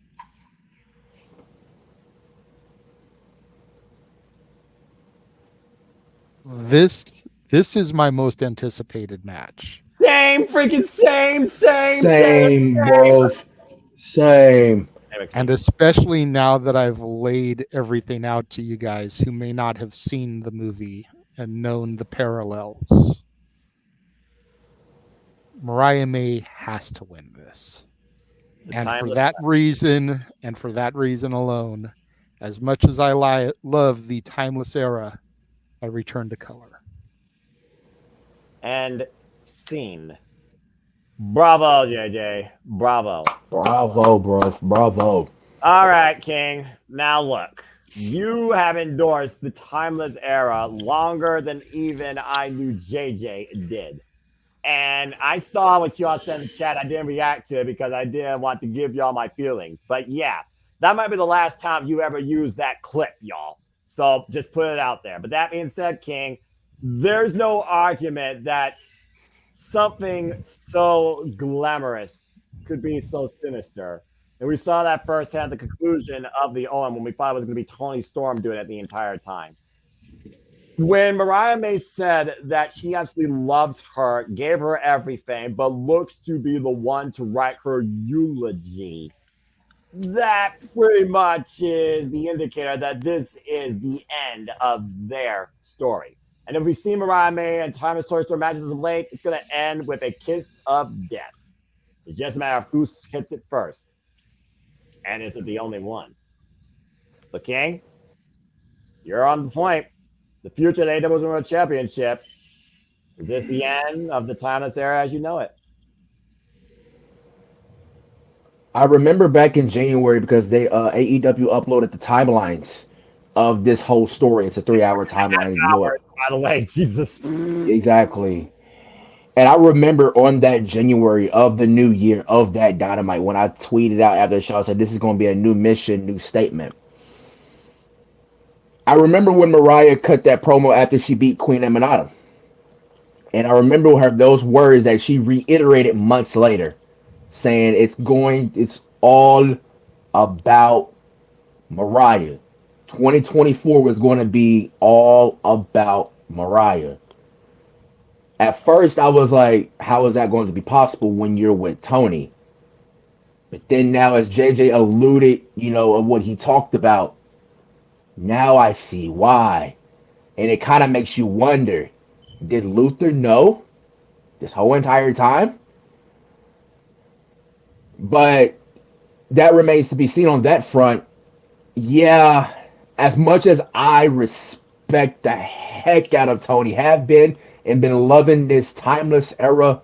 S3: This is my most anticipated match.
S1: Same,
S2: bro. Same.
S3: And especially now that I've laid everything out to you guys who may not have seen the movie and known the parallels. Mariah May has to win this. And for that reason alone, as much as I love the timeless era, I return to color.
S1: And scene. Bravo, JJ. Bravo.
S2: Bravo, bros. Bravo.
S1: All right, King. Now look, you have endorsed the timeless era longer than even I knew JJ did. And I saw what y'all said in the chat. I didn't react to it because I didn't want to give y'all my feelings. But yeah, that might be the last time you ever use that clip, y'all. So just put it out there. But that being said, King, there's no argument that something so glamorous could be so sinister. And we saw that firsthand at the conclusion of the OM when we thought it was going to be Toni Storm doing it the entire time. When Mariah May said that she absolutely loves her, gave her everything, but looks to be the one to write her eulogy, that pretty much is the indicator that this is the end of their story. And if we see Mariah May and timeless Toni Storm matches of late, it's going to end with a kiss of death. It's just a matter of who hits it first. And is it the only one? So, King, you're on the point. The future of the AEW World Championship. Is this the end of the timeless era as you know it?
S2: I remember back in January because they AEW uploaded the timelines of this whole story. It's a 3-hour timeline.
S1: By the way, Jesus.
S2: Exactly. And I remember on that January of the new year of that Dynamite when I tweeted out after the show, I said, this is going to be a new mission, new statement. I remember when Mariah cut that promo after she beat Queen Emanata. And I remember those words that she reiterated months later, saying it's all about Mariah. 2024 was going to be all about Mariah. At first, I was like, how is that going to be possible when you're with Tony? But then now, as JJ alluded, of what he talked about, now I see why. And it kind of makes you wonder, did Luther know this whole entire time? But that remains to be seen on that front. Yeah, as much as I respect the heck out of Tony, have been and been loving this timeless era,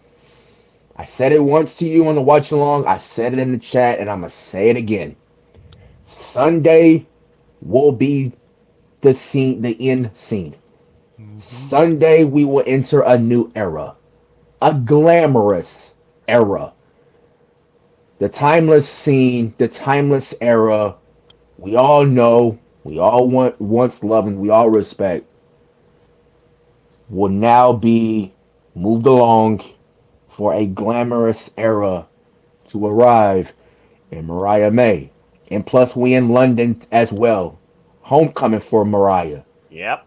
S2: I said it once to you on the watch along, I said it in the chat, and I'm going to say it again. Sunday will be the scene, the end scene. Mm-hmm. Sunday we will enter a new era, a glamorous era. The timeless scene, the timeless era, we all know, we all once loved, and we all respect, will now be moved along for a glamorous era to arrive in Mariah May. And plus, we in London as well. homecoming for Mariah.
S1: Yep.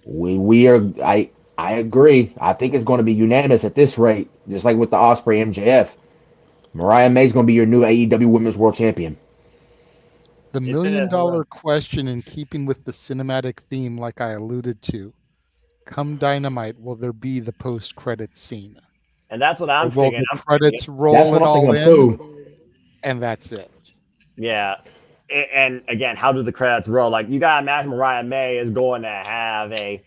S2: We are. I agree. I think it's going to be unanimous at this rate, just like with the Osprey MJF. Mariah May's going to be your new AEW Women's World Champion.
S3: The $1,000,000 question, in keeping with the cinematic theme, like I alluded to, come Dynamite, will there be the post-credit scene?
S1: And that's what I'm
S3: Will
S1: thinking.
S3: the credits roll
S2: That's what
S3: and
S2: I'm
S3: all
S2: thinking
S3: in,
S2: too.
S3: and that's it?
S1: Yeah. And again, how do the credits roll? Like, you gotta imagine Mariah May is going to have a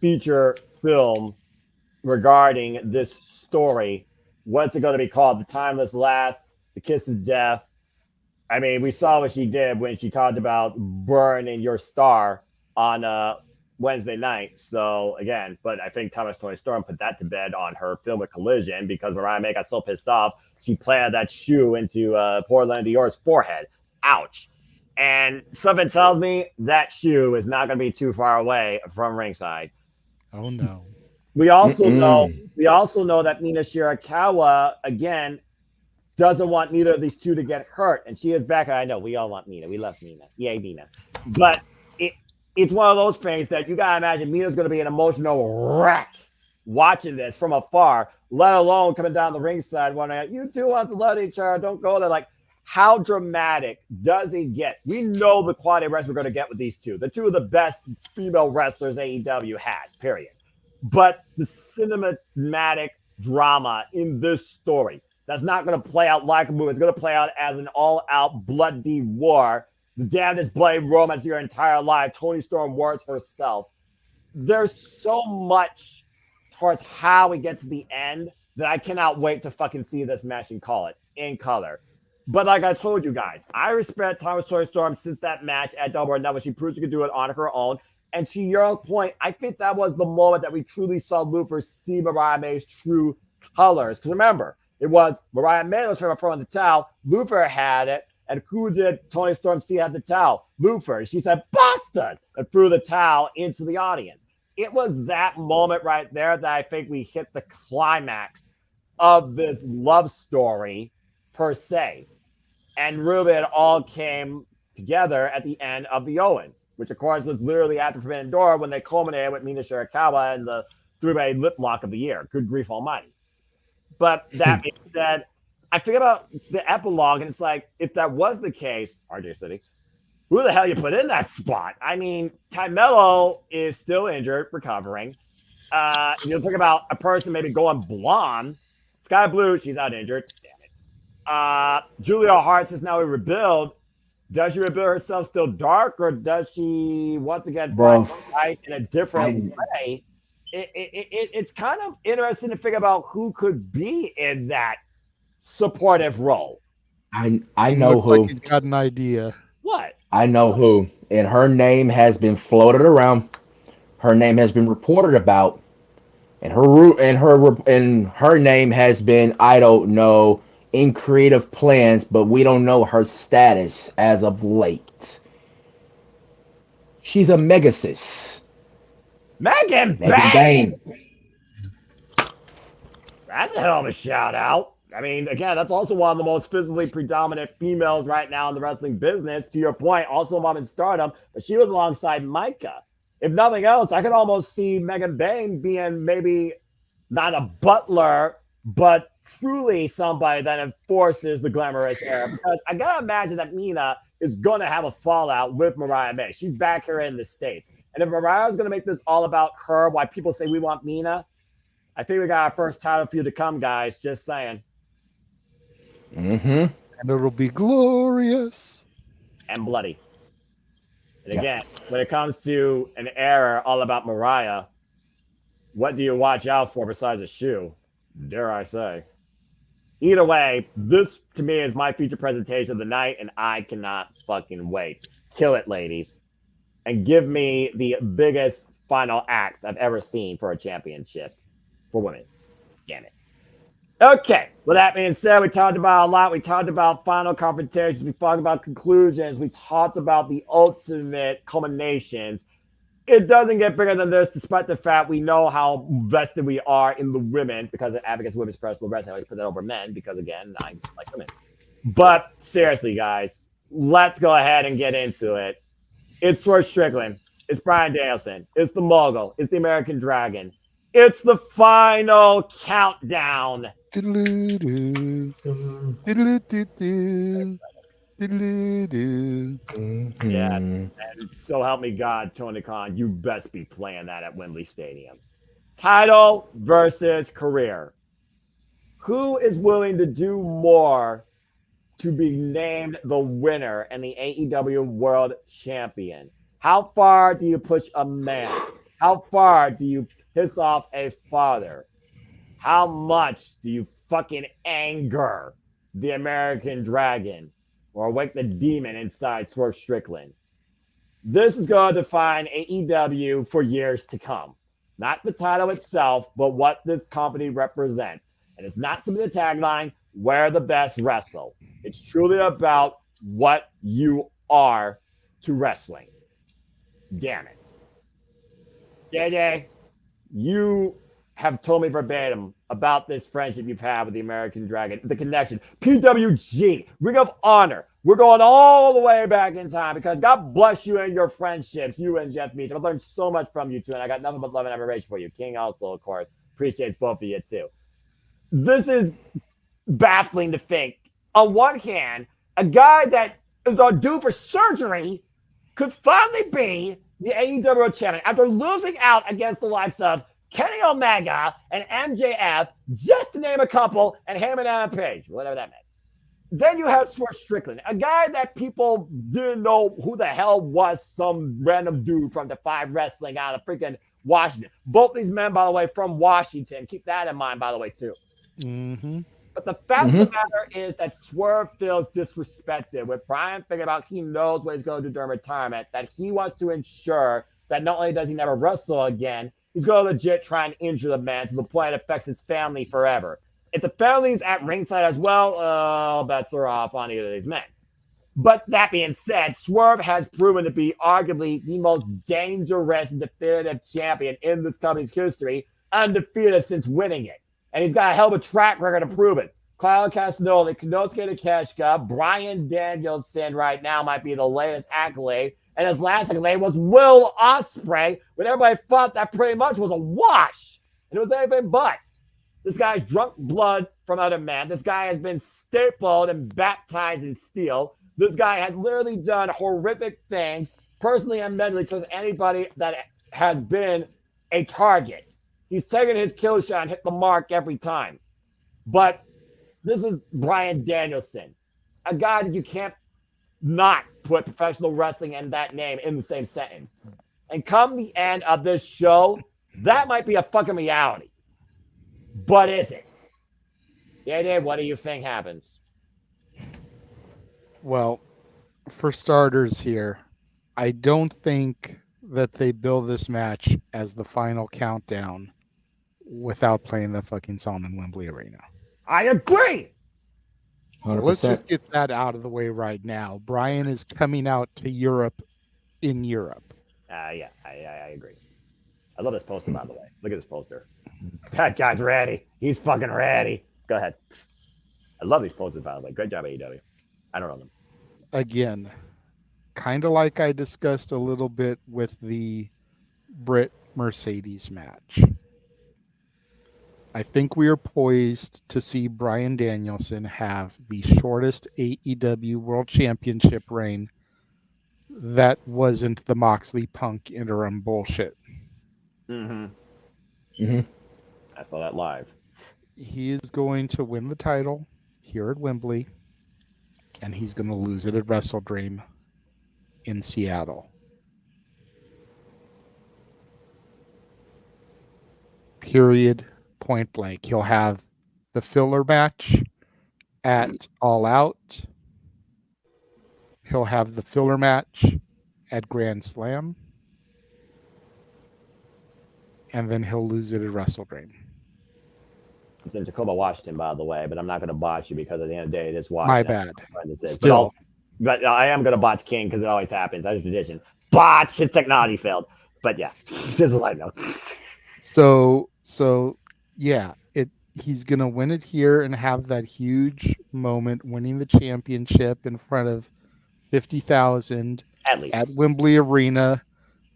S1: feature film regarding this story. What's it going to be called? The Timeless Last, The Kiss of Death. I mean, we saw what she did when she talked about burning your star on Wednesday night. So again, but I think Thomas Toni Storm put that to bed on her film with Collision, because Mariah May got so pissed off, she planted that shoe into poor Lenny Dior's forehead. Ouch. And something tells me that shoe is not going to be too far away from ringside.
S3: Oh no.
S1: We also know that Mina Shirakawa, again, doesn't want neither of these two to get hurt, and she is back. I know we all want Mina. We love Mina. Yay, Mina. But it's one of those things that you gotta imagine Mina's going to be an emotional wreck watching this from afar, let alone coming down the ringside wondering, you two want to love each other, don't go there. Like, how dramatic does it get? We know the quality of wrestling we're going to get with these two. The two of the best female wrestlers AEW has, period. But the cinematic drama in this story, that's not going to play out like a movie. It's going to play out as an all-out bloody war. The damnedest bloody romance your entire life. Toni Storm wars herself. There's so much towards how we get to the end that I cannot wait to fucking see this match and call it in color. But like I told you guys, I respect Thomas Toni Storm since that match at Double or Nothing. She proved she could do it on her own. And to your point, I think that was the moment that we truly saw Luther see Mariah May's true colors. Because remember, it was Mariah May was throwing the towel. Luther had it. And who did Toni Storm see had the towel? Luther. She said, Boston! And threw the towel into the audience. It was that moment right there that I think we hit the climax of this love story, per se. And really, it all came together at the end of the Owen, which, of course, was literally after Forbidden Door when they culminated with Mina Shirakawa and the three-way lip lock of the year. Good grief almighty. But that being said, I think about the epilogue, and it's like, if that was the case, RJ City, who the hell you put in that spot? I mean, Ty-Mello is still injured, recovering. You'll talk about a person maybe going blonde. Sky Blue, she's out injured. Damn it. Julia Hart says now we rebuild. Does she rebuild herself still dark, or does she once again fight in a different way? It's kind of interesting to figure out who could be in that supportive role.
S2: I know who.
S3: Like he's got an idea.
S1: What?
S2: I know who. And her name has been floated around. Her name has been reported about. And her name has been, I don't know, in creative plans, but we don't know her status as of late. She's a Megasis.
S1: Megan Bang! That's a hell of a shout out. I mean, again, that's also one of the most physically predominant females right now in the wrestling business. To your point, also a mom in Stardom, but she was alongside Micah. If nothing else, I could almost see Megan Bang being maybe not a butler, but truly somebody that enforces the glamorous era. Because I gotta imagine that Mina is gonna have a fallout with Mariah May. She's back here in the States. And if Mariah's gonna make this all about her, why people say we want Mina, I think we got our first title feud to come, guys. Just saying.
S2: Mm-hmm.
S3: And it'll be glorious.
S1: And bloody. And again, when it comes to an era all about Mariah, what do you watch out for besides a shoe? Dare I say. Either way, this to me is my feature presentation of the night, and I cannot fucking wait. Kill it, ladies. And give me the biggest final act I've ever seen for a championship for women. Damn it. Okay, with that being said, we talked about a lot. We talked about final confrontations. We talked about conclusions. We talked about the ultimate culminations. It doesn't get bigger than this, despite the fact we know how vested we are in the women, because of Advocates Women's Professional Wrestling. I always put that over men because, again, I like women. But seriously, guys, let's go ahead and get into it. It's Swerve Strickland. It's Bryan Danielson. It's the Mogul. It's the American Dragon. It's the final countdown.
S3: Diddle-doo. Diddle-doo-doo. Diddle-doo.
S1: Yes.
S2: Mhm.
S1: And so help me God, Tony Khan, you best be playing that at Wembley Stadium. Title versus career. Who is willing to do more to be named the winner and the AEW World Champion? How far do you push a man? How far do you piss off a father? How much do you fucking anger the American Dragon or wake the demon inside Swerve Strickland? This is going to define AEW for years to come. Not the title itself, but what this company represents. And it's not simply the tagline, where the best wrestle. It's truly about what you are to wrestling. Damn it. JJ, you have told me verbatim about this friendship you've had with the American Dragon, the connection, PWG, Ring of Honor. We're going all the way back in time because God bless you and your friendships, you and Jeff Meach. I've learned so much from you two, and I got nothing but love and admiration for you. King also, of course, appreciates both of you too. This is baffling to think. On one hand, a guy that is on due for surgery could finally be the AEW World Champion after losing out against the likes of Kenny Omega and MJF, just to name a couple, and Heyman and Adam Page, whatever that meant. Then you have Swerve Strickland, a guy that people didn't know who the hell was, some random dude from Defy Wrestling out of freaking Washington. Both these men, by the way, from Washington. Keep that in mind, by the way, too.
S3: Mm-hmm.
S1: But the fact of the matter is that Swerve feels disrespected. With Brian figuring out he knows what he's going to do during retirement, that he wants to ensure that not only does he never wrestle again, he's going to legit try and injure the man to the point it affects his family forever. If the family's at ringside as well, bets are off on either of these men. But that being said, Swerve has proven to be arguably the most dangerous and definitive champion in this company's history, undefeated since winning it. And he's got a hell of a track record to prove it. Kyle Castagnoli, Konosuke Takeshita, Bryan Danielson right now might be the latest accolade. And his last accolade was Will Ospreay, when everybody thought that pretty much was a wash. And it was anything but. This guy's drunk blood from other men. This guy has been stapled and baptized in steel. This guy has literally done horrific things, personally and mentally, to anybody that has been a target. He's taken his kill shot and hit the mark every time. But this is Bryan Danielson, a guy that you can't not put professional wrestling and that name in the same sentence. And come the end of this show, that might be a fucking reality. But is it? Yeah, Dave, what do you think happens?
S3: Well, for starters here, I don't think that they bill this match as the final countdown without playing the fucking song in Wembley Arena.
S1: I agree.
S3: So let's just get that out of the way right now. Bryan is coming out to Europe in Europe.
S1: Yeah, I agree. I love this poster, by the way. Look at this poster. That guy's ready. He's fucking ready. Go ahead. I love these posters, by the way. Great job, AEW. I don't know them.
S3: Again, kind of like I discussed a little bit with the Britt Mercedes match. I think we are poised to see Bryan Danielson have the shortest AEW World Championship reign that wasn't the Moxley Punk interim bullshit.
S1: I saw that live.
S3: He is going to win the title here at Wembley, and he's going to lose it at Wrestle Dream in Seattle. Period. Point blank. He'll have the filler match at All Out. He'll have the filler match at Grand Slam. And then he'll lose it at Wrestle Dream.
S1: It's in Tacoma, Washington, by the way, but I'm not going to botch you because at the end of the day, it is Washington.
S3: My bad.
S1: Still. But I am going to botch King because it always happens. That's a tradition. Botch! His technology failed. But yeah, this is a light note.
S3: So yeah, he's going to win it here and have that huge moment winning the championship in front of 50,000
S1: At least.
S3: at Wembley Arena,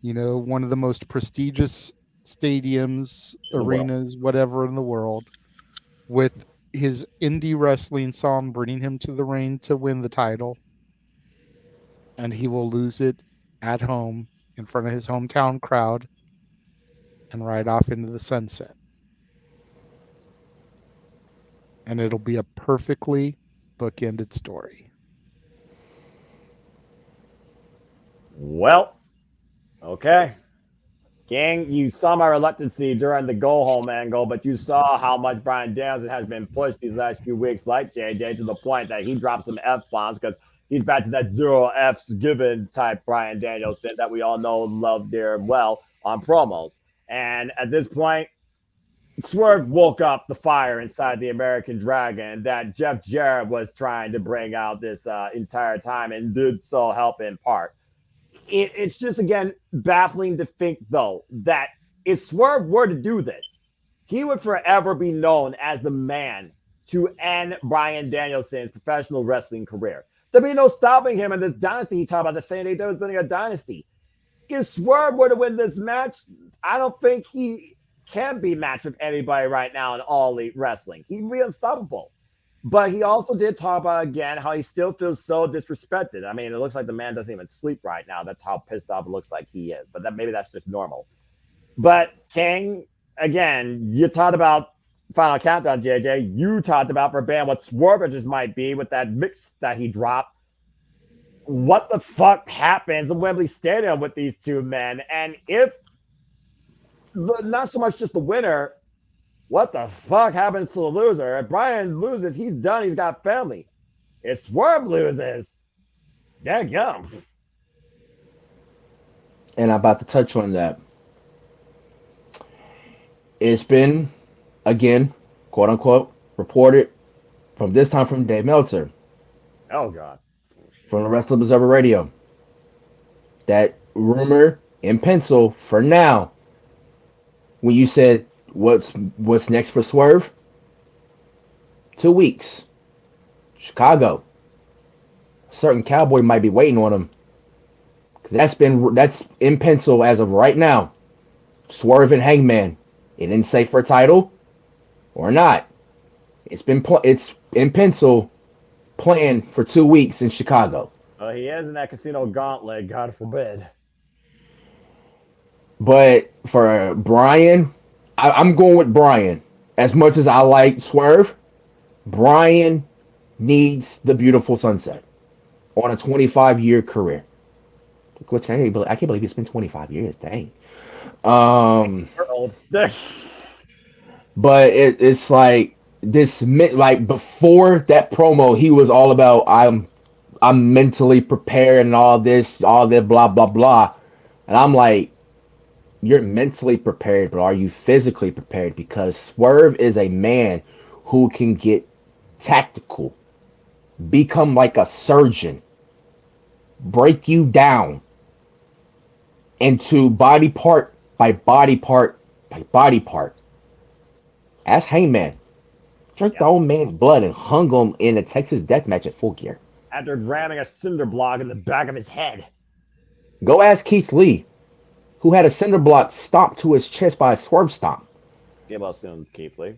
S3: one of the most prestigious stadiums, arenas, whatever in the world, with his indie wrestling song bringing him to the ring to win the title. And he will lose it at home in front of his hometown crowd and ride off into the sunset. And it'll be a perfectly bookended story.
S1: Well, okay. King, you saw my reluctancy during the go home angle, but you saw how much Bryan Danielson has been pushed these last few weeks, like JJ, to the point that he dropped some F bombs because he's back to that 0 F's given type Bryan Danielson that we all know, love, dear, well on promos. And at this point, Swerve woke up the fire inside the American Dragon that Jeff Jarrett was trying to bring out this entire time and did so help in part. It's just, again, baffling to think, though, that if Swerve were to do this, he would forever be known as the man to end Bryan Danielson's professional wrestling career. There'd be no stopping him in this dynasty. He talked about the San Diego is building a dynasty. If Swerve were to win this match, I don't think he can be matched with anybody right now in All Elite Wrestling. He'd be unstoppable. But he also did talk about, again, how he still feels so disrespected. I mean, it looks like the man doesn't even sleep right now. That's how pissed off it looks like he is. But maybe that's just normal. But King, again, you talked about Final Countdown, JJ. You talked about for band what Swervages might be with that mix that he dropped. What the fuck happens in Wembley Stadium with these two men? And if not so much just the winner, what the fuck happens to the loser? If Bryan loses, he's done. He's got family. If Swerve loses, daggum.
S2: And I'm about to touch on that. It's been, again, quote unquote, reported from this time from Dave Meltzer.
S1: Oh, God.
S2: From the Wrestling Observer Radio. That rumor in pencil for now. When you said, what's next for Swerve? 2 weeks. Chicago. A certain cowboy might be waiting on him. That's in pencil as of right now. Swerve and Hangman. It didn't say for a title or not. It's in pencil, planned for 2 weeks in Chicago.
S1: He is in that casino gauntlet, God forbid.
S2: But for Bryan, I'm going with Bryan. As much as I like Swerve, Bryan needs the beautiful sunset on a 25-year career. I can't believe it's been 25 years. Dang.
S1: We're old.
S2: But it's like this. Like before that promo, he was all about I'm mentally prepared and all this blah blah blah, and I'm like, you're mentally prepared, but are you physically prepared? Because Swerve is a man who can get tactical, become like a surgeon, break you down into body part by body part by body part. Ask Hangman. Took the old man's blood and hung him in a Texas death match at Full Gear.
S1: After ramming a cinder block in the back of his head.
S2: Go ask Keith Lee, who had a cinder block stomped to his chest by a Swerve stomp.
S1: Give us soon, Keith Lee.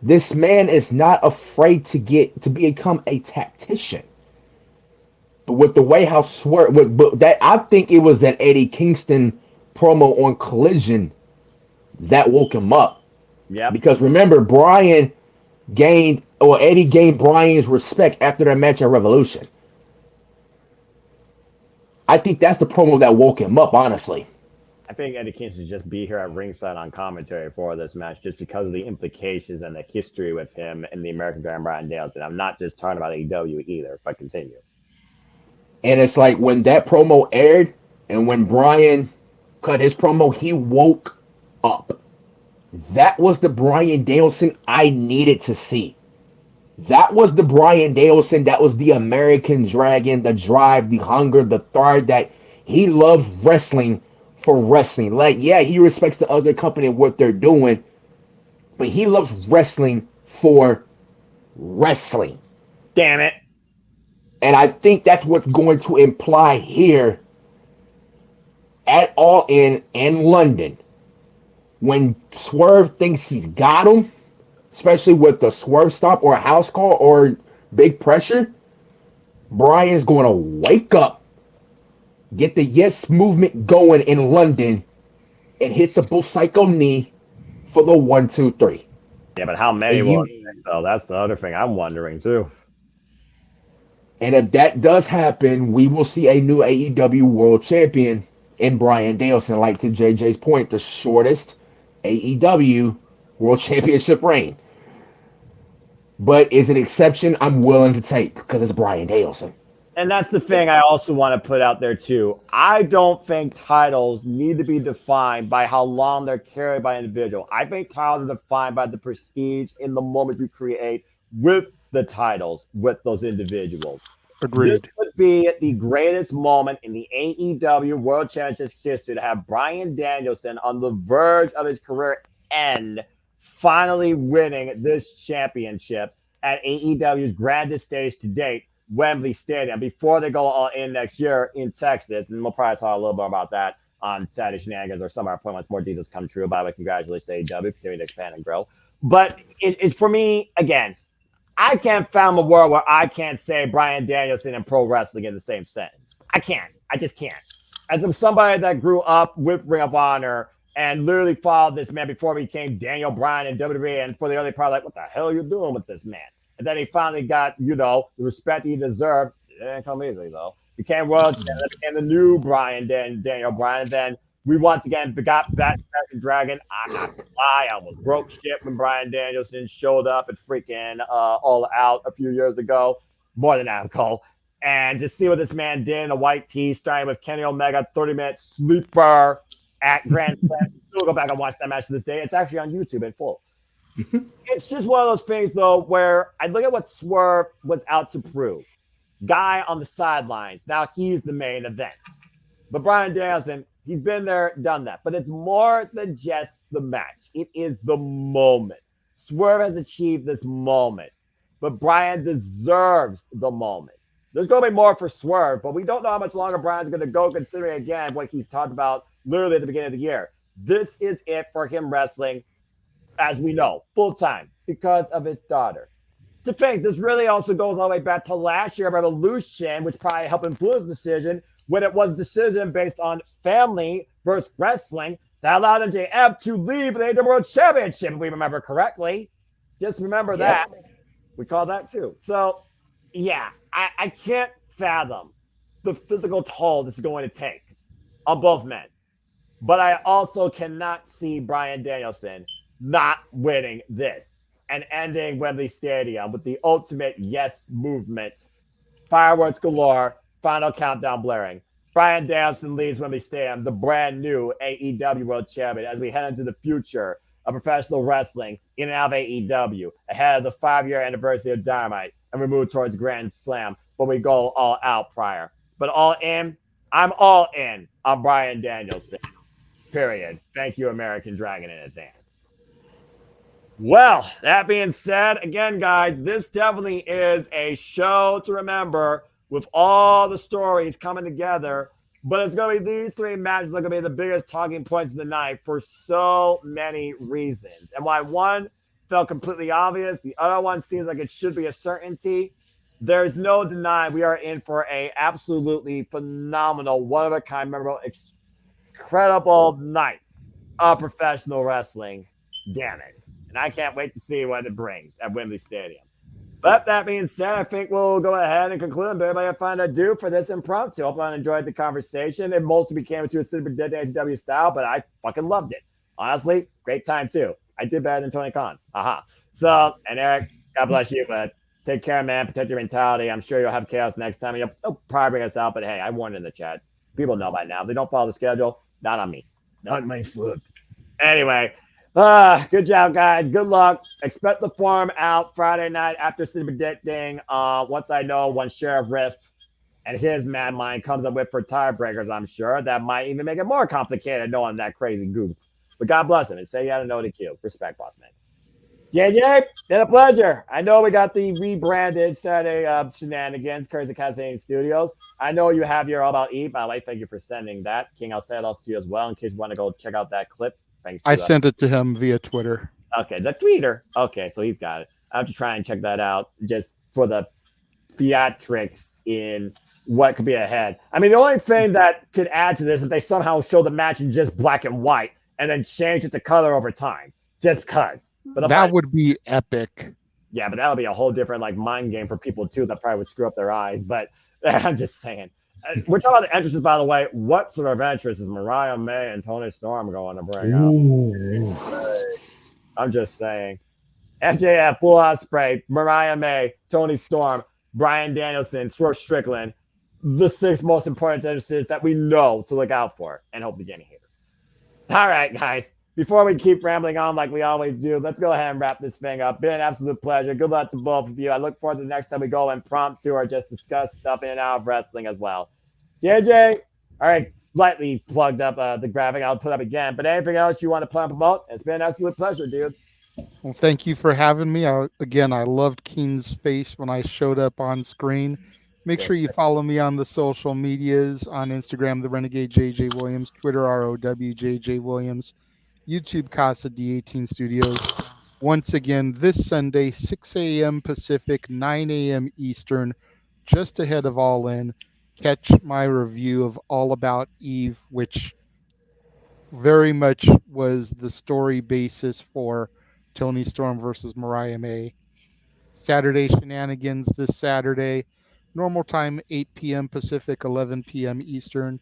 S2: This man is not afraid to become a tactician. With the way how Swerve, I think it was that Eddie Kingston promo on Collision that woke him up.
S1: Yeah.
S2: Because remember, Eddie gained Bryan's respect after that match at Revolution. I think that's the promo that woke him up, honestly.
S1: I think Eddie Kingston should just be here at ringside on commentary for this match just because of the implications and the history with him and the American Grand Bryan Danielson. I'm not just talking about AEW either, but continue.
S2: And it's like when that promo aired and when Bryan cut his promo, he woke up. That was the Bryan Danielson I needed to see. That was the Bryan Danielson. That was the American Dragon, the drive, the hunger, the thirst that he loves wrestling for wrestling. Like, yeah, he respects the other company and what they're doing, but he loves wrestling for wrestling.
S1: Damn it.
S2: And I think that's what's going to imply here at All In London. When Swerve thinks he's got him, especially with the Swerve stop or a house call or big pressure, Brian's going to wake up, get the yes movement going in London, and hit the Bull Psycho knee for the 1, 2, 3.
S1: Yeah, but how many
S2: And
S1: will
S2: you,
S1: it take, though? That's the other thing I'm wondering too.
S2: and if that does happen, we will see a new AEW World Champion in Brian Danielson. Like to JJ's point, the shortest AEW World Championship reign. But is an exception I'm willing to take because it's Brian Danielson.
S1: And that's the thing I also want to put out there too. I don't think titles need to be defined by how long they're carried by an individual. I think titles are defined by the prestige in the moment you create with the titles with those individuals. This
S3: Agreed.
S1: would be the greatest moment in the AEW World Championship history to have Brian Danielson on the verge of his career end, finally winning this championship at AEW's grandest stage to date, Wembley Stadium, before they go all in next year in Texas. And we'll probably talk a little bit about that on Saturday Shenanigans or some of our point once more details come true. By the way, congratulations to AEW, continuing to expand and grow. But it's for me, again, I can't fathom a world where I can't say Brian Danielson and pro wrestling in the same sentence. I can't. I just can't. As of somebody that grew up with Ring of Honor and literally followed this man before he became Daniel Bryan in WWE, and for the other part, like, what the hell are you doing with this man? And then he finally got, the respect he deserved. It didn't come easily, though. Became world champion, became the new Daniel Bryan. And then we once again got back to Dragon. I'm not gonna lie, I almost broke shit when Brian Danielson showed up at freaking All Out a few years ago. More than that, Cole. And just see what this man did in a white tee, starting with Kenny Omega, 30-minute sleeper at Grand Slam. Still go back and watch that match to this day. It's actually on YouTube in full. It's just one of those things, though, where I look at what Swerve was out to prove. Guy on the sidelines. Now he's the main event. But Brian Danielson, he's been there, done that. But it's more than just the match. It is the moment. Swerve has achieved this moment. But Brian deserves the moment. There's going to be more for Swerve, but we don't know how much longer Brian's going to go, considering, again, what he's talked about literally at the beginning of the year. This is it for him wrestling, as we know, full-time, because of his daughter. To think, this really also goes all the way back to last year of Revolution, which probably helped influence the decision, when it was a decision based on family versus wrestling that allowed MJF to leave the AEW World Championship, if we remember correctly. Just remember that. We call that too. So, yeah, I can't fathom the physical toll this is going to take on both men. But I also cannot see Brian Danielson not winning this and ending Wembley Stadium with the ultimate yes movement. Fireworks galore, final countdown blaring. Brian Danielson leads Wembley Stadium, the brand new AEW World Champion, as we head into the future of professional wrestling in and out of AEW, ahead of the 5-year anniversary of Dynamite, and we move towards Grand Slam, but we go all out prior. But all in, I'm all in on Brian Danielson. Period. Thank you, American Dragon, in advance. Well, that being said, again, guys, this definitely is a show to remember with all the stories coming together. But it's going to be these three matches that are going to be the biggest talking points of the night for so many reasons. And why one felt completely obvious, the other one seems like it should be a certainty. There's no denying we are in for a absolutely phenomenal, one-of-a-kind, memorable, incredible night of professional wrestling. Damn it. And I can't wait to see what it brings at Wembley Stadium. But that being said, I think we'll go ahead and conclude. But everybody, I find adieu for this impromptu. Hope I enjoyed the conversation. It mostly became into a super dead ATW style, but I fucking loved it. Honestly, great time too. I did better than Tony Khan. Aha. So, and Eric, God bless you, but take care, man. Protect your mentality. I'm sure you'll have chaos next time. You'll probably bring us out, but hey, I warned in the chat. People know by now. If they don't follow the schedule, not on me. Not my foot. Anyway. Good job, guys. Good luck. Expect the form out Friday night after Super Predicting. Once I know one Sheriff Riff and his mad mind comes up with for tiebreakers, I'm sure that might even make it more complicated knowing that crazy goof. But God bless him and say you had a no DQ. Respect, boss man. JJ, been a pleasure. I know we got the rebranded Saturday shenanigans, Curse of Cascade Studios. I know you have your All About Eve. By the way, thank you for sending that. King, I'll send it also to you as well in case you want to go check out that clip. Thanks
S3: I
S1: to
S3: sent it to him via Twitter.
S1: okay, the tweeter. Okay, so he's got it. I have to try and check that out just for the theatrics in what could be ahead. I mean, the only thing that could add to this is if they somehow show the match in just black and white and then change it to color over time, just cause. But
S3: That would be epic.
S1: yeah, but that would be a whole different like mind game for people too. That probably would screw up their eyes. But I'm just saying. We're talking about the entrances, by the way. What sort of entrance is Mariah May and Tony Storm going to bring out? I'm just saying. MJF, Full Ospreay, Mariah May, Tony Storm, Bryan Danielson, Swerve Strickland, the 6 most important entrances that we know to look out for and hope to get here. All right, guys. Before we keep rambling on like we always do, let's go ahead and wrap this thing up. Been an absolute pleasure. Good luck to both of you. I look forward to the next time we go impromptu or just discuss stuff in and out of wrestling as well. JJ, all right, lightly plugged up the graphic. I'll put up again. But anything else you want to plan and promote? It's been an absolute pleasure, dude.
S3: Well, thank you for having me. I loved Keen's face when I showed up on screen. Make sure you follow me on the social medias on Instagram, the Renegade JJ Williams, Twitter, ROWJJ Williams, YouTube, Casa D18 Studios. Once again, this Sunday, 6 a.m. Pacific, 9 a.m. Eastern, just ahead of All In. Catch my review of All About Eve, which very much was the story basis for Tony Storm versus Mariah May. Saturday shenanigans this Saturday. Normal time, 8 p.m. Pacific, 11 p.m. Eastern.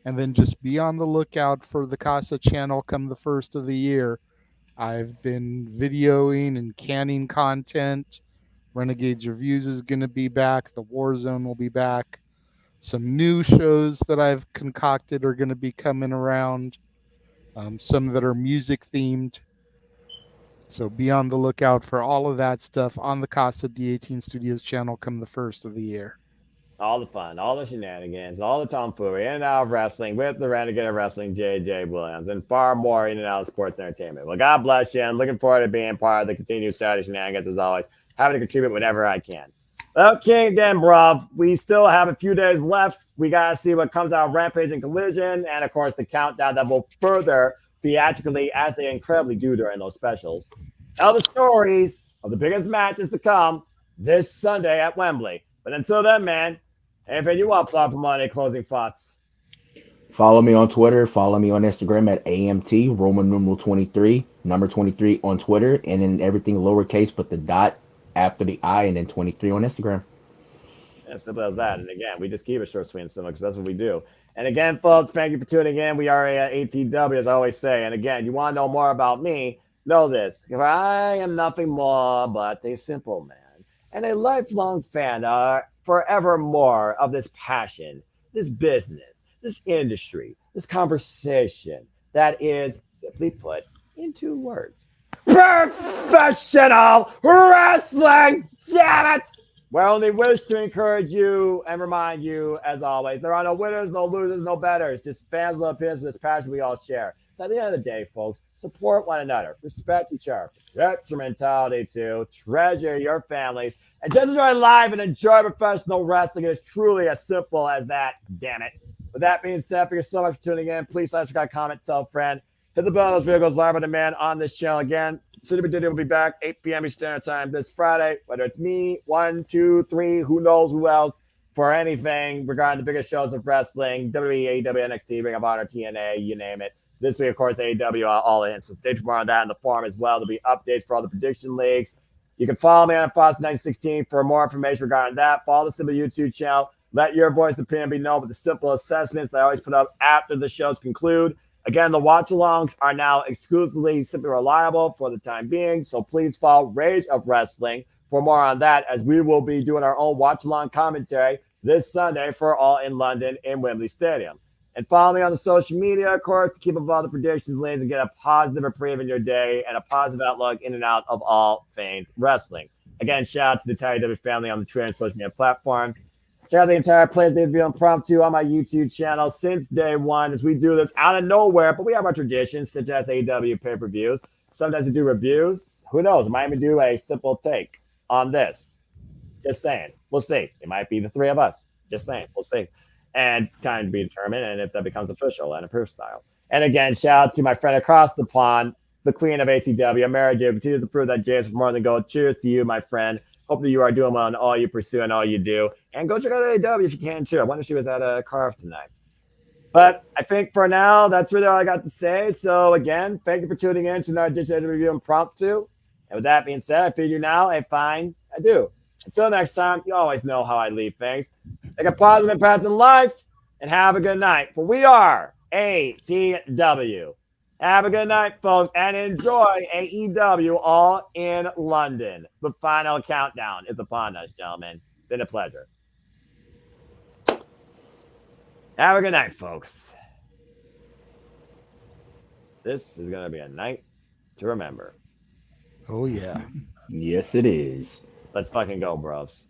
S3: And then just be on the lookout for the Casa channel come the first of the year. I've been videoing and canning content. Renegade's Reviews is going to be back. The Warzone will be back. Some new shows that I've concocted are going to be coming around. Some that are music themed. So be on the lookout for all of that stuff on the Casa D18 Studios channel come the first of the year.
S1: All the fun, all the shenanigans, all the tomfoolery in and out of wrestling with the Renegade of Wrestling, JJ Williams, and far more in and out of sports entertainment. Well, God bless you. I'm looking forward to being part of the continued Saturday shenanigans as always, having to contribute whatever I can. Okay, again, bruv, we still have a few days left. We got to see what comes out of Rampage and Collision, and of course, the countdown that will further theatrically, as they incredibly do during those specials, tell the stories of the biggest matches to come this Sunday at Wembley. But until then, man, anything you want, plug money, closing thoughts.
S2: Follow me on Twitter. Follow me on Instagram at AMT, Roman numeral 23, number 23 on Twitter, and then everything lowercase but the dot after the I and then 23 on Instagram.
S1: As simple as that. And again, we just keep it short, sweet, and simple because that's what we do. And again, folks, thank you for tuning in. We are at ATW, as I always say. And again, you want to know more about me, know this. I am nothing more but a simple man and a lifelong fan forevermore of this passion, this business, this industry, this conversation that is, simply put, in 2 words. Professional wrestling, damn it! We only wish to encourage you and remind you, as always, there are no winners, no losers, no betters, just fans of opinions of this passion we all share. So at the end of the day, folks, support one another, respect each other, protect your mentality too, treasure your families, and just enjoy life and enjoy professional wrestling. It is truly as simple as that, damn it. With that being said, thank you so much for tuning in. Please like, subscribe, comment, tell a friend. Hit the bell on those videos live on demand on this channel. Again, City Video will be back 8 p.m. Eastern Standard Time this Friday. Whether it's me, 1, 2, 3, who knows who else, for anything regarding the biggest shows of wrestling, WWE, AEW, NXT, Ring of Honor, TNA, you name it. This week, of course, AEW All In. So stay tuned more on that in the forum as well. There'll be updates for all the prediction leagues. You can follow me on Fox 916 for more information regarding that. Follow the Simple YouTube channel. Let your voice, the opinion, be known with the simple assessments that I always put up after the shows conclude. Again, the watch-alongs are now exclusively Simply Reliable for the time being, so please follow Rage of Wrestling for more on that, as we will be doing our own watch-along commentary this Sunday for All in London in Wembley Stadium. And follow me on the social media, of course, to keep up with all the predictions, links, and get a positive reprieve in your day and a positive outlook in and out of all things wrestling. Again, shout out to the ATW family on the Twitter and social media platforms. Check out the entire Players Day View Impromptu on my YouTube channel since day one, as we do this out of nowhere, but we have our traditions, such as AEW pay-per-views. sometimes we do reviews. Who knows? We might even do a simple take on this. Just saying. We'll see. It might be the three of us. Just saying. We'll see. And time to be determined, and if that becomes official and approved style. And again, shout out to my friend across the pond, the queen of ATW, Mary J. Continues to prove that James is more than gold. Cheers to you, my friend. Hope that you are doing well in all you pursue and all you do. And go check out AEW if you can, too. I wonder if she was at a carve tonight. But I think for now, that's really all I got to say. So again, thank you for tuning in to another ATW Review Impromptu. And with that being said, I bid you now a fine adieu. Until next time, you always know how I leave things. Take a positive path in life and have a good night. For we are ATW. Have a good night, folks, and enjoy AEW All in London. The final countdown is upon us, gentlemen. Been a pleasure. Have a good night, folks. This is going to be a night to remember.
S3: Oh, yeah.
S2: Yes, it is.
S1: Let's fucking go, bros.